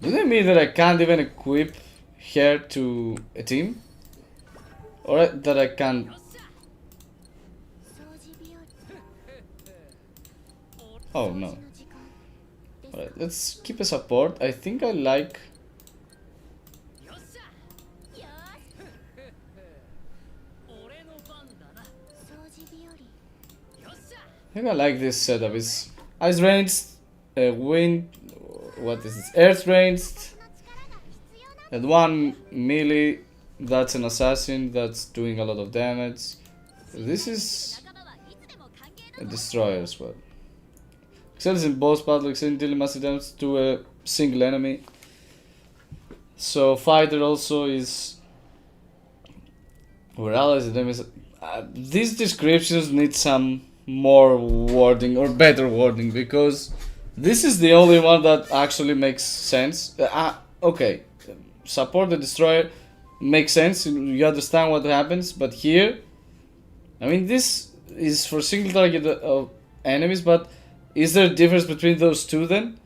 Does it mean that I can't even equip her to a team? Or that I can... Oh no. Alright, let's keep a support. I think I like... this setup. It's ice ranged, wind... What is this? Earth ranged. And one melee. That's an assassin that's doing a lot of damage. This is a destroyer as well. Excels in boss battle, excels in dealing massive damage to a single enemy. So fighter also is where allies and enemies. These descriptions need some more wording or better wording, because this is the only one that actually makes sense. Okay, support the destroyer makes sense. You understand what happens, but here, I mean, this is for single target of enemies, but is there a difference between those two then?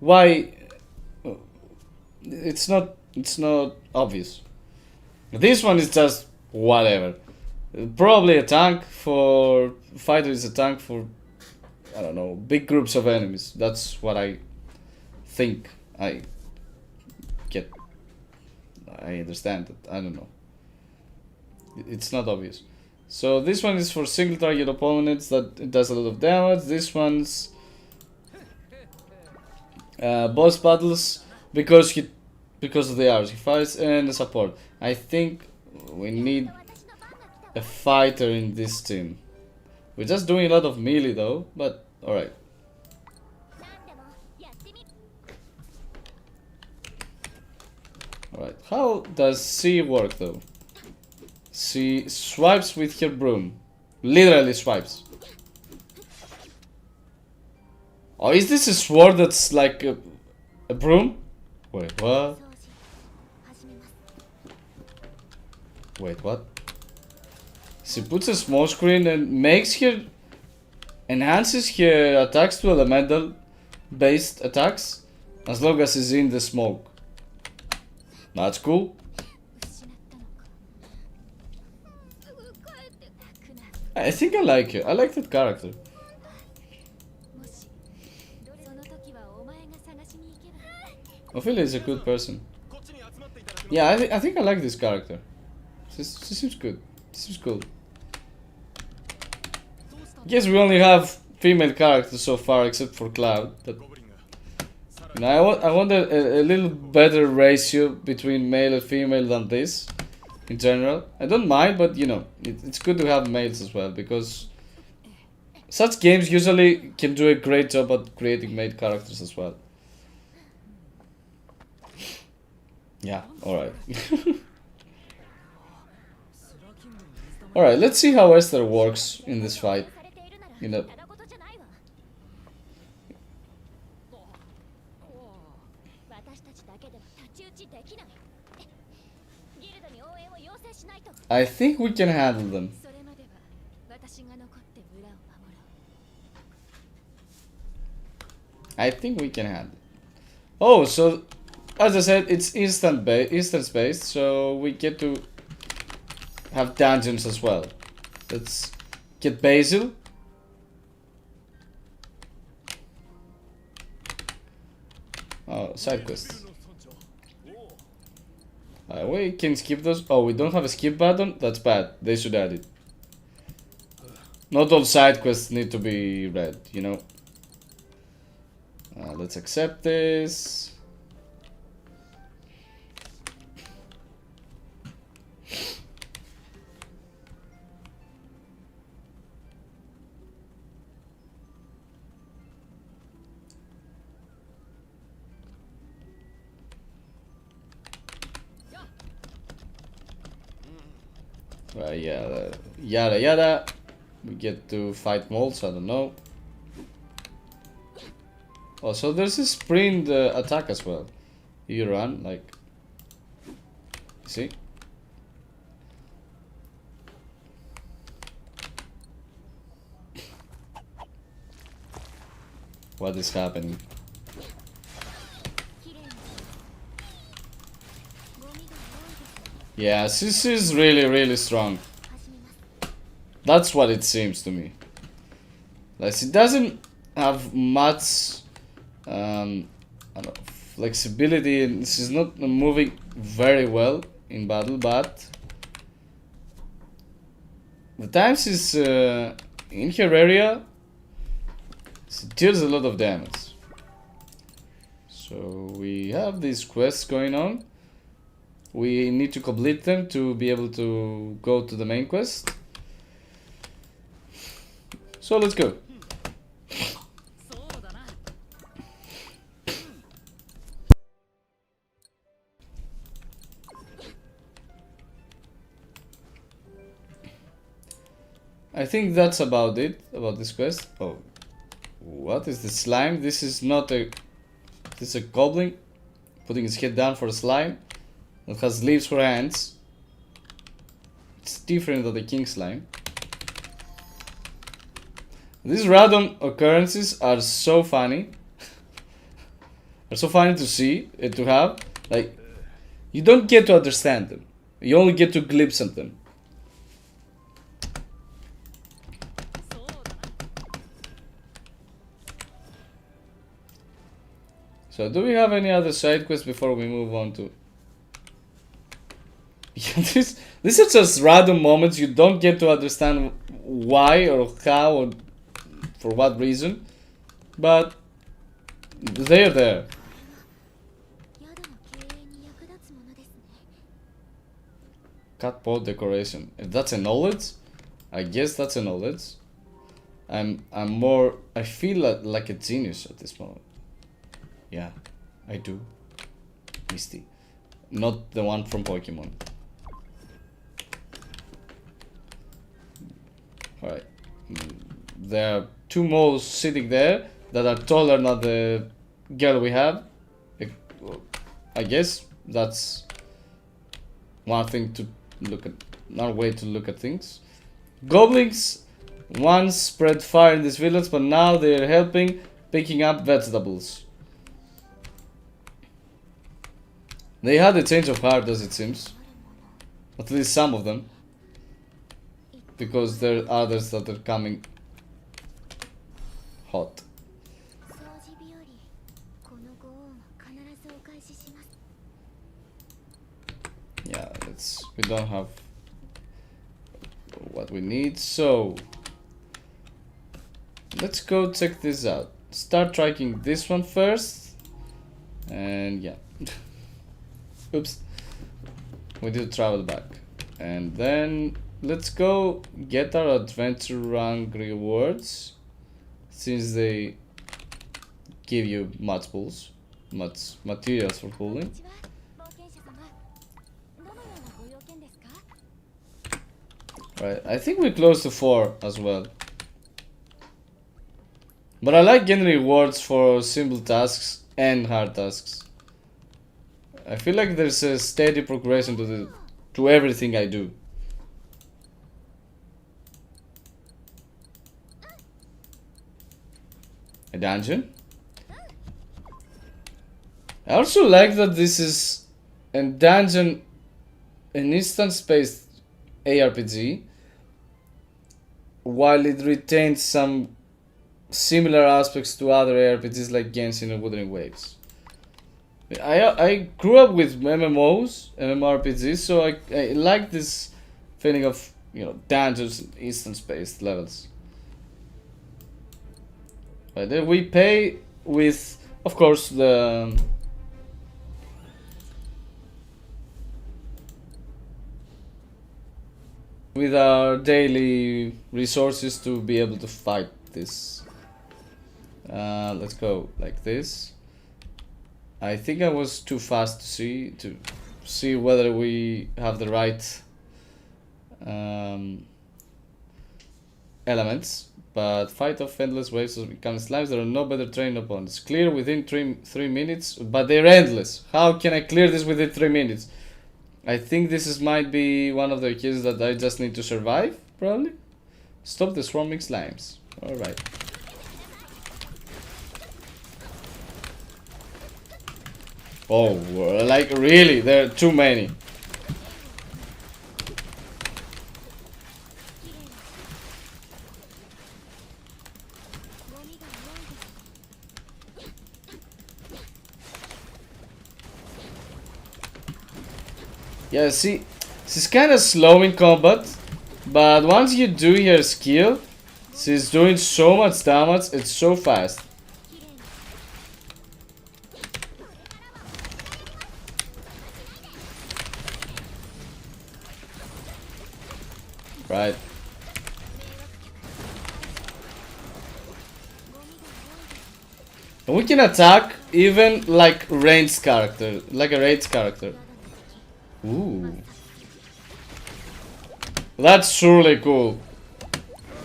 Why? It's not obvious. This one is just whatever. Probably a tank for fighter is a tank for, I don't know, big groups of enemies. That's what I think. I understand it. I don't know. It's not obvious. So this one is for single target opponents that it does a lot of damage. This one's boss battles because of the hours he fights, and the support. I think we need a fighter in this team. We're just doing a lot of melee though, but alright. Alright, how does C work though? She swipes with her broom. Literally swipes. Oh, is this a sword that's like a broom? Wait, what? Wait, what? She puts a smoke screen and enhances her attacks to elemental based attacks as long as she's in the smoke. That's cool. I think I like her. I like that character. Ophelia is a good person. Yeah, I think I like this character. She seems good. Seems cool. Guess we only have female characters so far, except for Cloud. But you know, I want a little better ratio between male and female than this. In general, I don't mind, but you know, it's good to have males as well, because such games usually can do a great job at creating male characters as well. Yeah, alright. Alright, let's see how Esther works in this fight. You know. I think we can handle them. I think we can handle. Oh, so as I said, it's instance based, so we get to have dungeons as well. Let's get Basil. Oh, side quests. We can skip those. Oh, we don't have a skip button? That's bad. They should add it. Not all side quests need to be read, you know. Let's accept this. Yeah, yada yada. We get to fight molds, I don't know. Oh, so there's a sprint attack as well. You run, like... See? What is happening? Yeah, this is really strong. That's what it seems to me. Like, it doesn't have much I don't know, flexibility, and she's not moving very well in battle, but the times she's in her area, she deals a lot of damage. So we have these quests going on. We need to complete them to be able to go to the main quest. So let's go. I think that's about it, about this quest. Oh, what is the slime? This is not a... This is a goblin putting his head down for a slime that has leaves for hands. It's different than the king slime. These random occurrences are so funny. They're so funny to see and to have. Like, you don't get to understand them. You only get to glimpse at them. So, do we have any other side quests before we move on to... Yeah, these are just random moments. You don't get to understand why or how or for what reason. But they're there. Cat pot decoration. If that's a knowledge, I guess that's a knowledge. I'm more... I feel like a genius at this moment. Yeah, I do. Misty. Not the one from Pokemon. Alright. There are two moles sitting there that are taller than the girl we have. I guess that's one thing to look at. Another way to look at things. Goblins once spread fire in this village, but now they're helping picking up vegetables. They had a change of heart, as it seems. At least some of them. Because there are others that are coming hot. Yeah, we don't have what we need, so let's go check this out. Start tracking this one first. And yeah. Oops. We need to travel back. And then let's go get our adventure rank rewards. Since they give you much materials for pulling. Right, I think we're close to 4 as well. But I like getting rewards for simple tasks and hard tasks. I feel like there's a steady progression to everything I do. A dungeon? I also like that this is a dungeon, an instance-based ARPG, while it retains some similar aspects to other ARPGs like Genshin and Wuthering Waves. I grew up with MMORPGs, so I like this feeling of, you know, dungeons, instance-based levels. But then we pay with, of course, with our daily resources to be able to fight this. Let's go like this. I think I was too fast to see whether we have the right elements. But fight off endless waves of becoming slimes. There are no better trained opponents. Clear within 3 minutes, but they're endless. How can I clear this within 3 minutes? I think this might be one of the cases that I just need to survive, probably. Stop the swarming slimes. Alright. Oh, like really? There are too many. Yeah, see, she's kind of slow in combat, but once you do your skill, she's doing so much damage, it's so fast. Right. And we can attack even like ranged character, like a ranged character. Ooh. That's truly cool.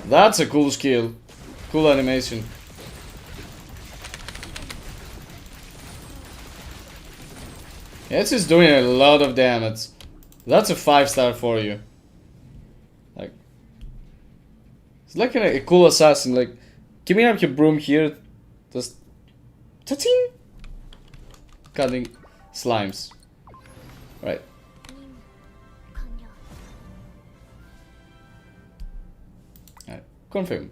That's a cool skill. Cool animation. Yes, it's doing a lot of damage. That's a 5-star for you. Like, it's like a cool assassin. Like, give me up your broom here. Just, ta-ting! Cutting slimes. Right. Alright, confirm.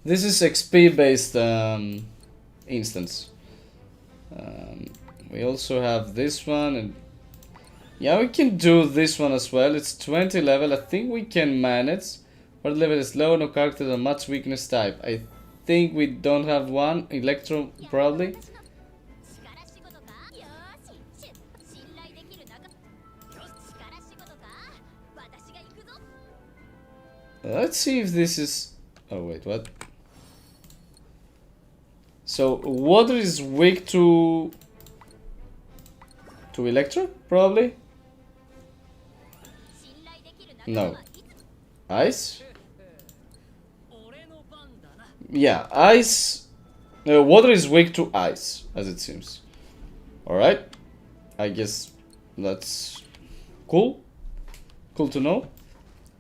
This is XP based instance. We also have this one, and yeah, we can do this one as well. It's 20 level. I think we can manage. What level is low? No characters are much weakness type. I think we don't have one. Electro probably. Let's see if this is. Oh wait, what? So water is weak to Electro, probably? No. Ice? Yeah, ice... water is weak to ice, as it seems. Alright. I guess that's cool. Cool to know.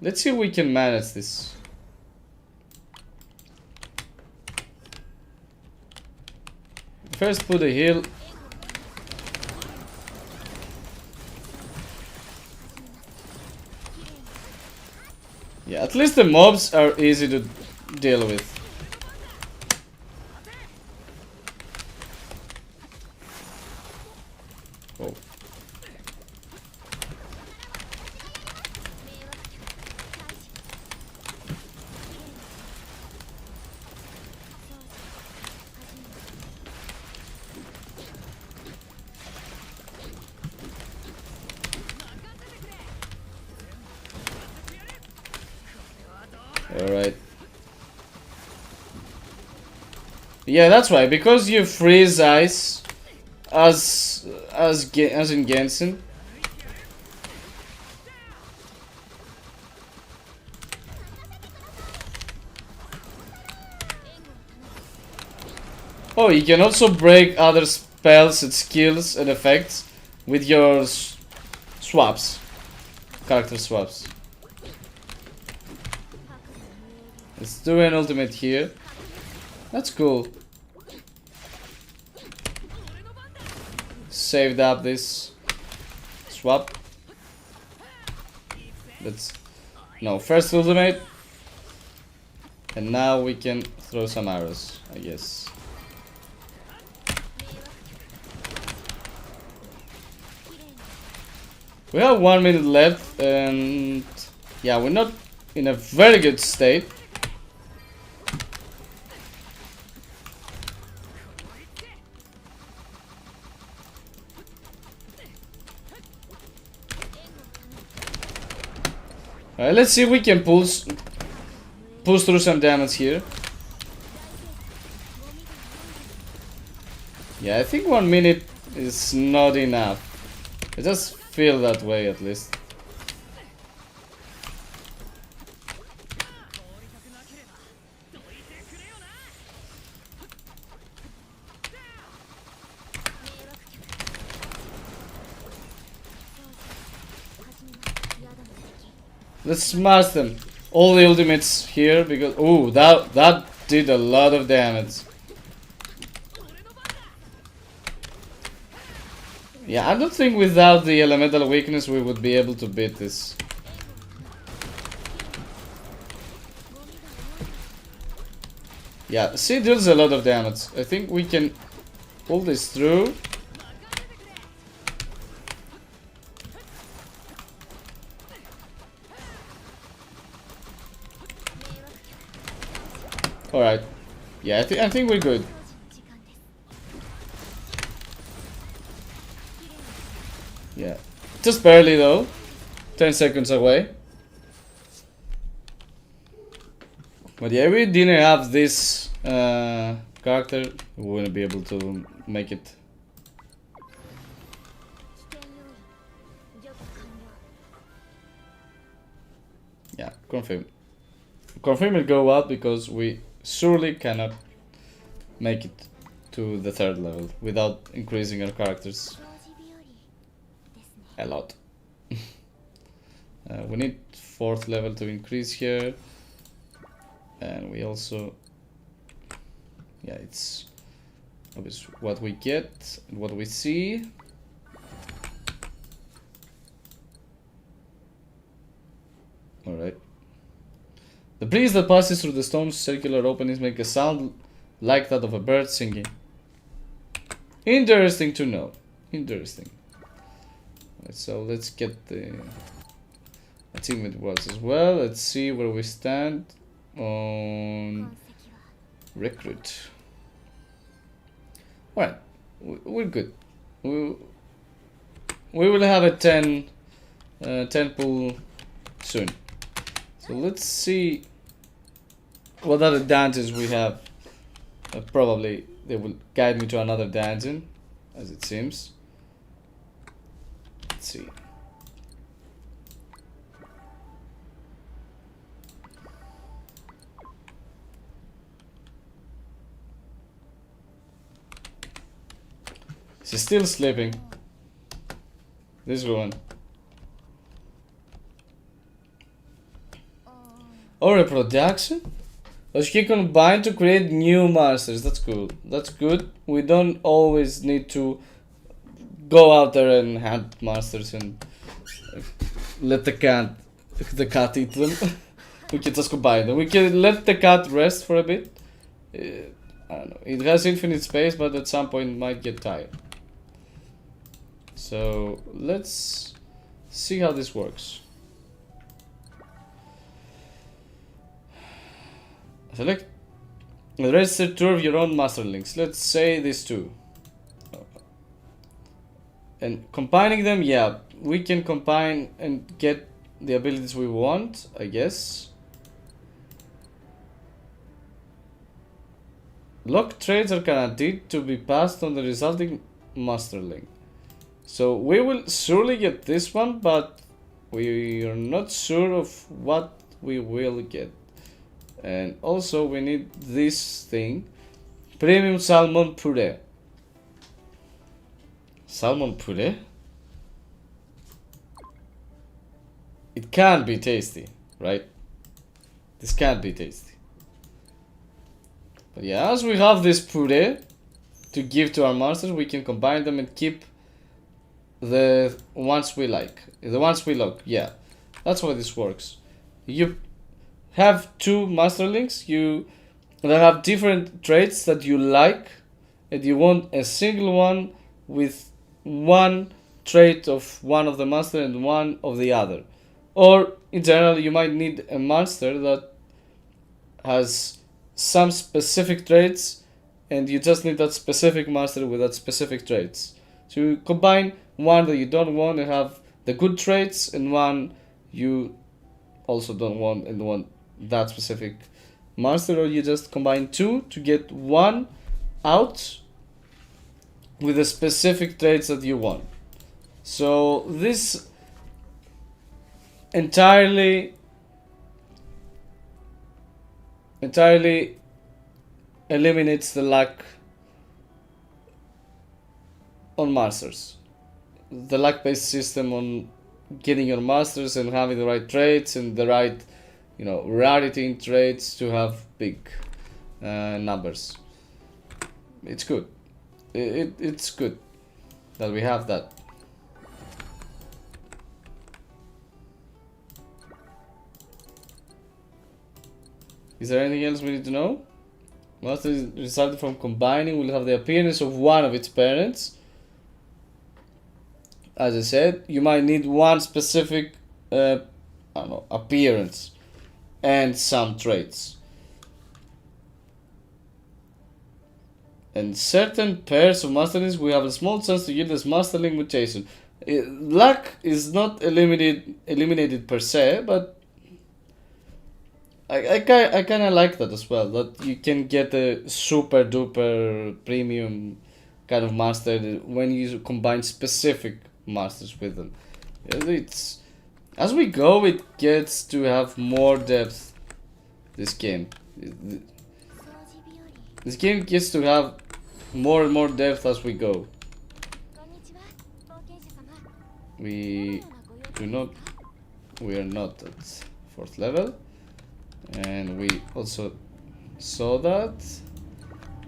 Let's see if we can manage this. First put a heal. Yeah, at least the mobs are easy to deal with. Oh. Alright. Yeah, that's right. Because you freeze ice, as in Genshin. Oh, you can also break other spells and skills and effects with your swaps, character swaps. Let's do an ultimate here. That's cool. Saved up this swap. Let's no first ultimate, and now we can throw some arrows, I guess. We have 1 minute left, and yeah, we're not in a very good state. Alright, let's see if we can push through some damage here. Yeah, I think 1 minute is not enough. I just feel that way, at least. Let's smash them. All the ultimates here, because ooh, that did a lot of damage. Yeah, I don't think without the elemental weakness we would be able to beat this. Yeah, she deals a lot of damage. I think we can pull this through. Alright. Yeah, I think we're good. Yeah. Just barely though. 10 seconds away. But yeah, we didn't have this character, we wouldn't be able to make it. Yeah, confirm. Confirm it go out because we surely cannot make it to the 3rd level without increasing our characters a lot. We need 4th level to increase here, and we also, yeah, it's obvious what we get and what we see. Alright. The breeze that passes through the stone's circular openings make a sound like that of a bird singing. Interesting to know. Interesting. Right, so let's get the achievement rewards as well. Let's see where we stand on recruit. Alright, we're good. We will have a 10 pool soon. So let's see what other dungeons we have. Probably they will guide me to another dungeon, as it seems. Let's see. She's still sleeping. This one. Or reproduction? Those can combine to create new monsters. That's cool. That's good. We don't always need to go out there and hunt monsters and let the cat eat them. We can just combine them. We can let the cat rest for a bit. I don't know. It has infinite space, but at some point it might get tired. So let's see how this works. Select the registered tour of your own Monsterlings. Let's say these two. And combining them, yeah, we can combine and get the abilities we want, I guess. Lock traits are guaranteed to be passed on the resulting Monsterling. So we will surely get this one, but we are not sure of what we will get. And also we need this thing. Premium salmon puree. Salmon puree? It can't be tasty, right? This can't be tasty. But yeah, as we have this puree to give to our monsters, we can combine them and keep the ones we like. The ones we lock, yeah. That's how this works. You have two Monsterlings, that have different traits that you like, and you want a single one with one trait of one of the monster and one of the other. Or in general, you might need a monster that has some specific traits, and you just need that specific monster with that specific traits. So you combine one that you don't want and have the good traits, and one you also don't want and want that specific monster, or you just combine two to get one out with the specific traits that you want. So this entirely eliminates the luck on masters. The luck based system on getting your masters and having the right traits and the right, rarity in traits to have big numbers. It's good. It's good that we have that. Is there anything else we need to know? Monsters resulting from combining will have the appearance of one of its parents. As I said, you might need one specific appearance and some traits. And certain pairs of Monsterlings will have a small chance to yield this Monsterling mutation. Luck is not eliminated per se, but I kind of like that as well. That you can get a super duper premium kind of master when you combine specific masters with them. It's as we go, it gets to have more depth. This game, this game gets to have more and more depth as we go. We do not. We are not at 4th level, and we also saw that.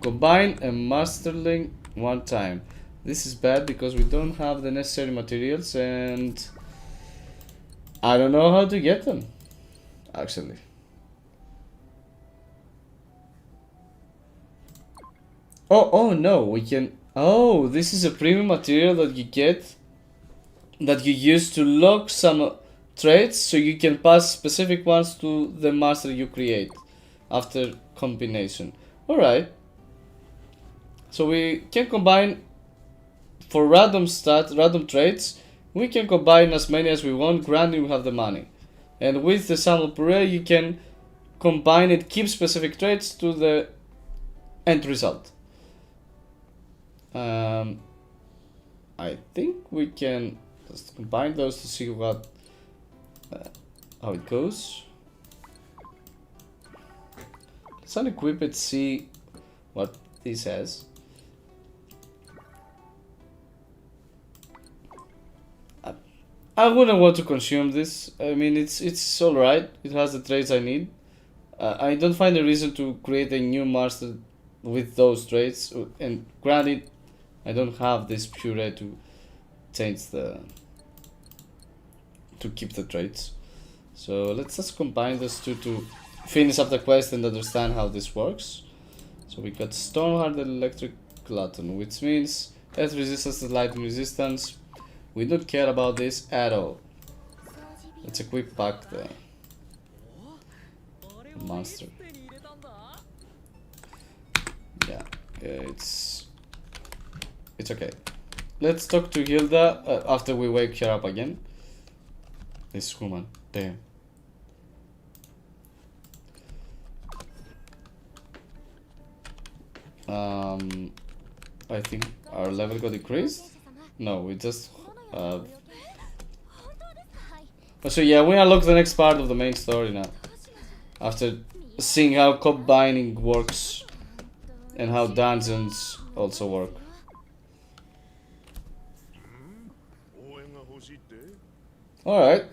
Combine a Monsterling one time. This is bad because we don't have the necessary materials, and I don't know how to get them, actually. Oh no, we can. Oh, this is a premium material that you get, that you use to lock some traits, so you can pass specific ones to the master you create after combination. Alright. So we can combine for random traits. We can combine as many as we want, granted we have the money. And with the sample puree, you can combine it, keep specific traits to the end result. I think we can just combine those to see what how it goes. Let's unequip it, see what this has. I wouldn't want to consume this. I mean, it's alright. It has the traits I need. I don't find a reason to create a new master with those traits. And granted, I don't have this puree to change the... to keep the traits. So let's just combine those two to finish up the quest and understand how this works. So we got Stoneheart Electric Glutton, which means earth resistance and lightning resistance. We don't care about this at all. Let's equip back the monster. Yeah, it's okay. Let's talk to Hilda after we wake her up again. This woman, damn. I think our level got decreased. No, we just. So yeah, we unlock the next part of the main story now. After seeing how combining works and how dungeons also work. Alright.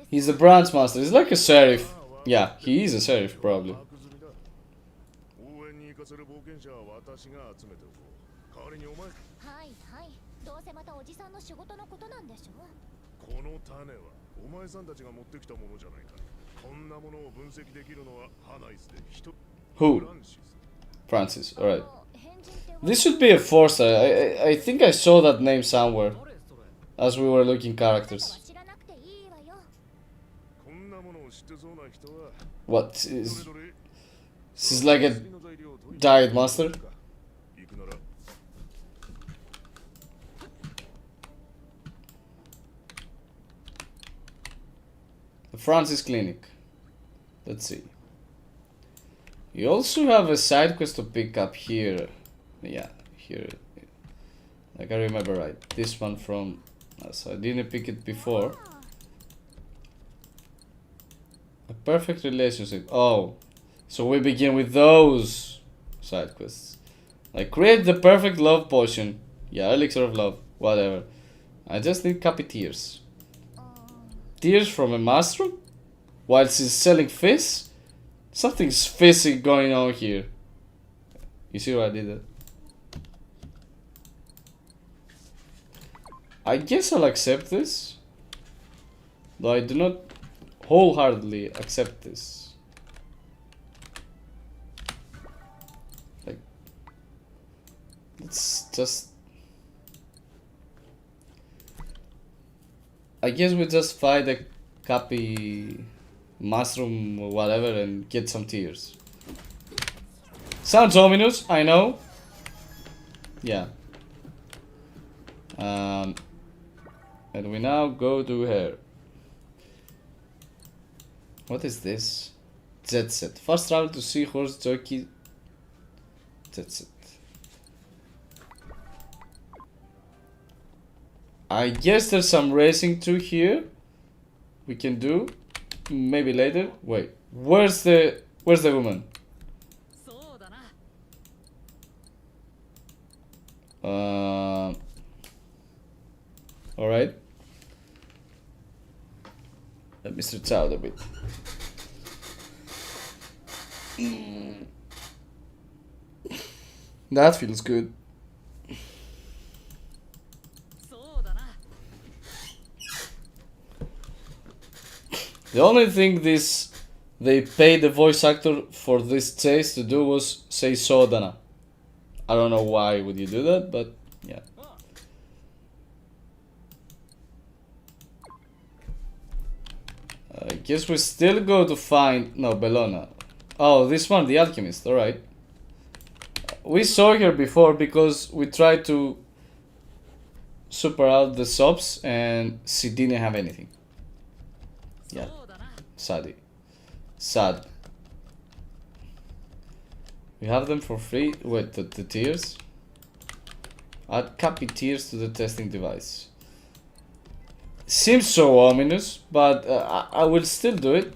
He's a branch master. He's like a sheriff. Yeah, he is a sheriff, probably. Who? Francis, alright. This should be a 4-star. I think I saw that name somewhere as we were looking characters. What is... This is like a diet master? The Francis Clinic. Let's see. You also have a side quest to pick up here. Yeah, here. Like I remember right. This one from... So I didn't pick it before. A perfect relationship. Oh. So we begin with those side quests. Like create the perfect love potion. Yeah, elixir of love. Whatever. I just need copy tears. Tears from a mushroom? While she's selling fish? Something's fishy going on here. You see what I did there? I guess I'll accept this. Though I do not wholeheartedly accept this. Like, it's just... I guess we just find a copy mushroom or whatever and get some tears. Sounds ominous, I know. Yeah. And we now go to her. What is this? Jet set. Fast travel to sea horse jockey. Jet set. I guess there's some racing too here. We can do. Maybe later. Wait. Where's the woman? Alright. Let me stretch out a bit. That feels good. The only thing they paid the voice actor for this chase to do was say Sodana. I don't know why would you do that, but yeah. I guess we still go to find... No, Bellona. Oh, this one, the alchemist, alright. We saw her before because we tried to super out the shops and she didn't have anything. Yeah, sad. Sad. We have them for free. Wait, the tiers? Add copy tiers to the testing device. Seems so ominous, but I will still do it.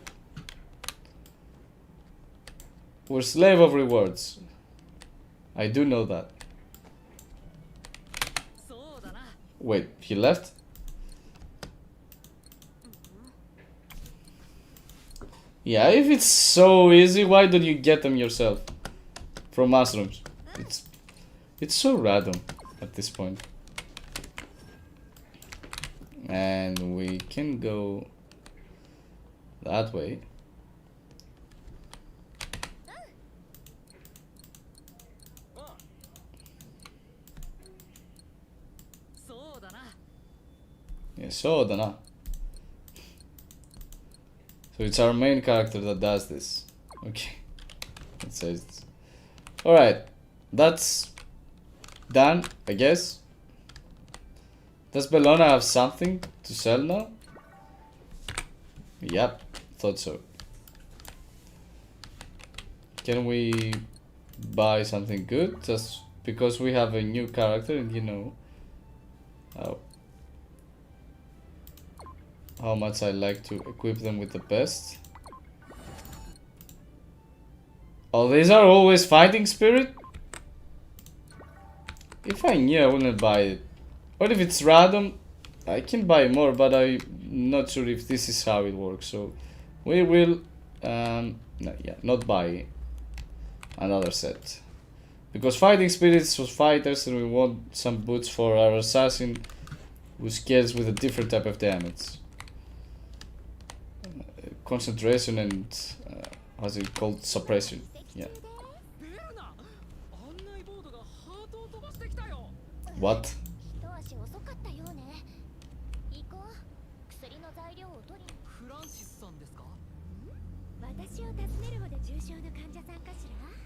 We're slave of rewards. I do know that. Wait, he left? Yeah, if it's so easy, why don't you get them yourself? From mushrooms. It's so random at this point. And we can go that way. Yeah, Sodana. So it's our main character that does this. Okay. It says this. Alright. That's done, I guess. Does Bellona have something to sell now? Yep, thought so. Can we buy something good? Just because we have a new character and you know how much I like to equip them with the best. Oh, these are always fighting spirit? If I knew, I wouldn't buy it. Or if it's random, I can buy more, but I'm not sure if this is how it works. So we will not buy another set. Because fighting spirits for fighters and we want some boots for our assassin who scales with a different type of damage. Concentration and how's it called? Suppression. Yeah. What?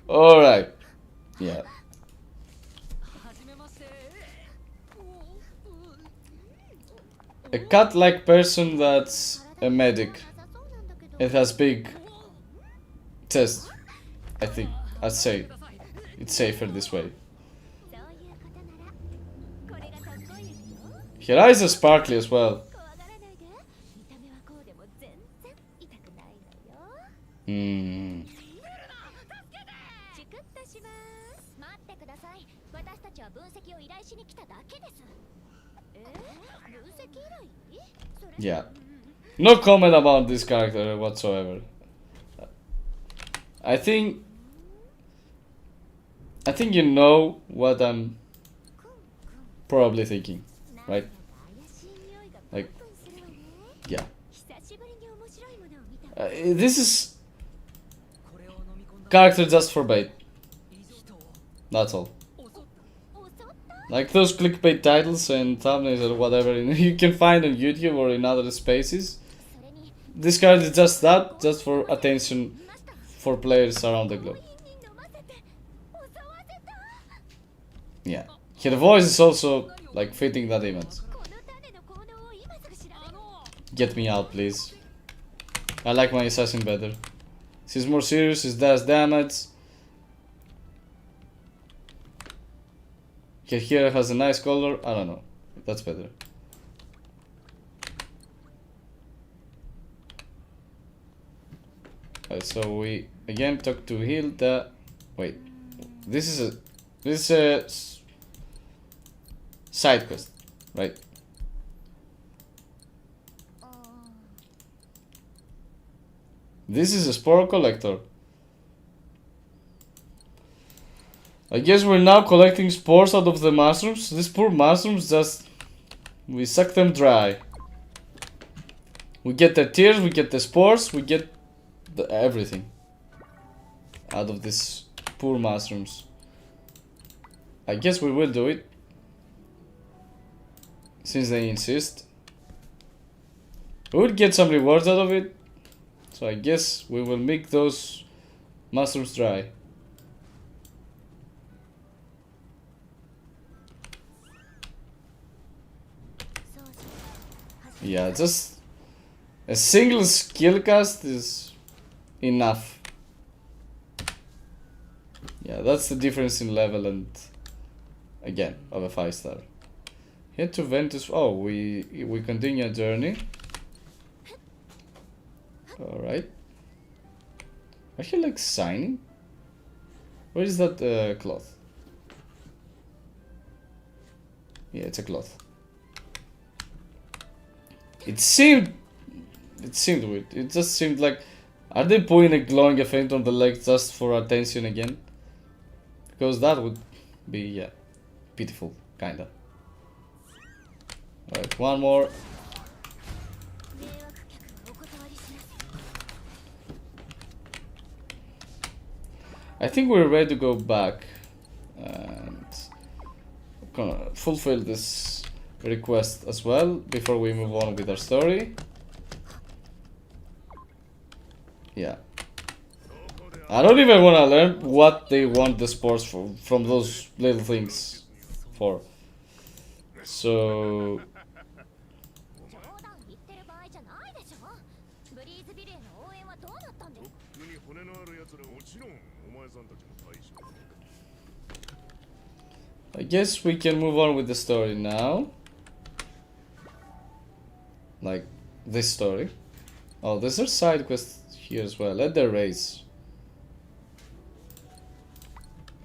Alright. Yeah. A cat-like person that's a medic. It has big chest. I think. I'd say it's safer this way. Her eyes are sparkly as well. Hmm. Yeah. No comment about this character whatsoever. I think you know what I'm probably thinking, right? Like, yeah. This is character just for bait. That's all. Like those clickbait titles and thumbnails or whatever you can find on YouTube or in other spaces. This card is just that, just for attention for players around the globe. Yeah. Her voice is also like fitting that image. Get me out, please. I like my assassin better. She's more serious, she does damage. Her hair has a nice color, I don't know. That's better. Alright, so we again talk to Hilda. Wait. This is a side quest, right? This is a spore collector. I guess we're now collecting spores out of the mushrooms. These poor mushrooms, just we suck them dry. We get the tears, we get the spores, we get everything out of these poor mushrooms. I guess we will do it, since they insist. We would get some rewards out of it, so I guess we will make those mushrooms dry. Yeah, just a single skill cast is enough. Yeah, that's the difference in level and again of a 5-star. Head to Ventus. Oh, we continue a journey. Alright. I feel like signing. Where is that cloth? Yeah, it's a cloth. It seemed weird. It just seemed like, are they putting a glowing effect on the leg just for attention again? Because that would be, yeah, pitiful, kinda. Alright, one more. I think we're ready to go back and gonna fulfill this request as well before we move on with our story. Yeah. I don't even want to learn what they want the spores from those little things for. So... I guess we can move on with the story now. Like this story. Oh, there's a side quest here as well. Let the race.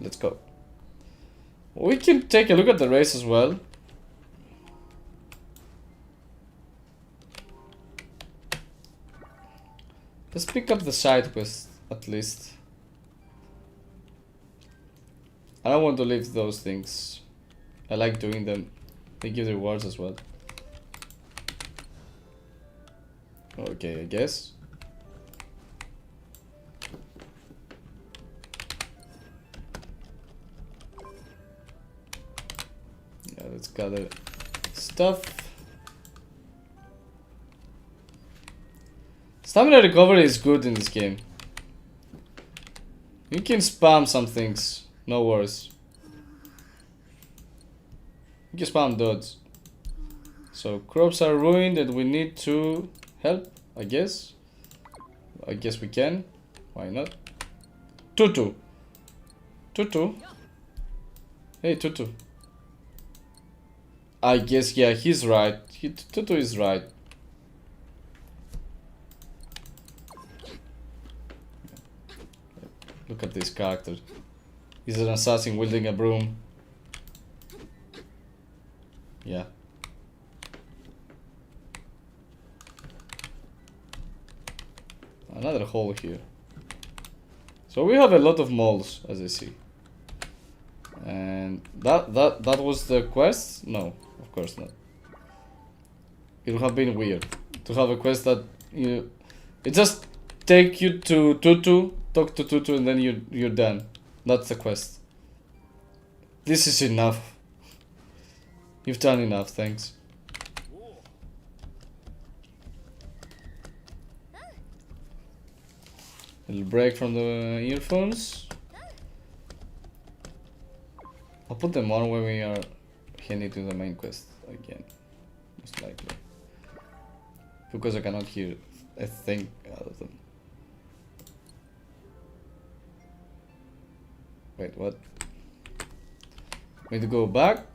Let's go. We can take a look at the race as well. Let's pick up the side quest at least. I don't want to leave those things. I like doing them. They give rewards as well. Okay, I guess. Yeah, let's gather stuff. Stamina recovery is good in this game. You can spam some things, no worries. You can spam dodge. So crops are ruined and we need to help, I guess. I guess we can. Why not? Tutu. Tutu. Hey, Tutu. I guess, yeah, he's right. Tutu is right. Look at this character. He's an assassin wielding a broom. Yeah. Another hole here. So we have a lot of moles, as I see. And that was the quest? No, of course not. It would have been weird to have a quest that it just take you to Tutu, talk to Tutu, and then you're done. That's the quest. This is enough. You've done enough, thanks. Little break from the earphones. I'll put them on when we are heading to the main quest again, most likely. Because I cannot hear I think, out of them. Wait, what? We need to go back?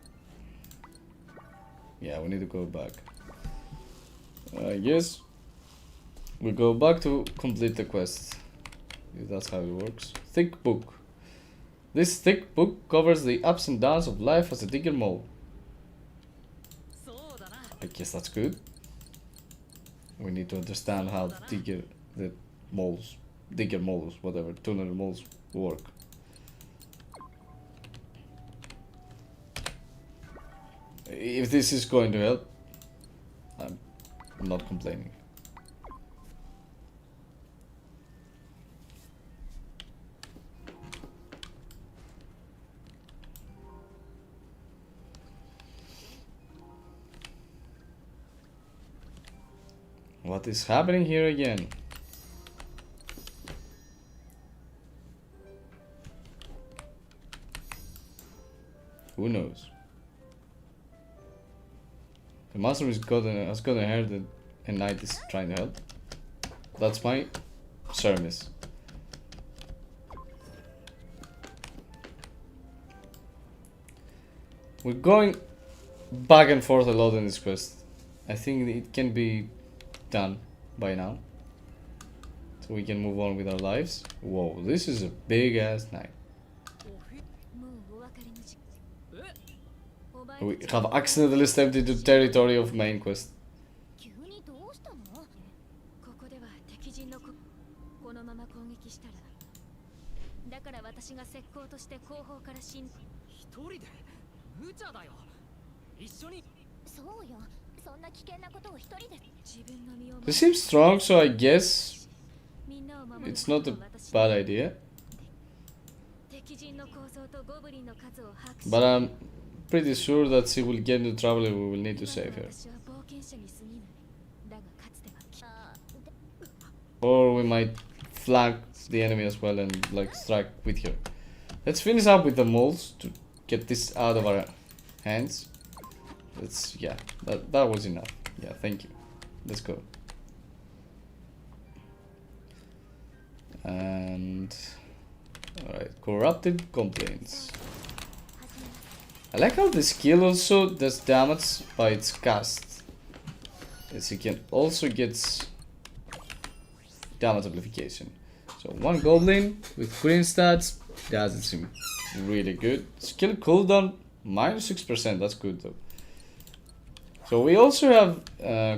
Yeah, we need to go back. I guess we go back to complete the quest. If that's how it works. Thick book. This thick book covers the ups and downs of life as a digger mole. I guess that's good. We need to understand how digger moles, whatever, tuner moles work. If this is going to help, I'm not complaining. What is happening here again? Who knows? The master has gotten here that a knight is trying to help. That's my service. We're going back and forth a lot in this quest. I think it can be done by now. So we can move on with our lives. Whoa, this is a big ass knight. We have accidentally stepped into territory of main quest. They seem strong, so I guess it's not a bad idea. But I'm pretty sure that she will get into trouble and we will need to save her. Or we might flank the enemy as well and like strike with her. Let's finish up with the moles to get this out of our hands. Yeah, that was enough. Yeah, thank you. Let's go. And alright, corrupted complaints. I like how the skill also does damage by its cast. As you can also get damage amplification. So one goblin with green stats doesn't seem really good. Skill cooldown -6%, that's good though. So we also have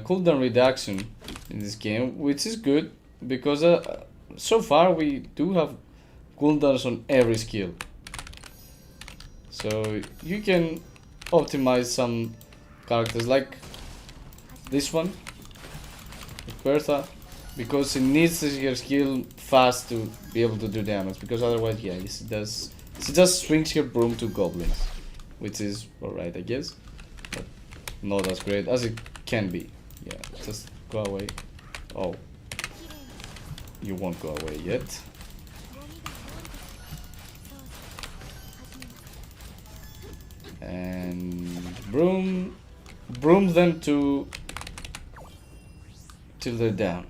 cooldown reduction in this game, which is good because so far we do have cooldowns on every skill. So you can optimize some characters like this one, Verna, because it needs her skill fast to be able to do damage. Because otherwise, yeah, she just swings her broom to goblins, which is alright, I guess. But not as great as it can be. Yeah, just go away. Oh, you won't go away yet. And broom them till they're down.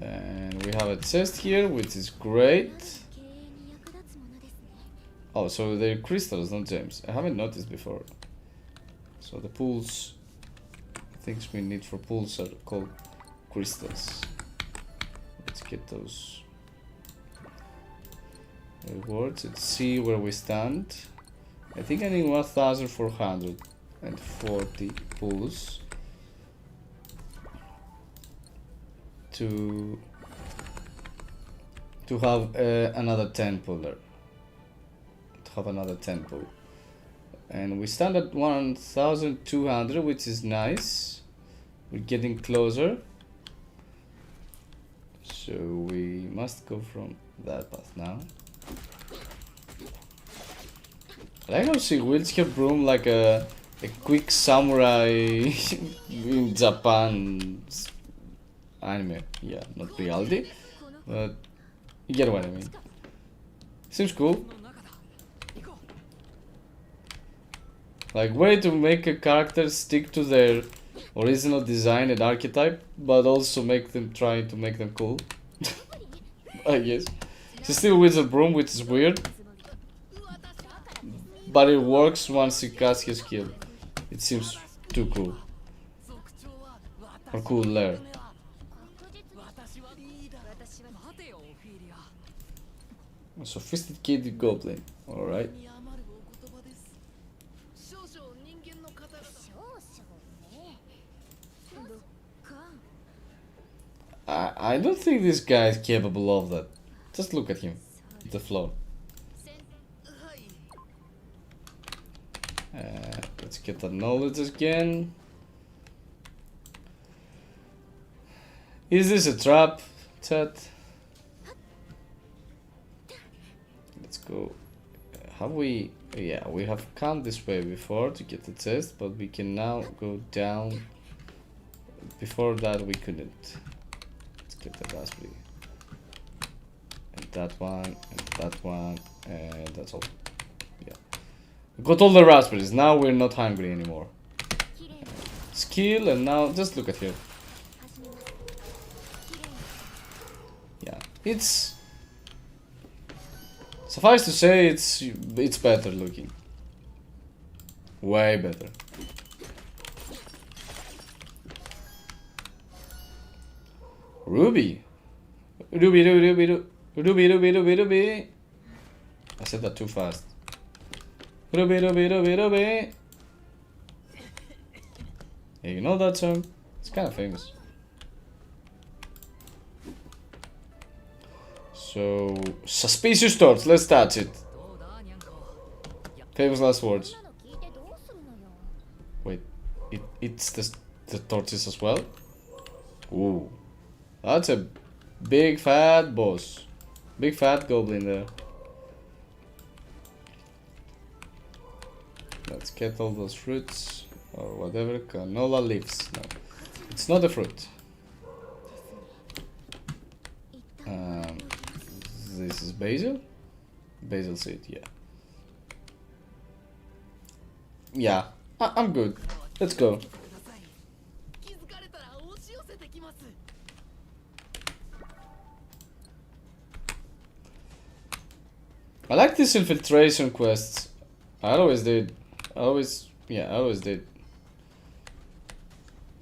And we have a chest here, which is great. Oh, so they're crystals, not gems. I haven't noticed before. So the pools, things we need for pools are called crystals. Let's get those rewards. Let's see where we stand. I think I need 1,440 pools to have another 10 puller. To have another 10 pull. And we stand at 1,200, which is nice. We're getting closer. So we must go from that path now. I like how she wields her broom like a quick samurai in Japan anime. Yeah, not reality, but you get what I mean. Seems cool. Like, way to make a character stick to their original design and archetype, but also make them try to make them cool. I guess. She's still Wizard Broom, which is weird. But it works once you cast his skill. It seems too cool. Or cooler. A sophisticated goblin. Alright. I don't think this guy is capable of that. Just look at him. The floor. Let's get that knowledge again. Is this a trap, chat? Let's go. Have we... Yeah, we have come this way before to get the chest, but we can now go down. Before that we couldn't. Let's get the raspberry. And that one, and that one, and that's all. Yeah. We got all the raspberries, now we're not hungry anymore. Skill, and now just look at here. Yeah, it's... Suffice to say, it's better looking. Way better. Ruby. Ruby, Ruby, Ruby, Ruby, Ruby, Ruby, Ruby. I said that too fast. Ruby, Ruby, Ruby, Ruby. Yeah, you know that song? It's kind of famous. So, suspicious thoughts, let's touch it. Famous last words. Wait, it's the torches as well? Ooh. That's a big fat boss. Big fat goblin there. Let's get all those fruits. Or whatever, canola leaves. No, it's not a fruit. This is basil? Basil seed, yeah. Yeah, I'm good. Let's go. I like these infiltration quests. I always did. I always did.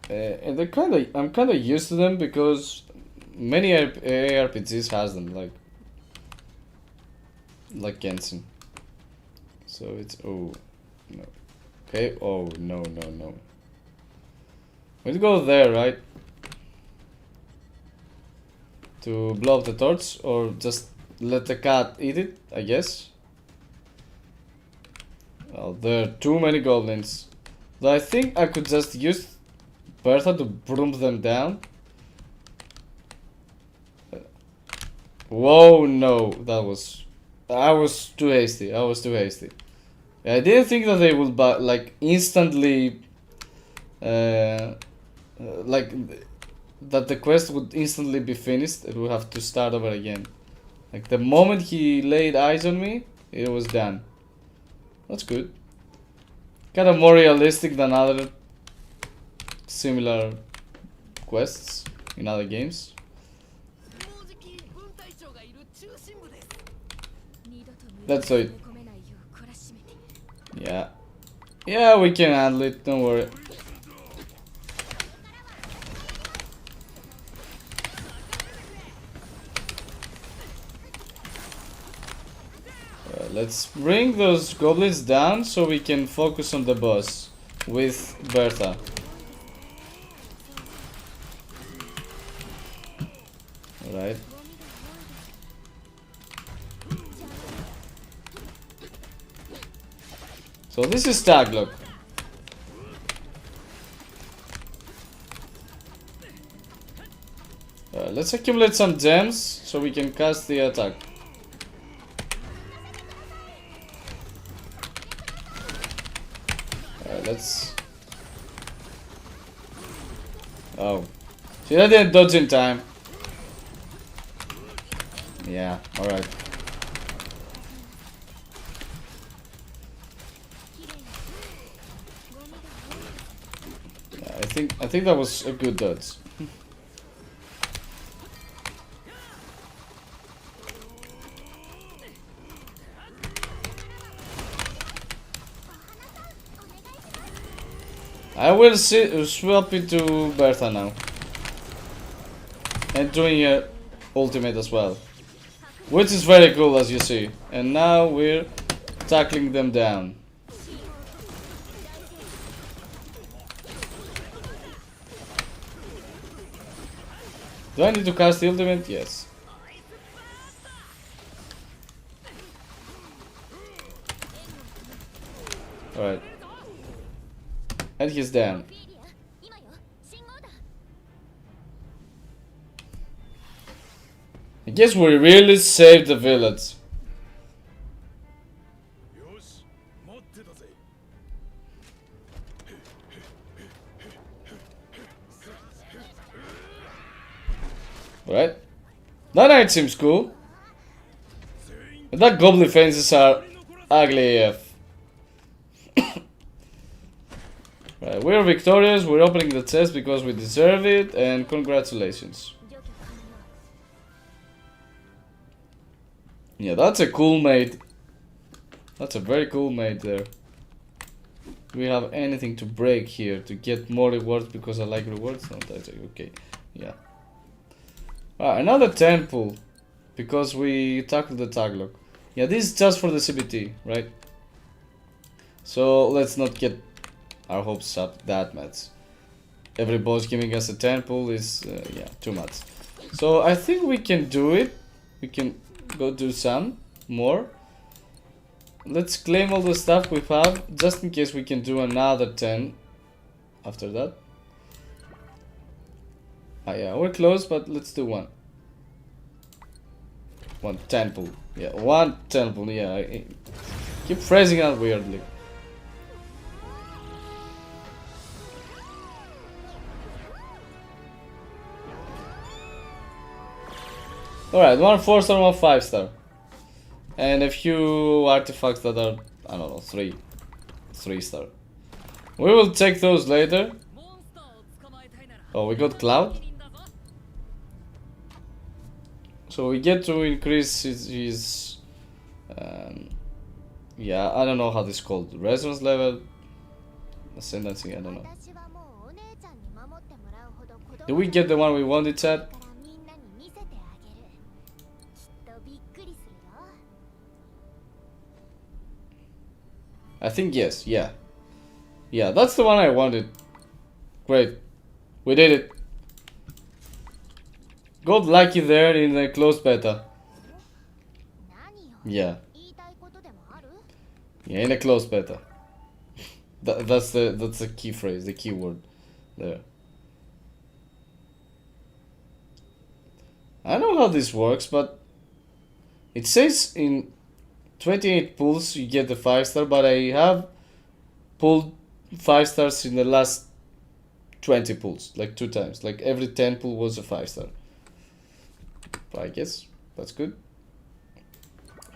And I'm kinda used to them because many ARPGs has them, like Genshin. So it's oh no. Okay, oh no. We'll go there, right? To blow up the torch, or just let the cat eat it, I guess. Well, there are too many goblins. Though I think I could just use Bertha to broom them down. Whoa, no, I was too hasty. I didn't think that they would like instantly like that the quest would instantly be finished. It would have to start over again. Like the moment he laid eyes on me, it was done. That's good. Kind of more realistic than other similar quests in other games. That's it. Yeah. Yeah, we can handle it, don't worry. Let's bring those goblins down so we can focus on the boss with Bertha. Alright. So this is Taglock. Let's accumulate some gems so we can cast the attack. Let's... Oh. See, I didn't dodge in time. Yeah, alright. think that was a good dodge. I will swap into Bertha now. And doing her ultimate as well. Which is very cool, as you see. And now we're tackling them down. Do I need to cast the ultimate? Yes. Alright. And he's down. I guess we really saved the village. Right? That knight seems cool. But that goblin fences are ugly AF. Right, we're victorious, we're opening the chest because we deserve it, and congratulations. Yeah, that's a cool mate. That's a very cool mate there. Do we have anything to break here to get more rewards because I like rewards? No, that's okay. Yeah. Another temple because we tackled the taglock. Yeah, this is just for the CBT, right? So let's not get our hopes up that much. Every boss giving us a temple is yeah, too much. So I think we can do it. We can go do some more. Let's claim all the stuff we have just in case we can do another 10 after that. Yeah, we're close, but let's do one. One temple. Yeah, one temple. Yeah, I keep phrasing out weirdly. Alright, 1 4-star, 1 5-star. And a few artifacts that are, I don't know, 3-star. We will take those later. Oh, we got Cloud. So we get to increase his yeah, I don't know how this is called. Resonance level? Ascendancy, I don't know. Did we get the one we wanted, chat? I think yes, yeah. Yeah, that's the one I wanted. Great. We did it. Got lucky there in the closed beta. Yeah. Yeah, in a closed beta. That's the key phrase, the key word there. I don't know how this works, but it says in 28 pulls you get the 5-star, but I have pulled 5 stars in the last 20 pulls, like 2 times. Like every 10 pull was a 5-star. But I guess that's good.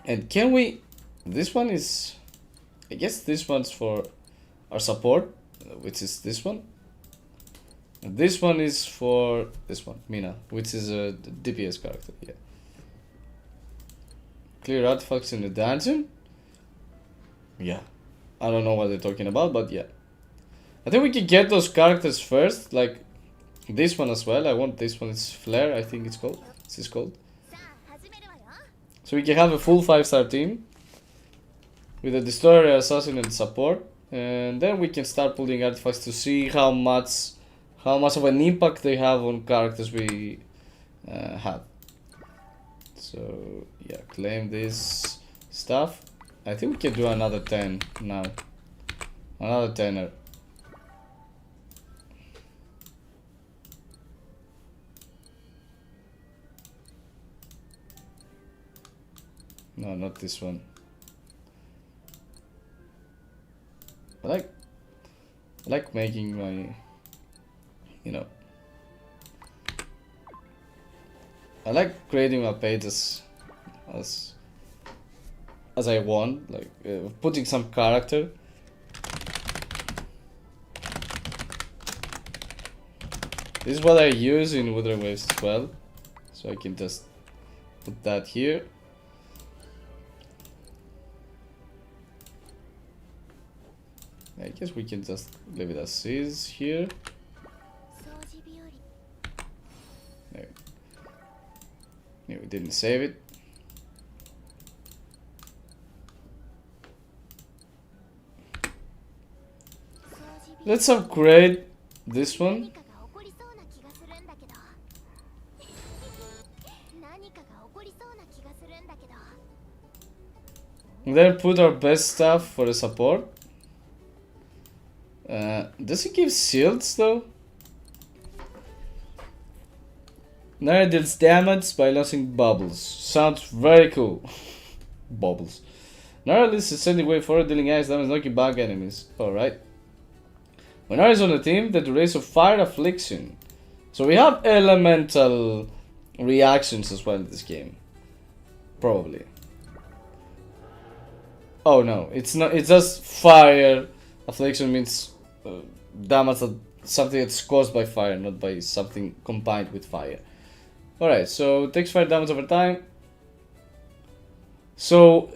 And can we... This one is... I guess this one's for our support, which is this one. And this one is for this one, Mina, which is a DPS character, yeah. Clear artifacts in the dungeon? Yeah. I don't know what they're talking about, but yeah. I think we can get those characters first, like this one as well. I want this one, it's Flare, I think it's called. It's called. So we can have a full 5-star team with a destroyer, assassin, and support, and then we can start pulling artifacts to see how much of an impact they have on characters we have. So yeah, claim this stuff. I think we can do another 10 now. Another 10er. No, not this one. I like making my, you know, I like creating my pages as I want, like putting some character. This is what I use in Wuthering Waves as well. So I can just put that here. I guess we can just leave it as is here. No, we didn't save it. Let's upgrade this one. Then put our best stuff for the support. Does it give shields though? Nyanners deals damage by launching bubbles. Sounds very cool. Bubbles. Nyanners is sending way forward, dealing ice damage, knocking back enemies. Alright. When Nyanners is on the team, the duration of fire affliction. So we have elemental reactions as well in this game. Probably. Oh no, it's not. It's just fire affliction means damage that something that's caused by fire, not by something combined with fire. Alright, so takes fire damage over time. So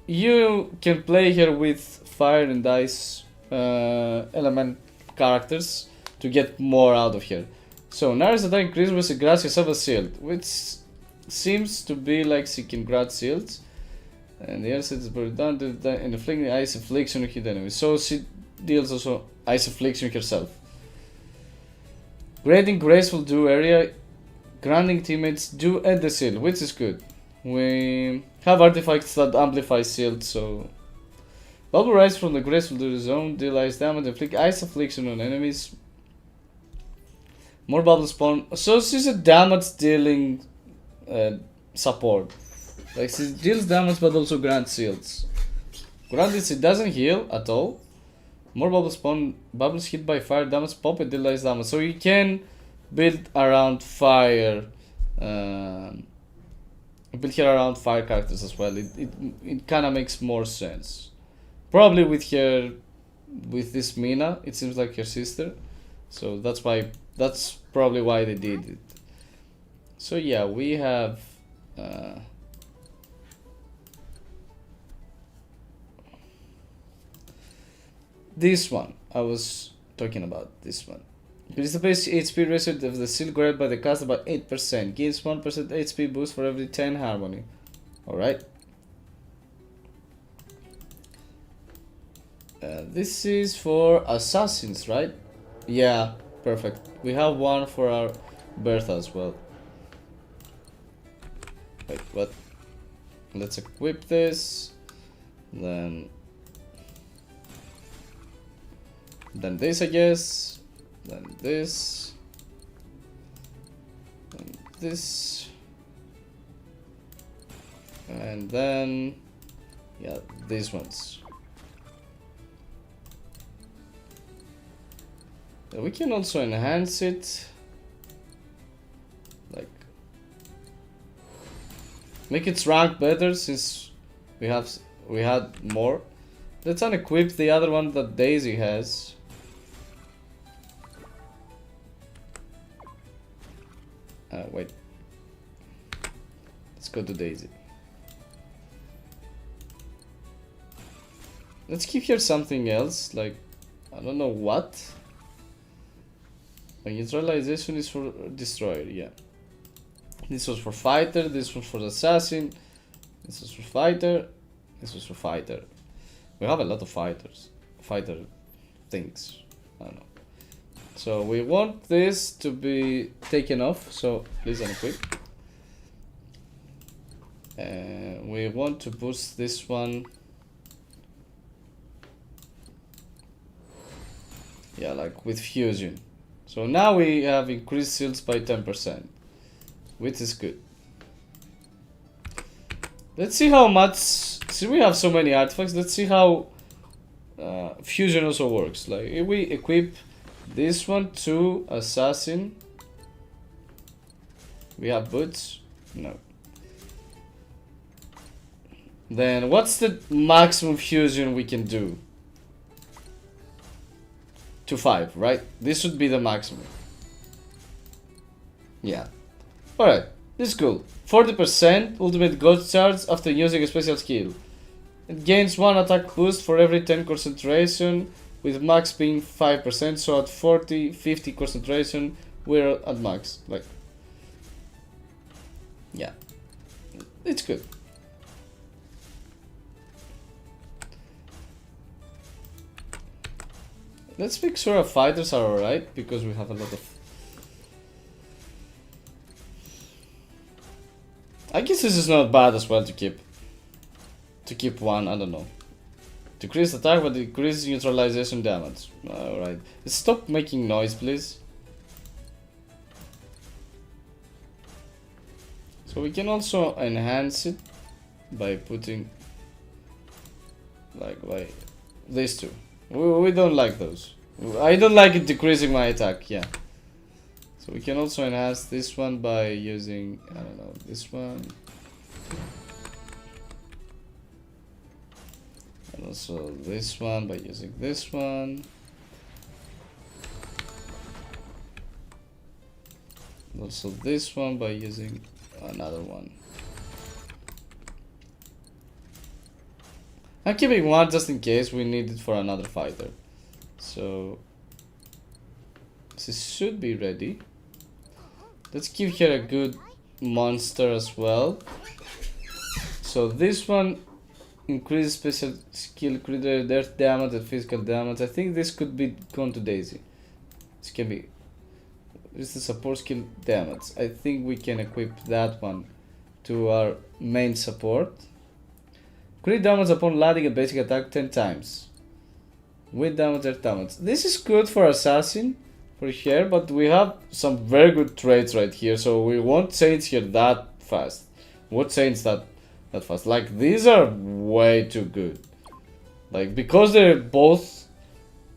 you can play here with fire and ice element characters to get more out of here. So Nyanners attack increases with grants yourself a shield, which seems to be like she can grant shields. And the other side is brought down to and inflicting ice affliction on hit enemies. So she deals also ice affliction herself. Grading graceful do area, granting teammates do and the shield, which is good. We have artifacts that amplify shield, so bubble rise from the graceful do zone, deal ice damage, inflict ice affliction on enemies. More bubbles spawn. So she's a damage dealing support. Like she deals damage but also grants shields. Granted, she doesn't heal at all. More bubbles spawn, bubbles hit by fire damage, pop and deal ice damage. So you can build around fire. Build here around fire characters as well. It kind of makes more sense. Probably with this Mina, it seems like her sister. So that's probably why they did it. So yeah, we have this one. I was talking about this one. Increase the base HP ratio of the shield grabbed by the caster by 8%. Gives 1% HP boost for every 10 harmony. Alright. This is for assassins, right? Yeah, perfect. We have one for our Bertha as well. Wait, what? Let's equip this. Then this, I guess. Then this. Then this. And then, yeah, these ones. We can also enhance it. Like, make its rank better since we had more. Let's unequip the other one that Daisy has. Wait. Let's go to Daisy. Let's keep here something else, like, I don't know what. Like, neutralization is for destroyer, yeah. This was for fighter, this was for assassin, this was for fighter, this was for fighter. We have a lot of fighter things, I don't know. So we want this to be taken off, so please unequip. We want to boost this one. Yeah, like with fusion. So now we have increased shields by 10%, which is good. Let's see how much, since we have so many artifacts, let's see how fusion also works. Like if we equip this one to assassin, we have boots, no. Then what's the maximum fusion we can do? To 5, right? This should be the maximum. Yeah. Alright, this is cool. 40% ultimate ghost charge after using a special skill. It gains 1 attack boost for every 10 concentration, with max being 5%, so at 40, 50 concentration, we're at max. Like, yeah, it's good. Let's make sure our fighters are alright, because we have a lot of... I guess this is not bad as well to keep. To keep one, I don't know. Decrease attack but decrease neutralization damage. Alright. Stop making noise, please. So we can also enhance it by putting like by these two. We don't like those. I don't like it decreasing my attack, yeah. So we can also enhance this one by using, I don't know, this one. And also this one by using this one. And also this one by using another one. I'm keeping one just in case we need it for another fighter. So this should be ready. Let's give her a good monster as well. So this one increases special skill, crit earth damage and physical damage. I think this could be gone to Daisy. This can be. This is the support skill damage. I think we can equip that one to our main support. Crit damage upon landing a basic attack 10 times. With damage, earth damage. This is good for assassin, for here, but we have some very good traits right here, so we won't change here that fast. Won't change that fast. Like, these are way too good. Like, because they're both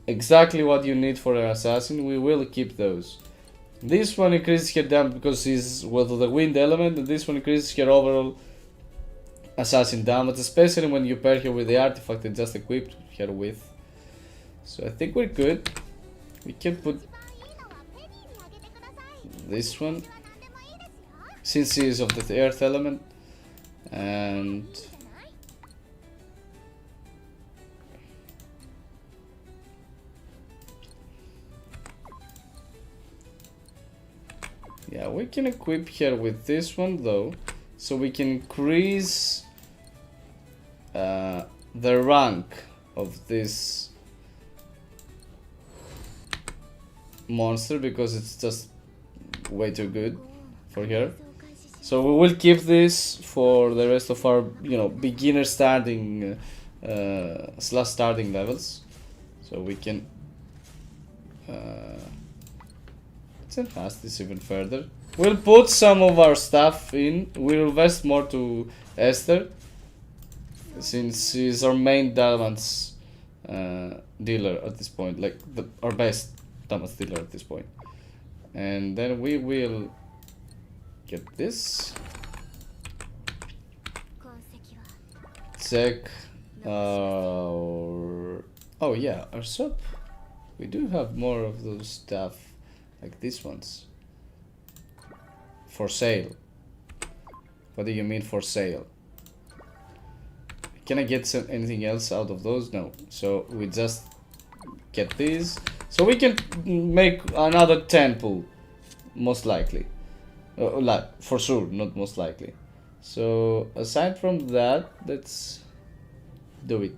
exactly what you need for an assassin, we will keep those. This one increases her damage because he's with the wind element, and this one increases her overall assassin damage, especially when you pair her with the artifact and just equipped her with. So I think we're good. We can put this one, since he is of the earth element, and yeah, we can equip her with this one though, so we can increase the rank of this monster, because it's just way too good for her. So we will keep this for the rest of our, you know, beginner starting slash starting levels. So we can let's enhance this even further. We'll put some of our stuff in. We'll invest more to Esther, since she's our main damage dealer at this point, like our best damage dealer at this point. And then we will get this. Check our... Oh yeah, our shop. We do have more of those stuff, like these ones. For sale. What do you mean for sale? Can I get anything else out of those? No. So we just get these. So we can make another 10 pool, most likely. Like, for sure, not most likely. So aside from that, let's do it.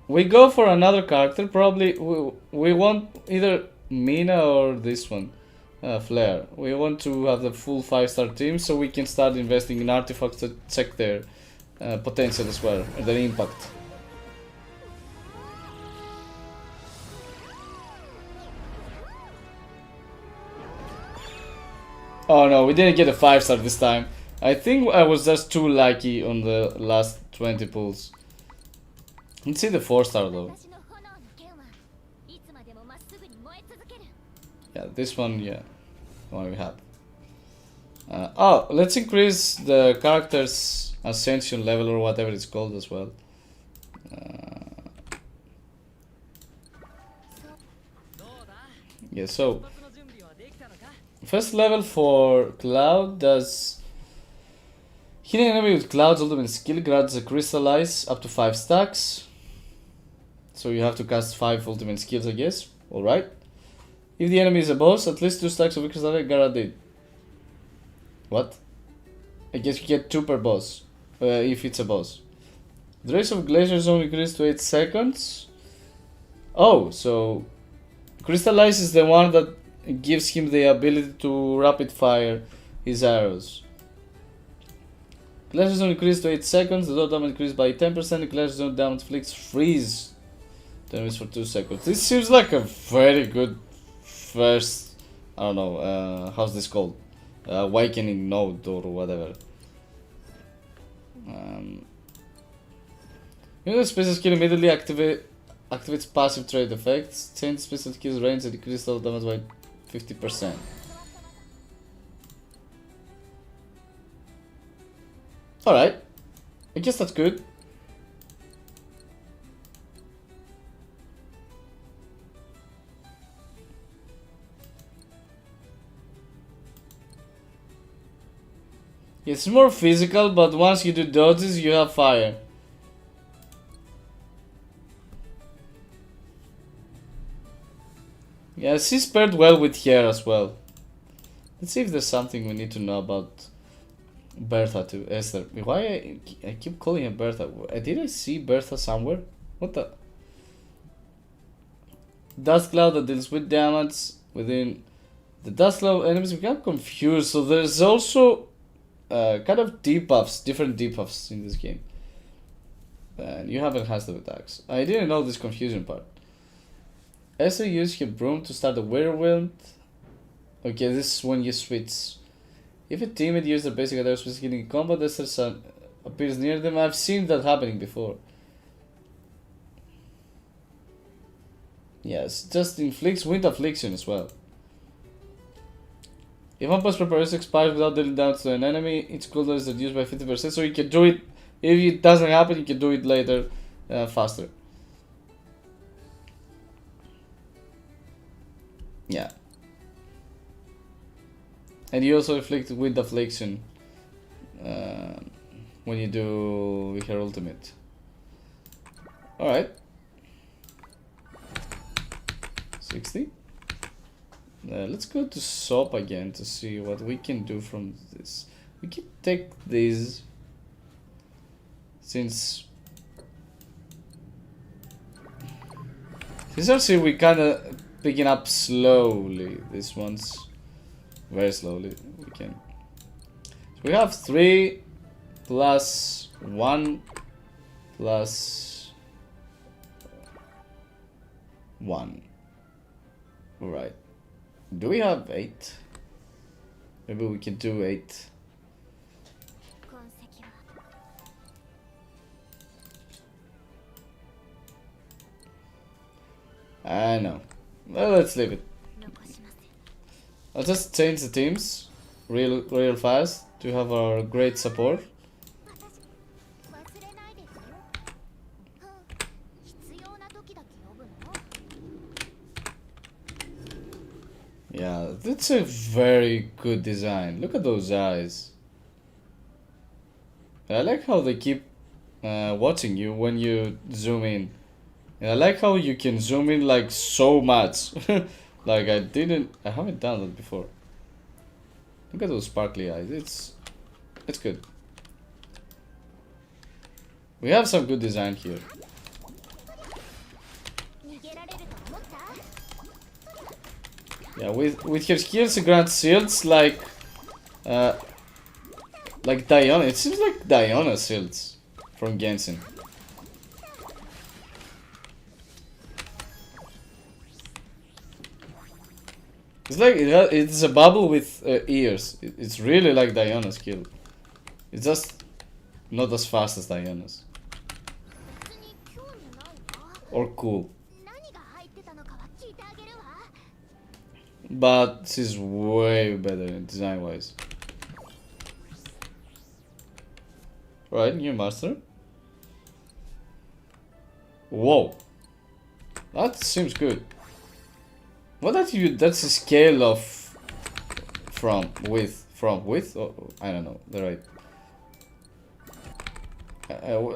We go for another character. Probably we want either Mina or this one, Flare. We want to have the full 5-star team, so we can start investing in artifacts to check their potential as well, their impact. Oh no, we didn't get a 5-star this time. I think I was just too lucky on the last 20 pulls. Let's see the 4-star though. Yeah, this one, yeah, the one we have. Oh, let's increase the character's ascension level or whatever it's called as well. Yeah, so first level for Cloud does hitting an enemy with Cloud's ultimate skill grants a crystallize up to 5 stacks. So you have to cast 5 ultimate skills, I guess. Alright. If the enemy is a boss, at least 2 stacks of crystallize guaranteed. What? I guess you get 2 per boss. If it's a boss. The race of Glacier Zone increased to 8 seconds. Oh, so crystallize is the one that gives him the ability to rapid fire his arrows. Glacier Zone increased to 8 seconds, the total damage increased by 10%, Glacier Zone damage inflicts freeze damage for 2 seconds. This seems like a very good first, I don't know, how's this called? Awakening node or whatever. You know the special skill immediately activates passive trade effects, change special skill's range and decrease total damage by 50%. Alright, I guess that's good. It's more physical, but once you do dodges, you have fire. Yeah, she's paired well with hair as well. Let's see if there's something we need to know about Bertha to Esther. Why I keep calling her Bertha? Did I see Bertha somewhere? What the? Dust cloud that deals with damage within the dust cloud enemies become confused. So there's also kind of debuffs, different debuffs in this game. And you have enhanced attacks. I didn't know this confusion part. Esther used her broom to start a whirlwind. Okay, this is when you switch. If a teammate uses their basic attack specifically in combat, Esther appears near them. I've seen that happening before. Yes, just inflicts wind affliction as well. If one post preparation expires without dealing damage to an enemy, its cooldown is reduced by 50%, so you can do it. If it doesn't happen, you can do it later, faster. Yeah. And you also inflict wind affliction when you do her ultimate. Alright. 60. Let's go to SOP again to see what we can do from this. We can take these since actually we kinda picking up slowly. This one's very slowly. We can. So we have 3 plus 1 plus 1. Alright. Do we have 8? Maybe we can do 8. I know. Well, let's leave it. I'll just change the teams real fast to have our great support. Yeah, that's a very good design. Look at those eyes. I like how they keep watching you when you zoom in. And I like how you can zoom in like so much. Like I haven't done that before. Look at those sparkly eyes. It's good. We have some good design here. Yeah, with her skills she grants shields like Diana. It seems like Diana's shields from Genshin. It's like it's a bubble with ears. It's really like Diana's skill. It's just not as fast as Diana's. Or cool. But she's way better design wise. Right, new master. Whoa. That seems good. What attribute? That's a scale of from with oh, I don't know the right.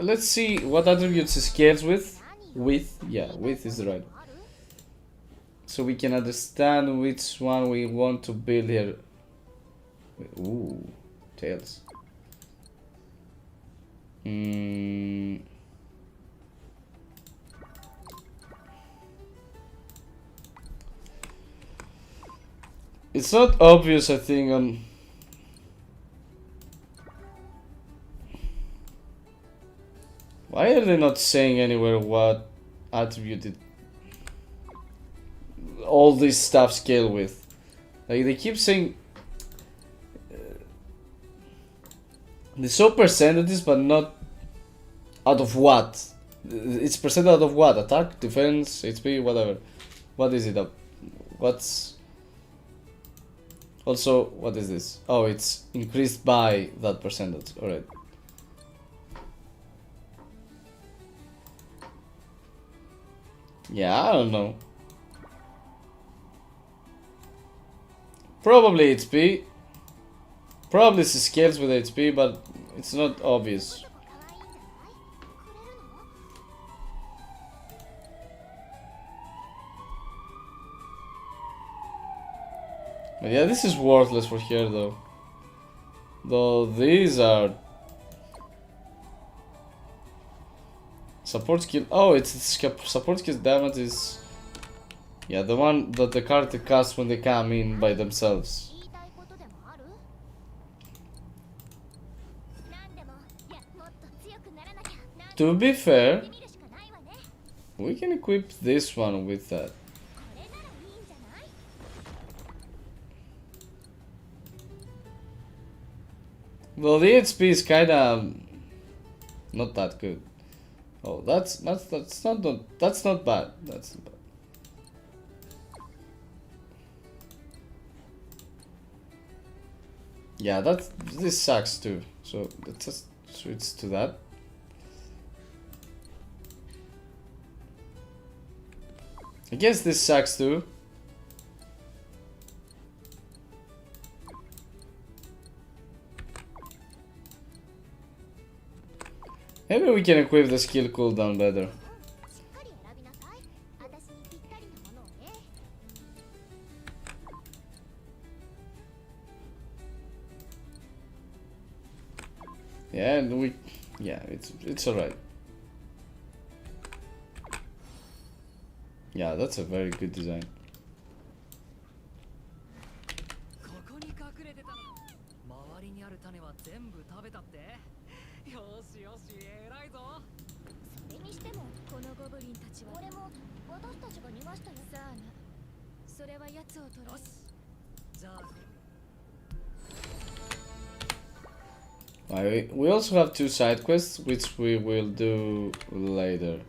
Let's see what attributes it scales with. Yeah, with is the right. So we can understand which one we want to build here. Ooh, tails. It's not obvious, I think, on... Why are they not saying anywhere what attribute it... all this stuff scale with? Like, they keep saying... they show percentages, but not out of what? It's percent out of what? Attack, defense, HP, whatever. What is it up? What's... Also, what is this? Oh, it's increased by that percentage. Alright. Yeah, I don't know. Probably HP. Probably it scales with HP, but it's not obvious. But yeah, this is worthless for here though. Though these are... support skill... oh, it's support skill damage is... yeah, the one that the character casts when they come in by themselves. To be fair, we can equip this one with that. Well, the HP is kinda not that good. Oh, that's not bad. That's not bad. Yeah, this sucks too. So let's just switch to that. I guess this sucks too. Maybe we can equip the skill cooldown better. Yeah, and it's alright. Yeah, that's a very good design. We also have 2 side quests, which we will do later.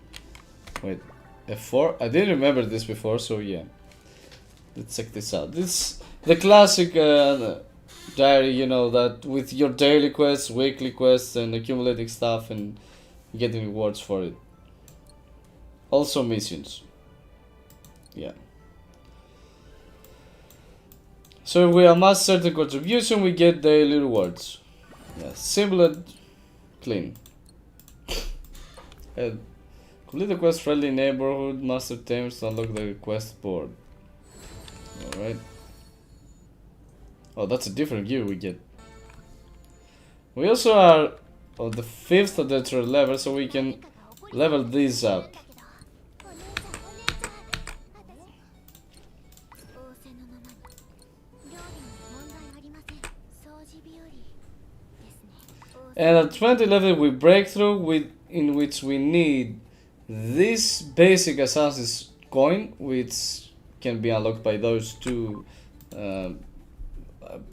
Wait, F4? I didn't remember this before, so yeah. Let's check this out. This the classic diary, you know, that with your daily quests, weekly quests, and accumulating stuff and getting rewards for it. Also missions. Yeah. So if we amass certain contribution, we get daily rewards. Yeah, simple and clean. Complete the quest friendly neighborhood, Monster Tamers to unlock the quest board. Alright. Oh, that's a different gear we get. We also are on the 5th adventure level, so we can level these up. And at 20 level we break through, in which we need this basic assassin's coin, which can be unlocked by those 2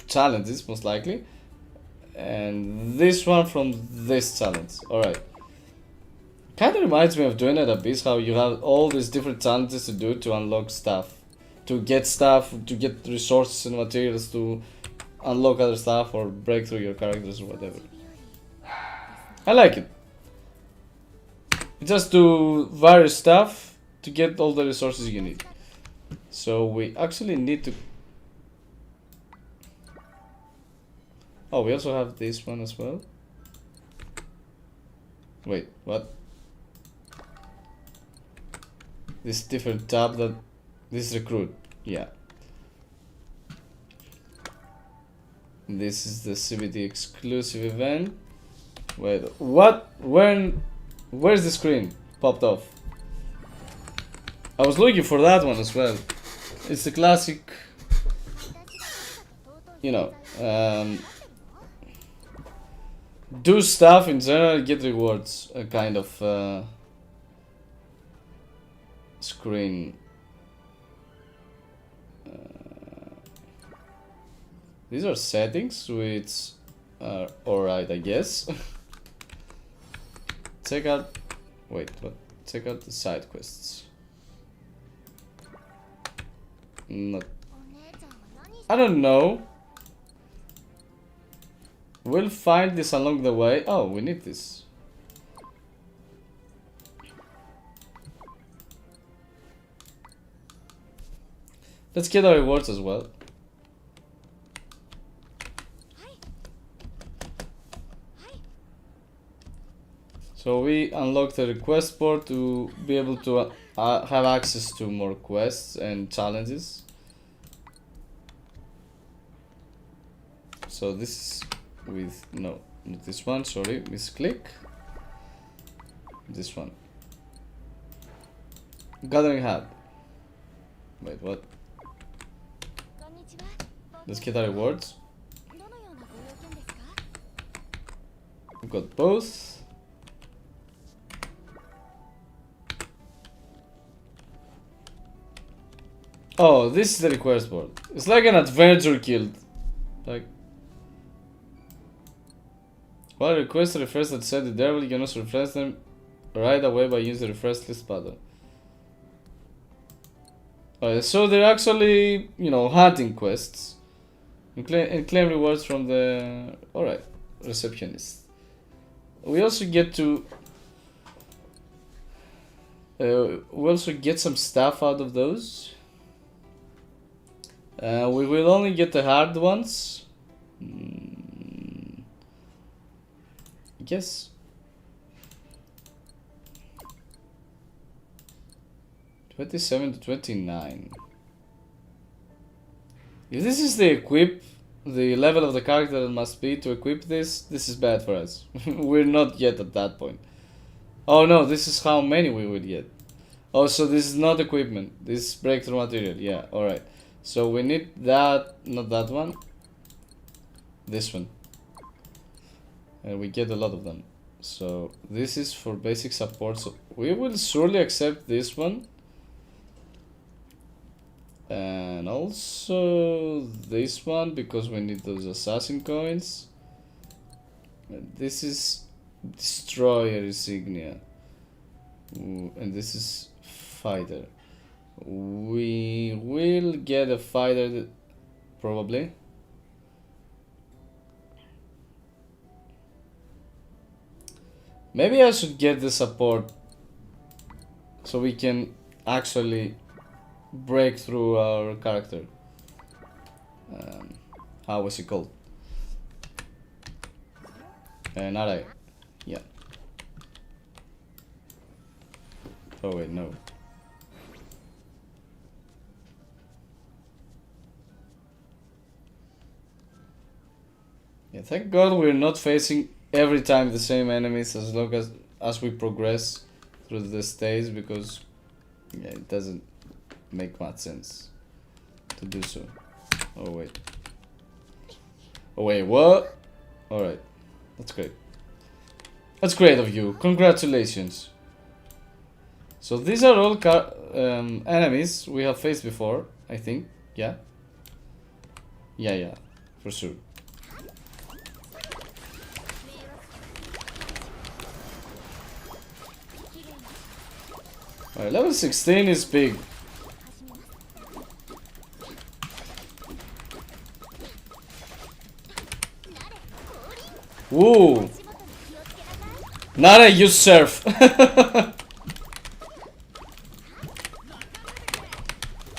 challenges most likely, and this one from this challenge. Alright. Kinda reminds me of doing at Abyss, how you have all these different challenges to do to unlock stuff. To get resources and materials to unlock other stuff or break through your characters or whatever. I like it. You just do various stuff to get all the resources you need. So we actually need to... Oh, we also have this one as well. Wait, what? This different tab that... This recruit, yeah. This is the CBD exclusive event. Wait, what? Where's the screen? Popped off. I was looking for that one as well. It's the classic, you know, do stuff in general, get rewards, a kind of screen. These are settings which are alright, I guess. Check out... Wait, what? Check out the side quests. Not... I don't know. We'll find this along the way. Oh, we need this. Let's get our rewards as well. So we unlocked the request board to be able to have access to more quests and challenges. So this is with, no, not this one, sorry, misclick. This one. Gathering hub. Wait, what? Let's get our rewards. We've got both. Oh, this is the request board. It's like an adventure guild. Like, while a request refresh that set the devil, you can also refresh them right away by using the refresh list button. So they're actually, you know, hunting quests. And claim rewards from the... Alright, receptionist. We also get to... we also get some stuff out of those. We will only get the hard ones. I guess. $27 to $29. If this is the equip, the level of the character that must be to equip this is bad for us. We're not yet at that point. Oh no, this is how many we would get. Oh, so this is not equipment. This is breakthrough material. Yeah, alright. So we need that, not that one. This one. And we get a lot of them. So this is for basic support. So we will surely accept this one. And also this one, because we need those assassin coins. And this is destroyer insignia. And this is fighter. We will get a fighter, probably. Maybe I should get the support so we can actually break through our character. How was it called? Alright, yeah. Oh wait, no. Yeah, thank God we're not facing every time the same enemies as long as we progress through the stage, because yeah, it doesn't make much sense to do so. Oh wait. Oh wait, what? Alright. That's great. That's great of you. Congratulations. So these are all enemies we have faced before, I think. Yeah? Yeah, for sure. Alright, level 16 is big. Woo! Nara, you surf.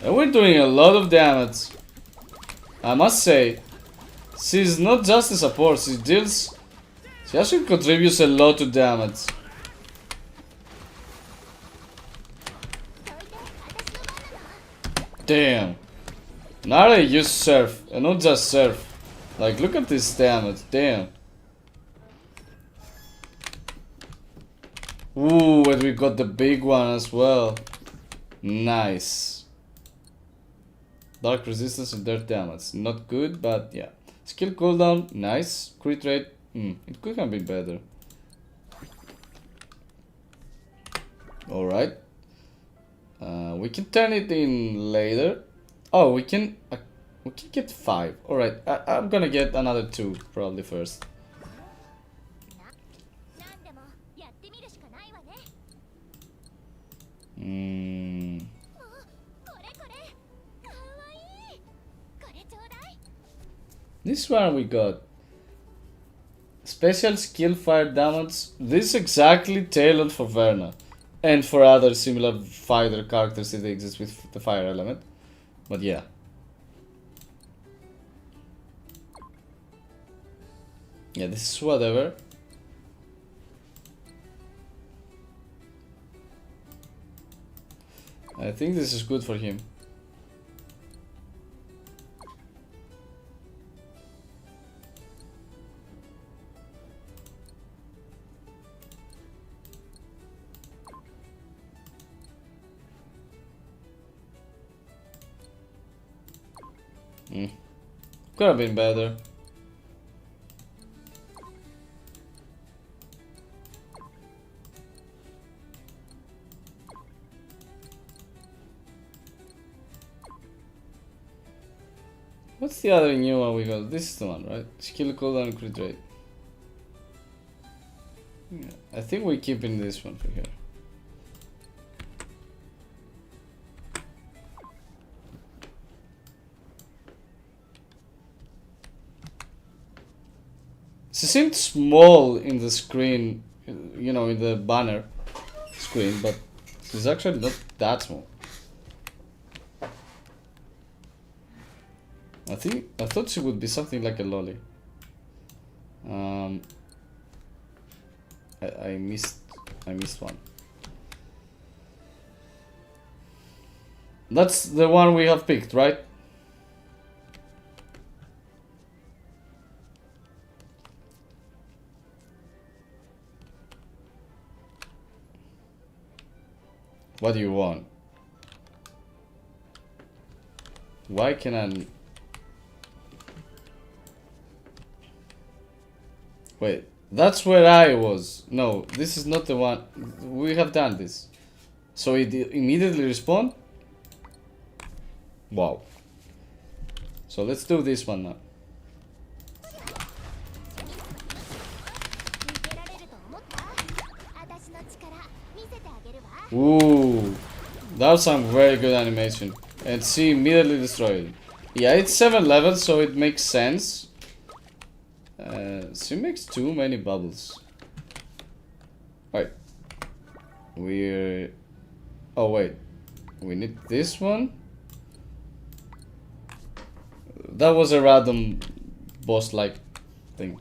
And we're doing a lot of damage. I must say, she's not just a support, she actually contributes a lot to damage. Damn. Now I use surf, and not just surf. Like, look at this damage, damn. Ooh, and we got the big one as well. Nice. Dark resistance and dirt damage. Not good, but yeah. Skill cooldown, nice. Crit rate, it could have been better. Alright. We can turn it in later. Oh, we can get 5. Alright, I'm gonna get another 2 probably first. This one we got special skill fire damage. This is exactly tailored for Verna and for other similar fighter characters that exist with the fire element. But yeah. Yeah, this is whatever. I think this is good for him. Could have been better. What's the other new one we got? This is the one, right? Skill cooldown and crit rate. Yeah, I think we're keeping this one for here. She seemed small in the screen, you know, in the banner screen, but she's actually not that small. I thought she would be something like a lolly. I missed one. That's the one we have picked, right? What do you want? Why can I... Wait, that's where I was. No, this is not the one. We have done this. So it immediately respawn? Wow. So let's do this one now. Ooh, that was some very good animation. And she immediately destroyed it. Yeah, it's 7 levels, so it makes sense. She makes too many bubbles. Wait. We're... Oh wait. We need this one. That was a random boss-like thing.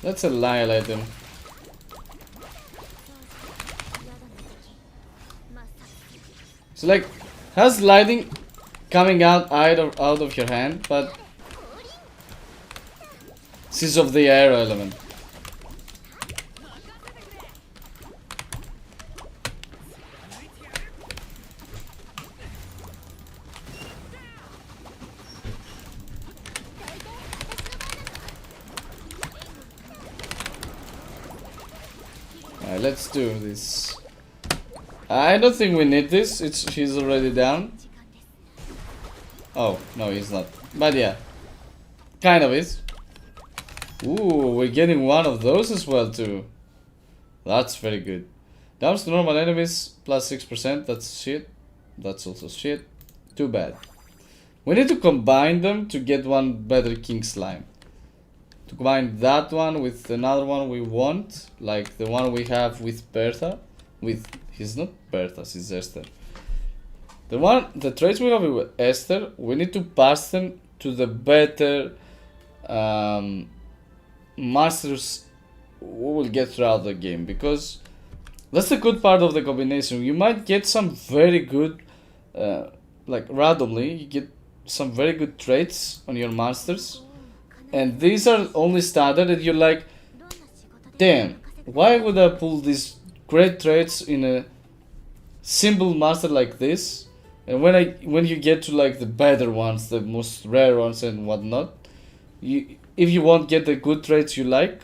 Let's annihilate him. So like, has lightning coming out of your hand, but this is of the air element. Let's do this. I don't think we need this. He's already down. Oh, no, he's not. But yeah, kind of is. Ooh, we're getting one of those as well too. That's very good. Downs to normal enemies plus 6%. That's shit. That's also shit. Too bad. We need to combine them to get one better king slime. to combine that one with another one we want, like the one we have with Bertha. He's not Bertha, she's Esther. The traits we have with Esther, we need to pass them to the better masters we will get throughout the game, because that's the good part of the combination. You might get some very good, like randomly, you get some very good traits on your masters, and these are only standard, and you're like, damn, why would I pull these great traits in a simple master like this? And when you get to like the better ones, the most rare ones and whatnot, if you won't get the good traits you like,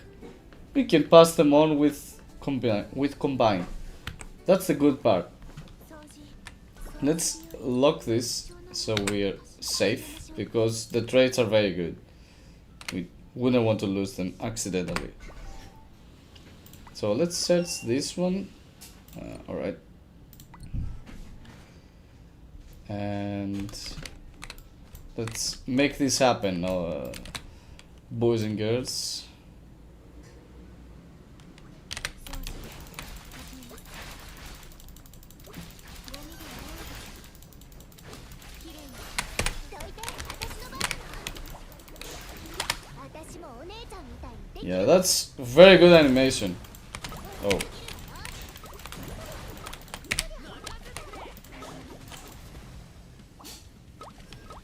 you can pass them on with combine. That's the good part. Let's lock this so we're safe, because the traits are very good. We wouldn't want to lose them accidentally. So let's search this one. Alright. And let's make this happen, boys and girls. Yeah, that's very good animation. Oh.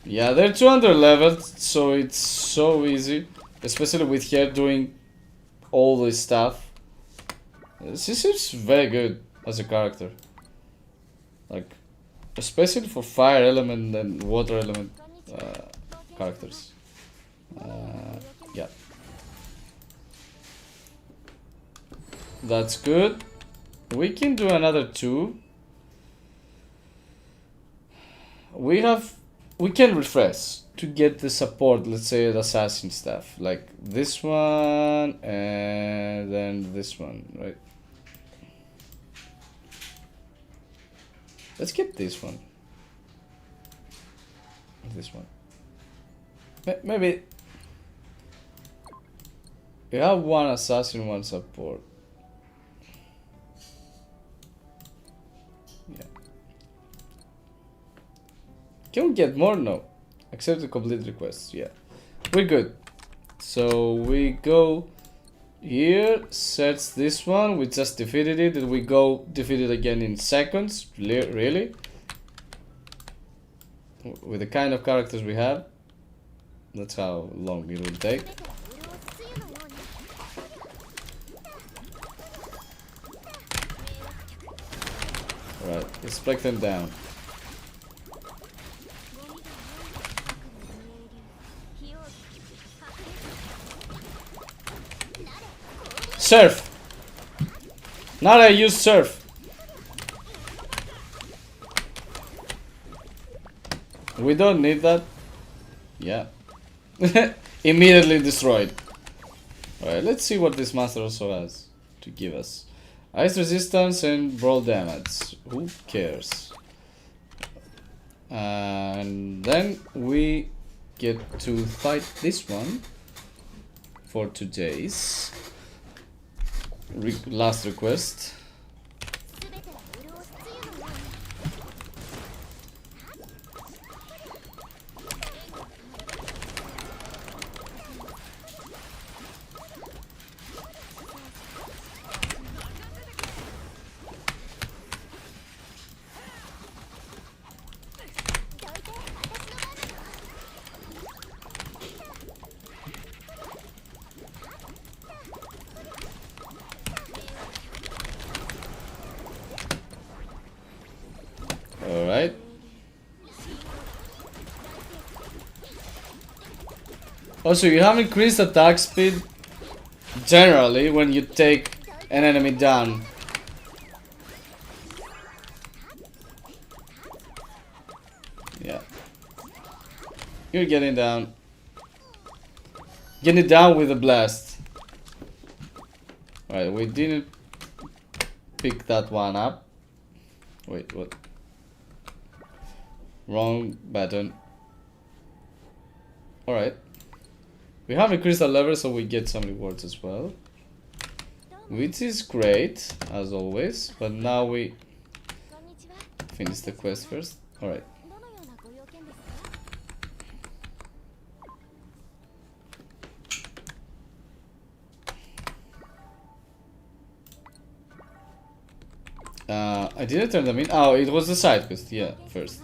Yeah, they're 200 leveled, so it's so easy, especially with her doing all this stuff. She seems very good as a character, like especially for fire element and water element characters. Yeah, that's good. We can do another 2. We can refresh to get the support, let's say the assassin stuff, like this one and then this one, right? Let's get this one. This one. Maybe we have one assassin, one support. Yeah. Can we get more? No. Accept the complete request. Yeah. We're good. So we go here, search this one. We just defeated it, and we go defeat it again in seconds. Really? With the kind of characters we have, that's how long it will take. Alright, let's break them down. Surf! Now I use surf. We don't need that. Yeah. Immediately destroyed. Alright, let's see what this master also has to give us. Ice resistance and brawl damage. Who cares? And then we get to fight this one for today's last request. Alright. Also, you have increased attack speed generally when you take an enemy down. Yeah. You're getting down. Getting down with a blast. Alright, we didn't pick that one up. Wait, what? Wrong button. Alright. We have a crystal lever, so we get some rewards as well, which is great as always. But now we finish the quest first. All right. I didn't turn them in. Oh, it was the side quest. Yeah, first.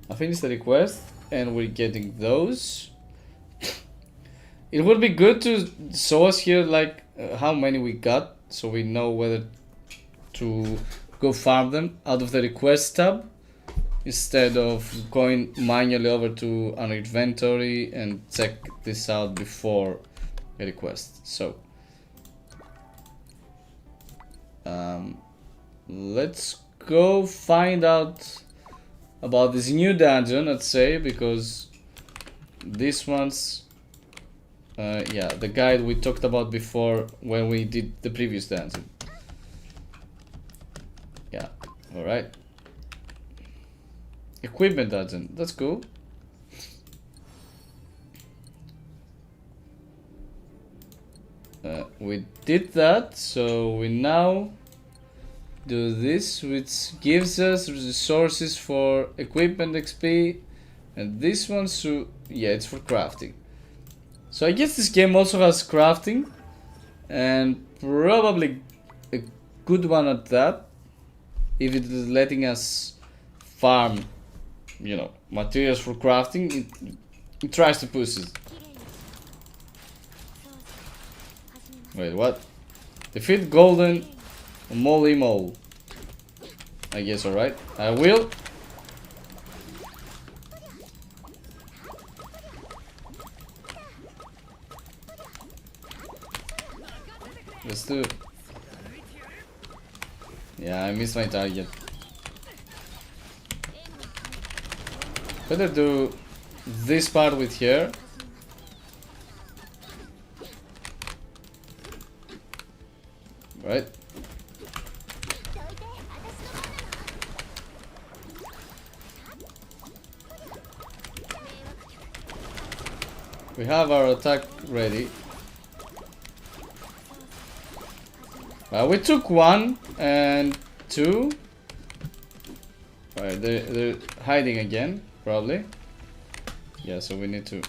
I finished the request, and we're getting those. It would be good to show us here, like, how many we got, so we know whether to go farm them out of the request tab, instead of going manually over to an inventory and check this out before a request. So, let's go find out about this new dungeon, let's say, because this one's yeah, the guide we talked about before when we did the previous dungeon. Yeah, alright. Equipment dungeon, that's cool. We did that, so we now do this, which gives us resources for equipment XP, and this one, so yeah, it's for crafting. So I guess this game also has crafting, and probably a good one at that, if it is letting us farm, you know, materials for crafting. It tries to push it. Wait, what? Defeat golden moly mole. I guess, alright. I will. Let's do. Yeah, I missed my target. Better do this part with here. Right. We have our attack ready. We took 1 and 2. Alright, they're hiding again, probably. Yeah, so we need to...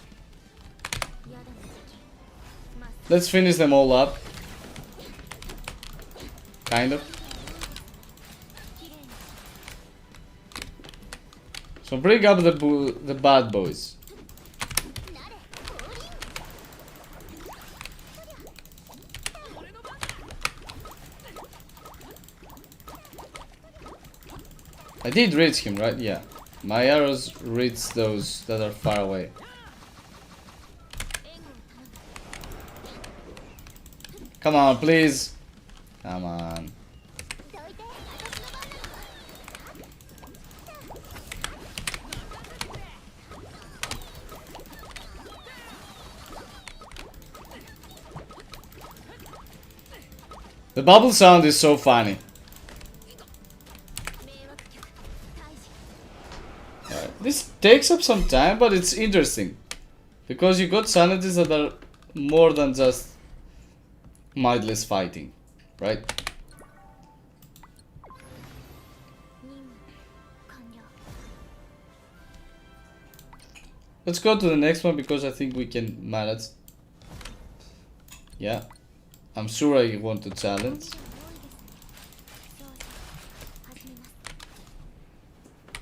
Let's finish them all up. Kind of. So bring up the bad boys. I did reach him, right? Yeah. My arrows reach those that are far away. Come on, please. Come on. The bubble sound is so funny. This takes up some time, but it's interesting. Because you got challenges that are more than just mindless fighting, right? Let's go to the next one because I think we can manage. Yeah, I'm sure I want to challenge.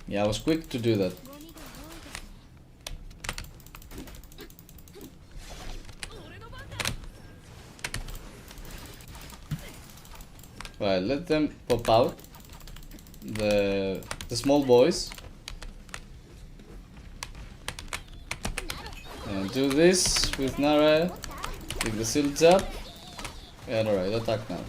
Yeah, I was quick to do that. Right, let them pop out. The small boys. And do this with Nara. Take the shields up. And alright, attack now.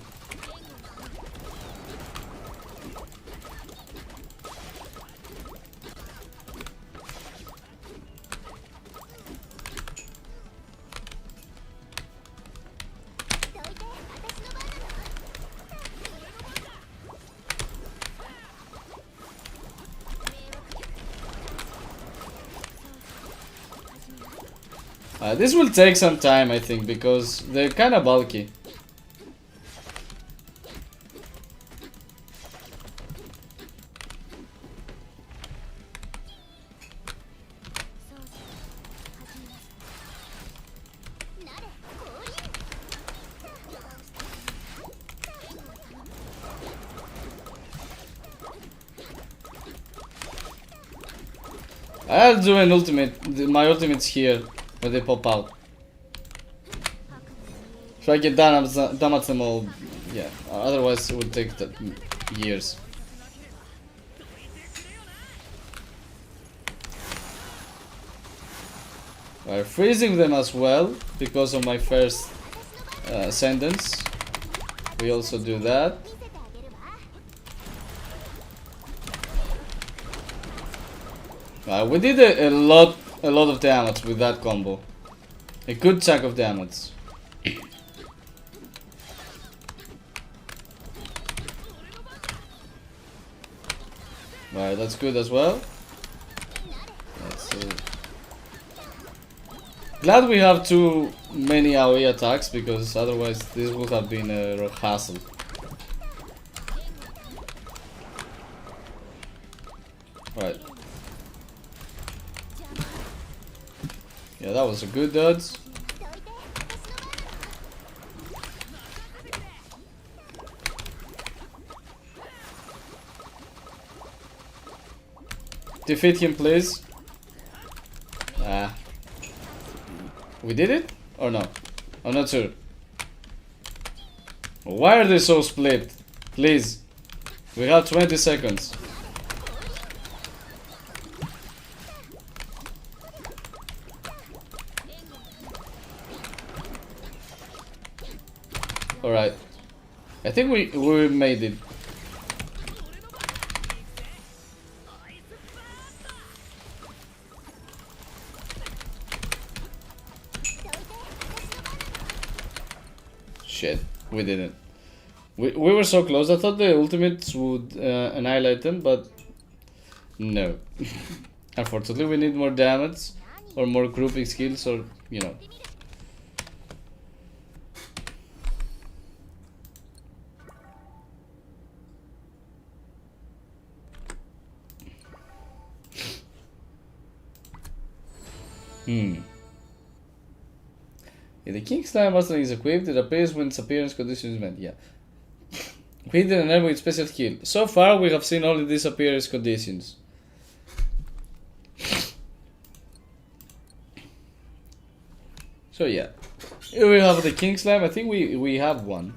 This will take some time, I think, because they're kind of bulky. I'll do an ultimate. My ultimate's here when they pop out. So I can damage them all. Yeah, otherwise it would take years. We're freezing them as well because of my first sentence. We also do that. We did a lot of damage with that combo. A good chunk of damage. Right, that's good as well. Let's see. Glad we have too many AoE attacks, because otherwise this would have been a hassle. Right. Yeah, that was a good dodge. Defeat him, please. We did it? Or no? I'm not sure. Why are they so split? Please. We have 20 seconds. Alright. I think we made it. Shit, we didn't. We were so close. I thought the ultimates would annihilate them, but no. Unfortunately, we need more damage or more grouping skills, or you know. If the King's Time Monsterling is equipped, it appears when its appearance condition is met. Yeah. Hidden and enable with special heal. So far, we have seen only these appearance conditions. So yeah. Here we have the King Slime. I think we have one.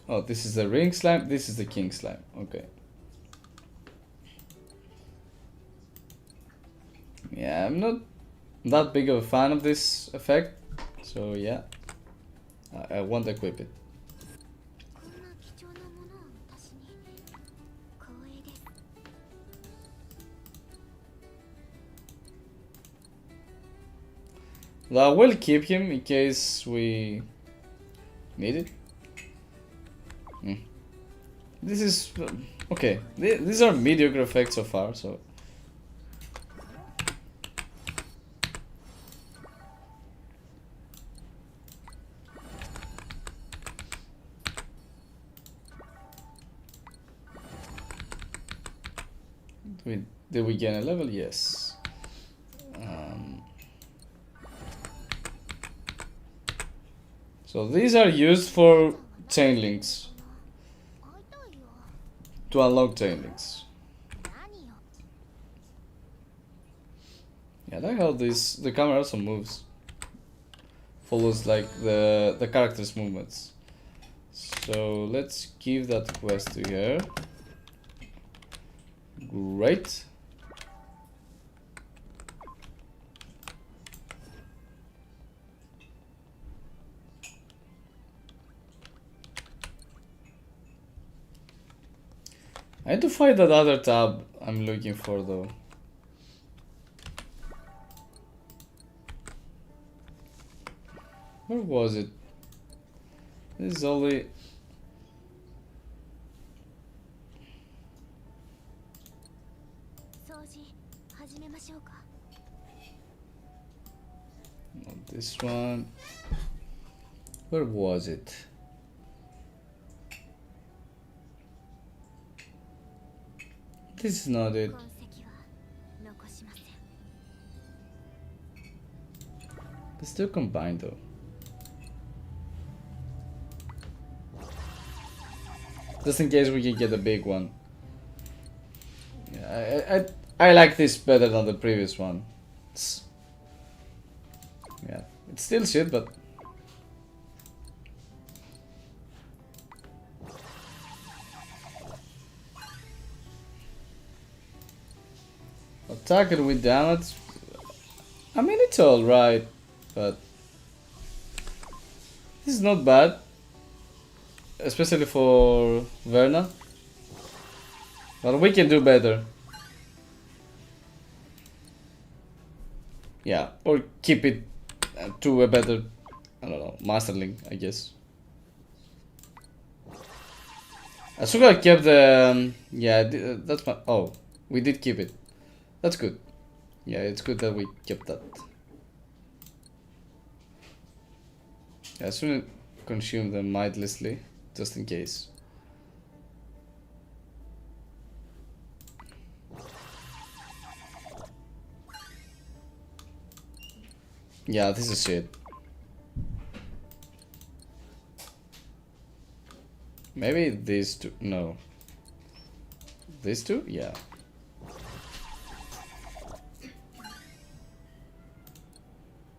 Oh, this is the Ring Slime. This is the King Slime. Okay. Yeah, I'm not that big of a fan of this effect. So yeah. I won't equip it. I will keep him in case we need it. This is okay. These are mediocre effects so far, so. Did we gain a level? Yes. So these are used for chain links. To unlock chain links. Yeah, I like how the camera also moves. Follows like the character's movements. So let's give that quest to her. Great. I had to find that other tab I'm looking for though. Where was it? This is only... Not this one. Where was it? This is not it. Let's do combined though. Just in case we can get a big one. Yeah, I like this better than the previous one. Yeah, it's still shit, but attack it with damage. I mean, it's alright, but this is not bad, especially for Verna. But we can do better. Yeah, or keep it to a better, I don't know, Monsterling, I guess. I should have kept the, yeah, that's my, oh, we did keep it. That's good. Yeah, it's good that we kept that. Yeah, I shouldn't consume them mindlessly, just in case. Yeah, this is shit. Maybe these two, no. These two? Yeah.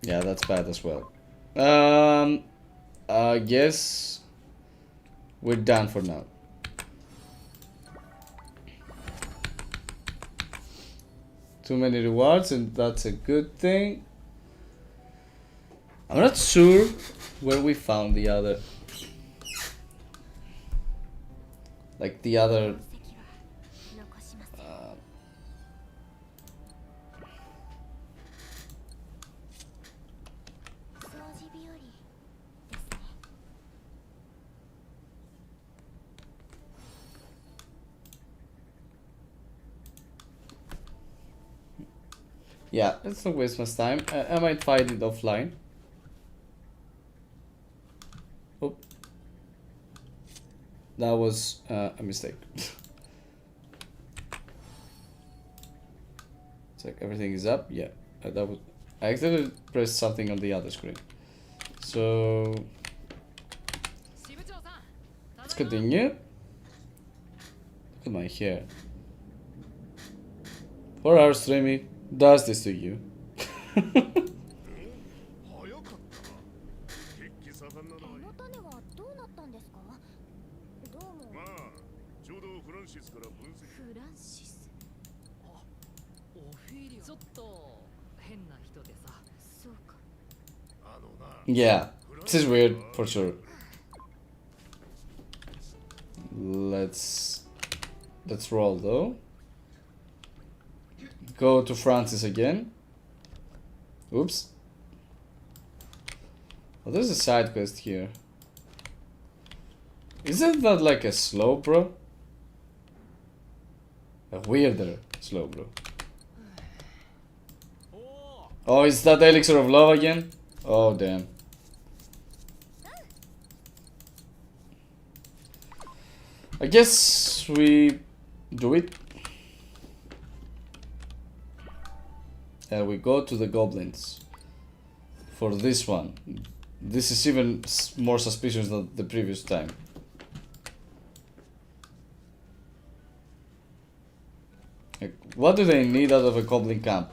Yeah, that's bad as well. I guess we're done for now. Too many rewards, and that's a good thing. I'm not sure where we found the other, like the other. Yeah, let's not waste much time. I might fight it offline. Oh, that was a mistake. It's like everything is up. Yeah, that was. I accidentally pressed something on the other screen. So let's continue. Look at my hair. 4 hours streaming does this to you. Yeah, this is weird for sure. Let's roll though. Go to Francis again. Oops. Oh, there's a side quest here. Isn't that like a slow bro? A weirder slow bro. Oh, is that elixir of love again? Oh damn. I guess we do it. And we go to the goblins for this one. This is even more suspicious than the previous time. Like, what do they need out of a goblin camp?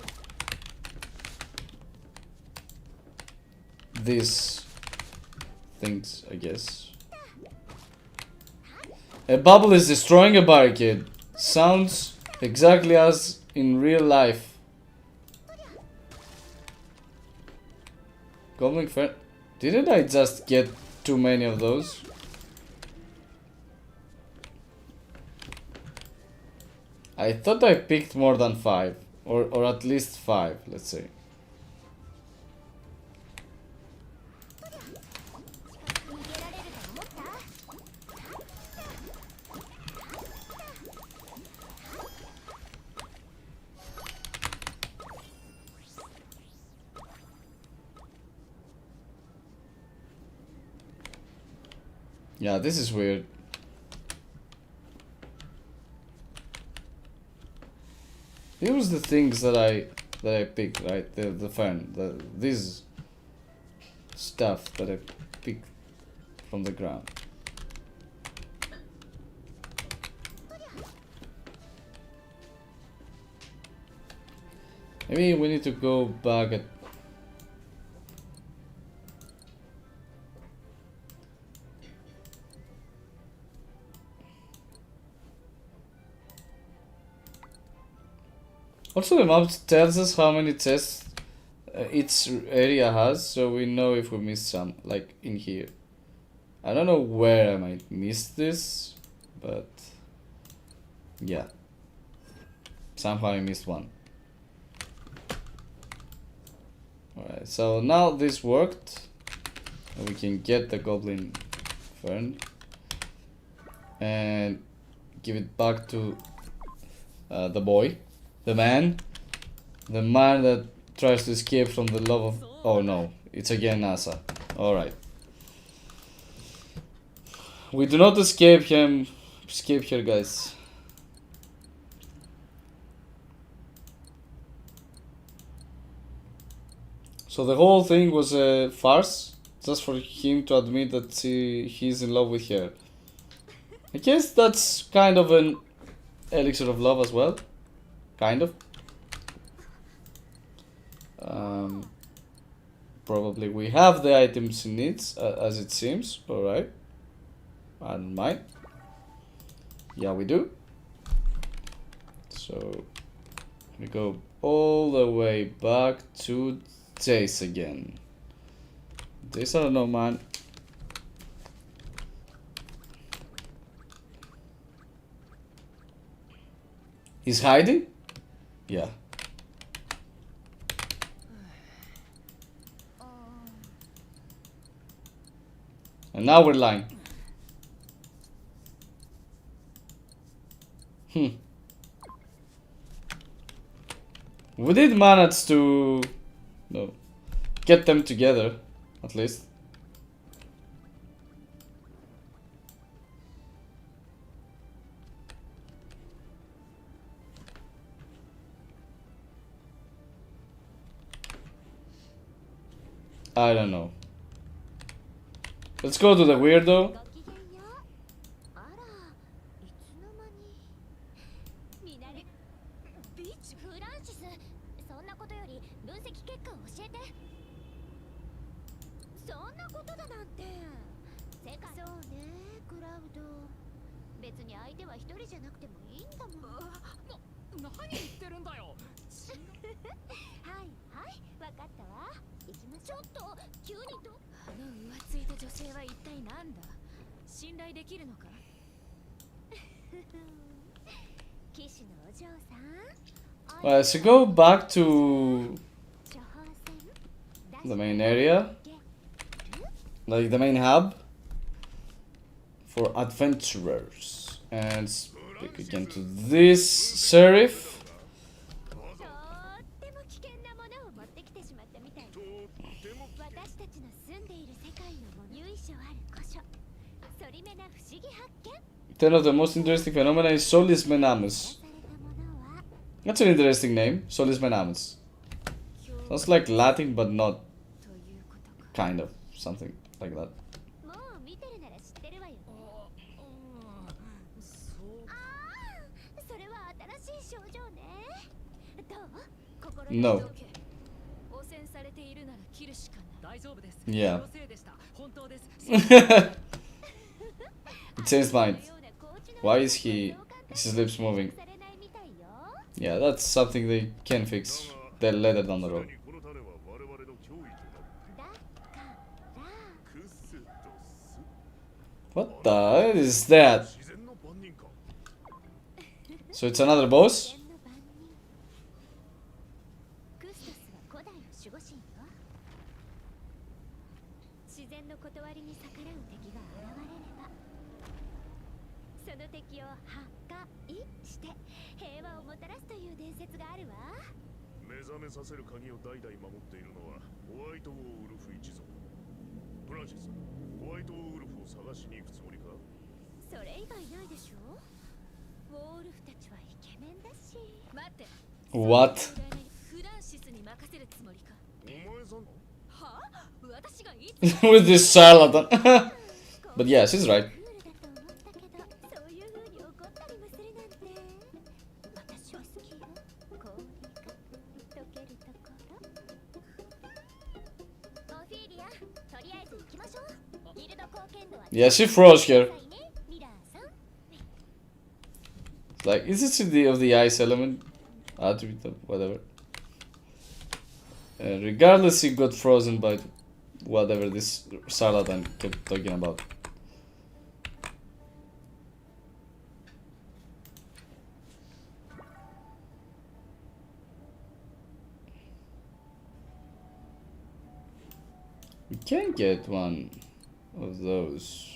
These things, I guess. A bubble is destroying a barricade. Sounds exactly as in real life. Goblin friend. Didn't I just get too many of those? I thought I picked more than 5. Or at least 5, let's say. Yeah, this is weird. Here was the things that I picked, right? The fern, this stuff that I picked from the ground. Maybe we need to go back at. Also, the map tells us how many chests each area has, so we know if we missed some, like in here. I don't know where I might miss this, but yeah. Somehow I missed one. Alright, so now this worked. We can get the goblin fern and give it back to the boy. The man that tries to escape from the love of. Oh no, it's again NASA. Alright. We do not escape here, guys. So the whole thing was a farce, just for him to admit that he's in love with her. I guess that's kind of an elixir of love as well. Kind of. Probably we have the items he needs, as it seems. Alright. I don't mind. Yeah, we do. So we go all the way back to Jace again. Jace, I don't know, man. He's hiding? Yeah. And now we're lying. We did manage to get them together, at least. I don't know. Let's go to the weirdo. So go back to the main area, like the main hub for adventurers, and speak again to this sheriff. One of the most interesting phenomena is Solis Menamus. That's an interesting name, Solis Menamus. Sounds like Latin, but not. Kind of, something like that. No. Yeah. It changed mind. Why is his lips moving? Yeah, that's something they can fix later down the road. What the hell is that? So it's another boss? What? With this charlatan. But yeah, she's right. Yeah, she froze here. Like, is it of the ice element? Attribute of whatever. Regardless, he got frozen by whatever this charlatan kept talking about. We can get one of those.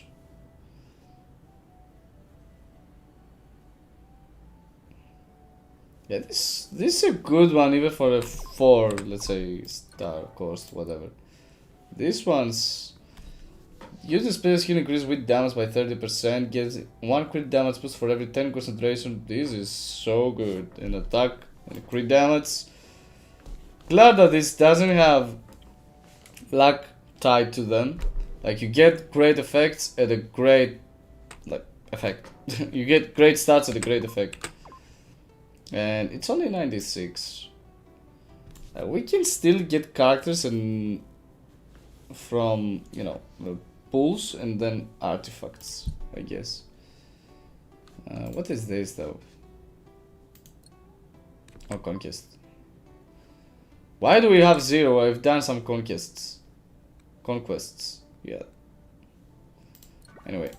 Yeah, this is a good one even for a 4, let's say, star cost, whatever. This one's use the special skill increase with damage by 30%, gets 1 crit damage boost for every 10 concentration. This is so good in attack and crit damage. Glad that this doesn't have luck tied to them. Like, you get great effects at a great effect. You get great stats at a great effect. And it's only 96. We can still get characters and from, you know, pools and then artifacts, I guess. What is this though? Oh, conquest. Why do we have 0? I've done some conquests. Yeah. Anyway.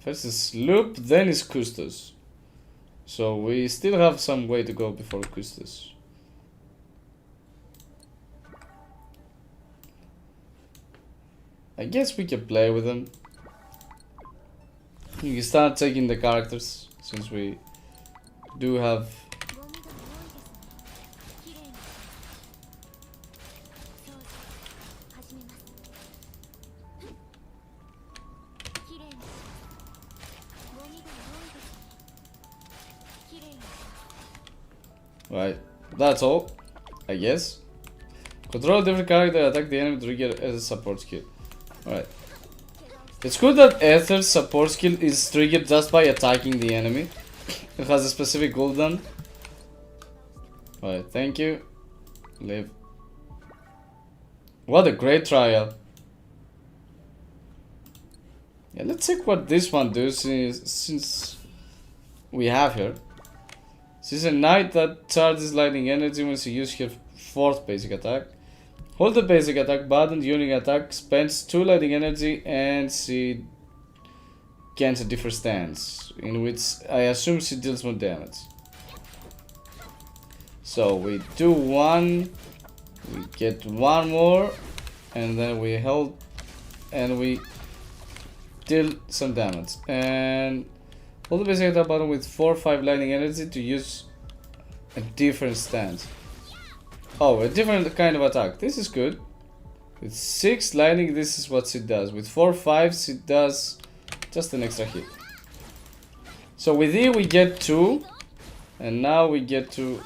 First is Loop, then is Custos. So we still have some way to go before Custos. I guess we can play with them. We can start taking the characters, since we do have... Right, that's all, I guess. Control different character, attack the enemy, trigger as a support skill. Alright. It's good that Aether's support skill is triggered just by attacking the enemy. It has a specific cooldown. Alright, thank you. Live. What a great trial. Yeah, let's check what this one does since we have her. She's a knight that charges lightning energy when she uses her 4th basic attack. Hold the basic attack button during attack, spends 2 lightning energy, and she gains a different stance, in which I assume she deals more damage. So we do 1, we get 1 more, and then we hold and we deal some damage. And hold the basic attack button with 4 or 5 lightning energy to use a different stance. Oh, a different kind of attack. This is good. With 6 lightning, this is what she does. With 4 5, she does just an extra hit. So with E we get 2. And now we get to...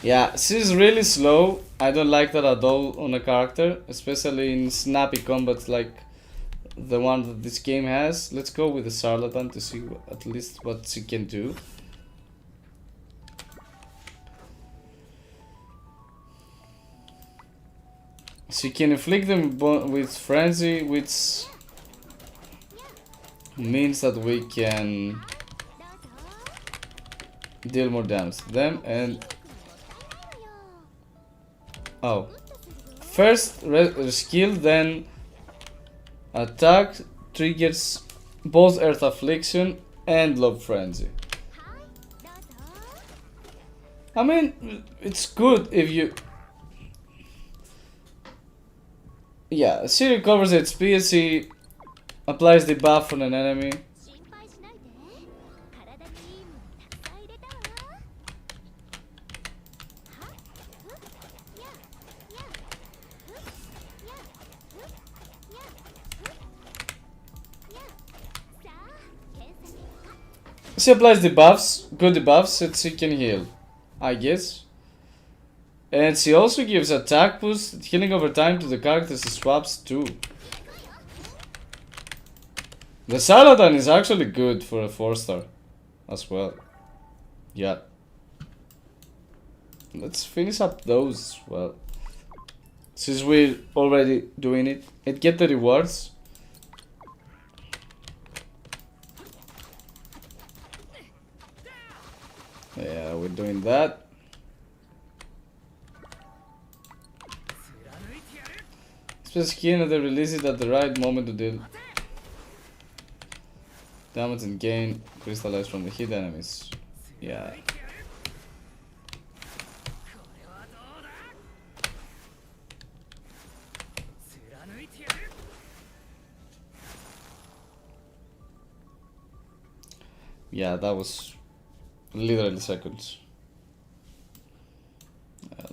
Yeah, she's really slow. I don't like that at all on a character. Especially in snappy combat like the one that this game has. Let's go with the Charlatan to see at least what she can do. She can inflict them with frenzy, which means that we can deal more damage to them. And oh, first skill, then attack triggers both Earth Affliction and Lob Frenzy. I mean, it's good if you Yeah, she recovers HP as she applies the buff on an enemy. She applies the buffs, good debuffs, so she can heal, I guess. And she also gives attack boost, healing over time to the characters she swaps too. The Saladin is actually good for a 4-star as well. Yeah. Let's finish up those as well. Since we're already doing it, and get the rewards. Yeah, we're doing that. Special skin and they release it at the right moment to deal damage and gain crystallized from the hit enemies. Yeah. Yeah, that was literally seconds.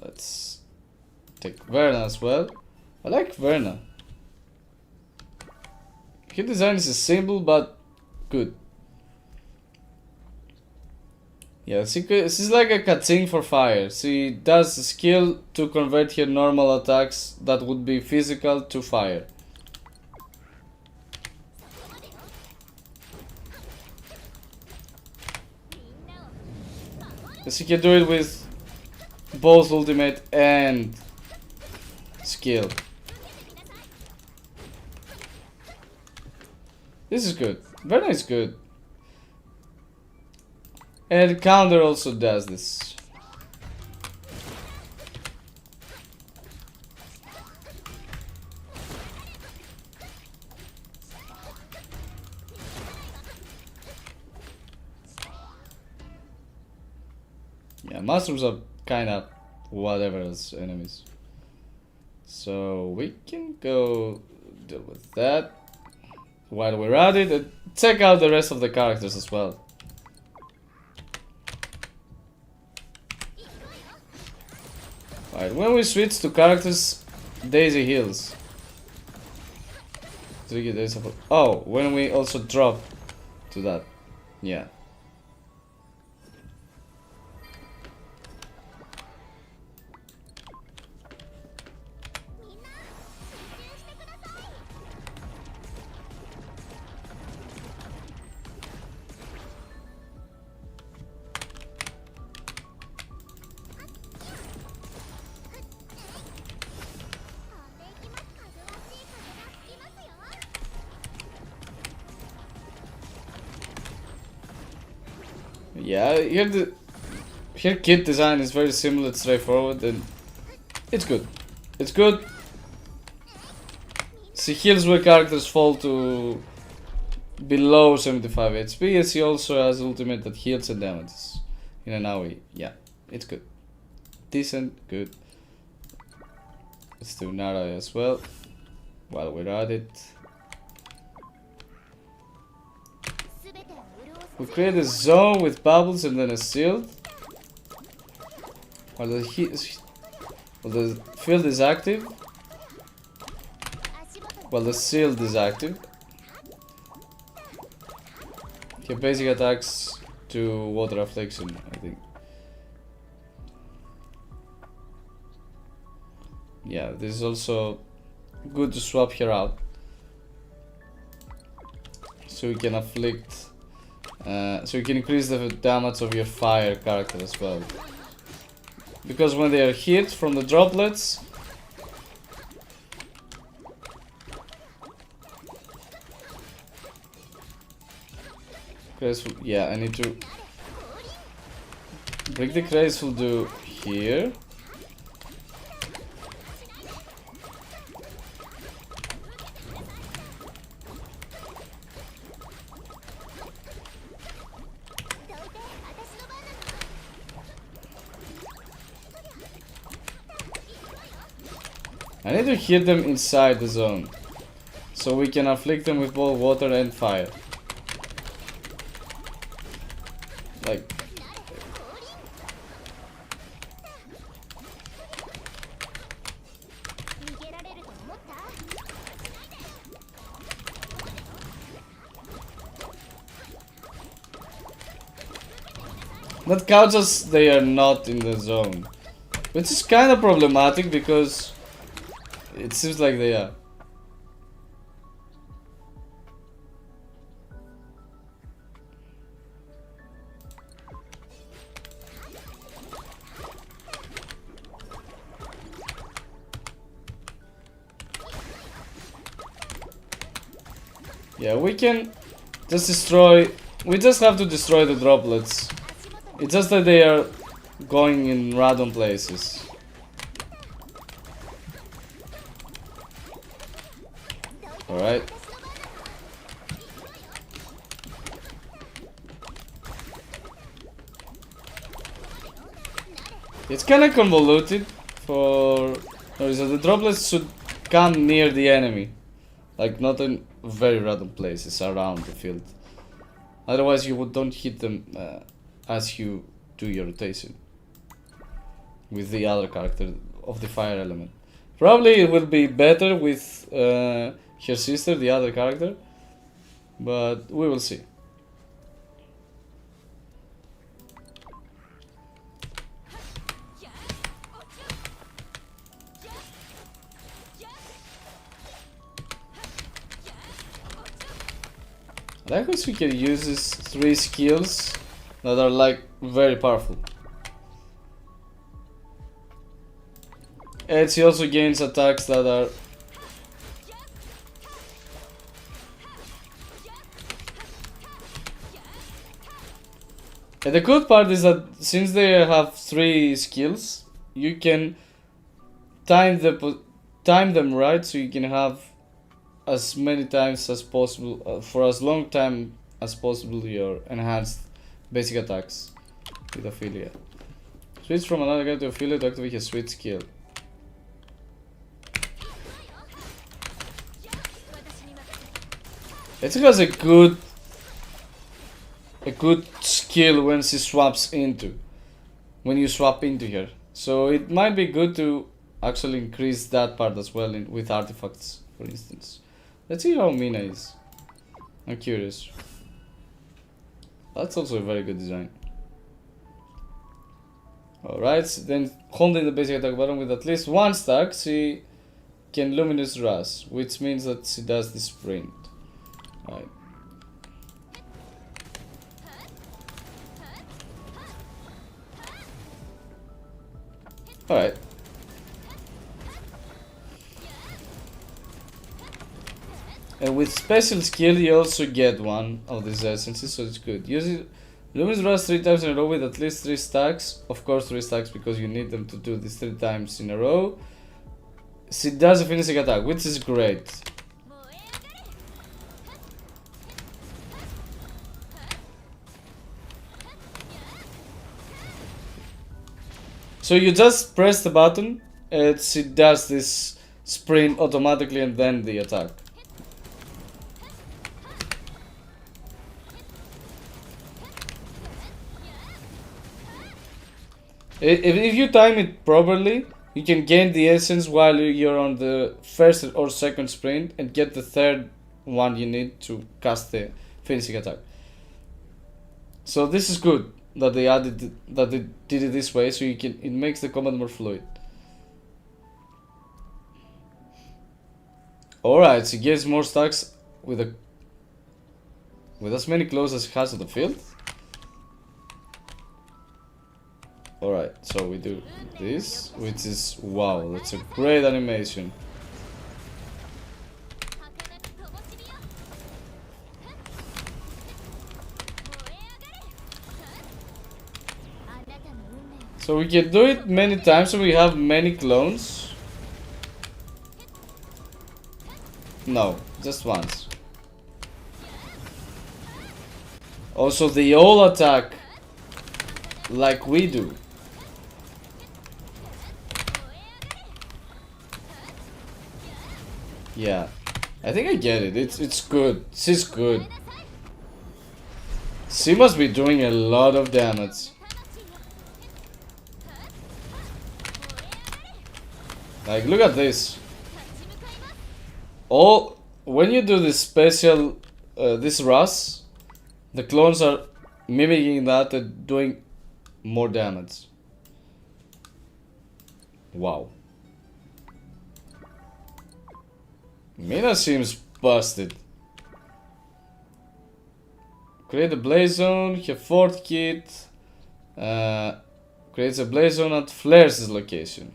Let's take Verna as well. I like Verna. Her design is simple but good. Yeah, she's like a cutscene for fire. She does a skill to convert her normal attacks that would be physical to fire. She can do it with both ultimate and skill. This is good. Verna is good. And counter also does this. Yeah, mushrooms are kinda whatever as enemies. So we can go deal with that. While we're at it, check out the rest of the characters as well. Alright, when we switch to characters, Daisy heals. Oh, when we also drop to that. Yeah. Yeah, here kit design is very similar, straightforward, and it's good. It's good. She heals where characters fall to below 75 HP, and she also has ultimate that heals and damages in an AoE. Yeah, it's good. Decent, good. Let's do Nara as well, while we're at it. We create a zone with bubbles and then a shield. While the field is active. While the shield is active. Okay, basic attacks to water affliction, I think. Yeah, this is also good to swap her out. So you can afflict. So you can increase the damage of your fire character as well. Because when they are hit from the droplets, Graceful, yeah, I need to bring the Graceful do here. I need to hit them inside the zone, so we can afflict them with both water and fire. Like... That counts as they are not in the zone. Which is kind of problematic because it seems like they are. Yeah, we can just destroy... We just have to destroy the droplets. It's just that they are going in random places. Alright. It's kinda convoluted for... So the droplets should come near the enemy. Like, not in very random places around the field. Otherwise you don't hit them as you do your rotation with the other character of the fire element. Probably it will be better with her sister, the other character, but we will see. I like how we can use these 3 skills that are like very powerful. And she also gains attacks that are... And the good part is that since they have 3 skills, you can time them right, so you can have as many times as possible, for as long time as possible, your enhanced basic attacks with affiliate. Switch from another guy to affiliate to activate his switch skill. It has a good skill when she swaps into, when you swap into her. So it might be good to actually increase that part as well with artifacts, for instance. Let's see how Mina is. I'm curious. That's also a very good design. Alright, then holding the basic attack button with at least 1 stack, she can Luminous Rush, which means that she does the sprint. Right. Alright. And with special skill you also get one of these essences, so it's good. Use it, Luminous Rush 3 times in a row with at least 3 stacks. Of course 3 stacks because you need them to do this 3 times in a row. She does a finishing attack, which is great. So you just press the button and she does this sprint automatically and then the attack. If you time it properly, you can gain the essence while you're on the first or second sprint and get the third one you need to cast the finishing attack. So this is good that they did it this way, so you can, it makes the combat more fluid. Alright, she gets more stacks with as many clothes as she has on the field. Alright, so we do this, which is, wow, that's a great animation. So we can do it many times, so we have many clones. No, just once. Also, they all attack like we do. Yeah, I think I get it. It's good. She's good. She must be doing a lot of damage. Like, look at this. All when you do this special, this rush, the clones are mimicking that and doing more damage. Wow. Mina seems busted. Create a blaze zone, have fort kit. Creates a blaze zone at Flare's location.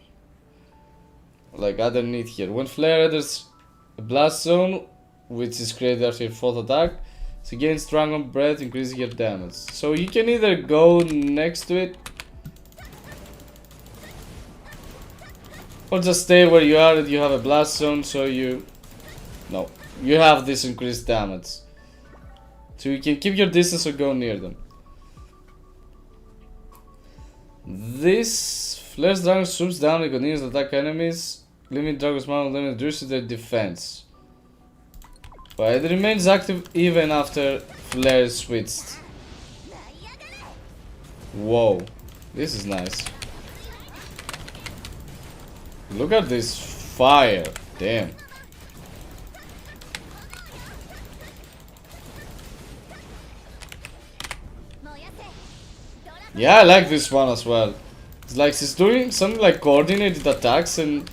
Like underneath here. When Flare enters a blast zone, which is created after your fourth attack, she gains Dragon Breath, increasing your damage. So you can either go next to it, or just stay where you are and you have a blast zone, so you... No, you have this increased damage. So you can keep your distance or go near them. This Flare's Dragon swoops down and continues to attack enemies. Limit Dragon's Mount limit reduces their defense. But it remains active even after Flare switched. Whoa, this is nice. Look at this fire, damn. Yeah, I like this one as well. It's like she's doing something like coordinated attacks and...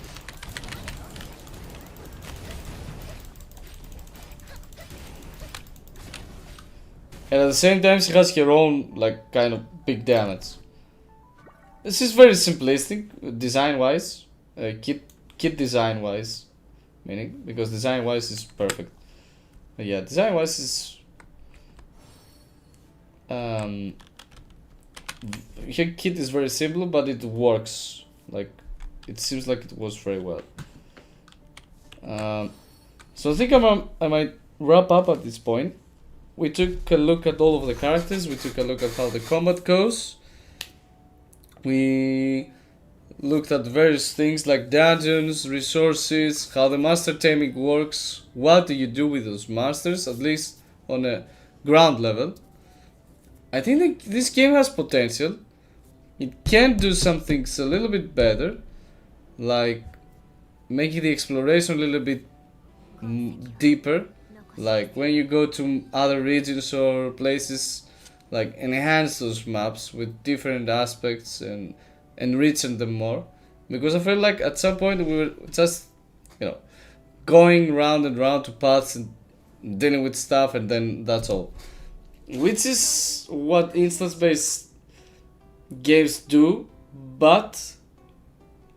And at the same time she has her own like kind of big damage. This is very simplistic design wise. Kit design wise. Meaning, because design wise is perfect. But yeah, design wise is... Her kit is very simple, but it works. Like, it seems like it works very well. So I think I might wrap up at this point. We took a look at all of the characters. We took a look at how the combat goes. We looked at various things like dungeons, resources, how the master taming works. What do you do with those masters, at least on a ground level. I think this game has potential. It can do some things a little bit better, like making the exploration a little bit deeper, like when you go to other regions or places, like enhance those maps with different aspects and enrichen them more. Because I feel like at some point we were just, going round and round to paths and dealing with stuff, and then that's all. Which is what instance-based games do, but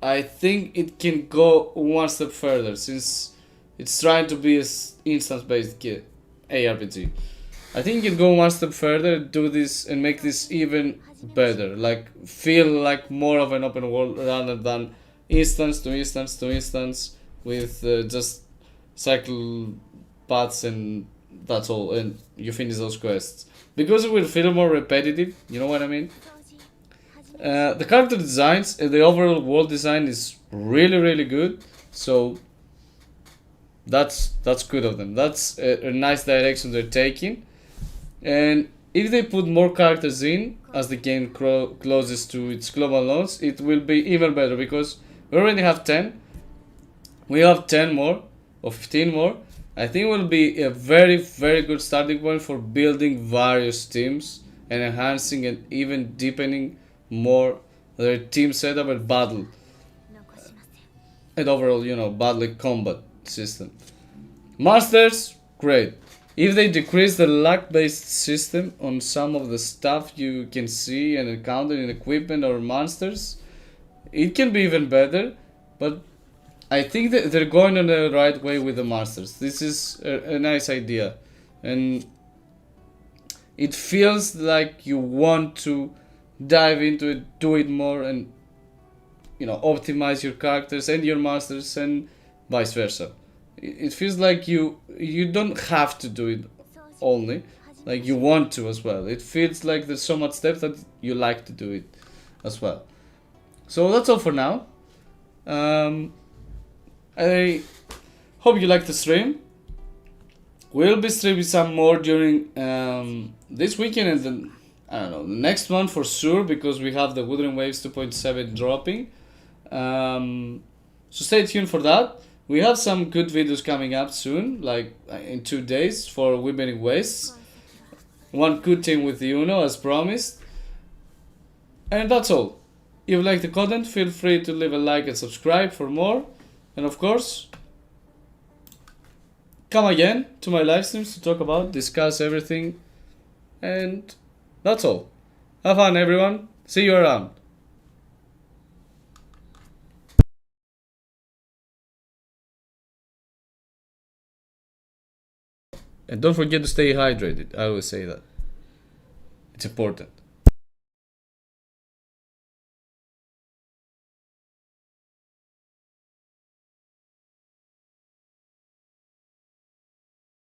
I think it can go one step further since it's trying to be an instance-based ARPG. I think it can go one step further, do this and make this even better, like feel like more of an open world rather than instance to instance to instance with just cycle paths and that's all, and you finish those quests. Because it will feel more repetitive, you know what I mean? The character designs and the overall world design is really, really good. So that's good of them. That's a nice direction they're taking. And if they put more characters in as the game closes to its global launch, it will be even better, because we already have 10. We have 10 more or 15 more. I think it will be a very, very good starting point for building various teams and enhancing and even deepening more their team setup and battle. And overall, battle combat system. Masters, great. If they decrease the luck-based system on some of the stuff you can see and encounter in equipment or monsters, it can be even better, but I think that they're going on the right way with the masters. This is a nice idea, and it feels like you want to dive into it, do it more, and optimize your characters and your masters and vice versa. It feels like you don't have to do it only, like you want to as well. It feels like there's so much depth that you like to do it as well. So that's all for now. I hope you liked the stream. We'll be streaming some more during this weekend and then, I don't know, the next one for sure, because we have the Wuthering Waves 2.7 dropping. So stay tuned for that. We have some good videos coming up soon, like in 2 days for Women Wastes. One good team with Uno as promised. And that's all. If you like the content, feel free to leave a like and subscribe for more. And of course, come again to my live streams to talk about, discuss everything. And that's all. Have fun, everyone. See you around. And don't forget to stay hydrated. I always say that. It's important.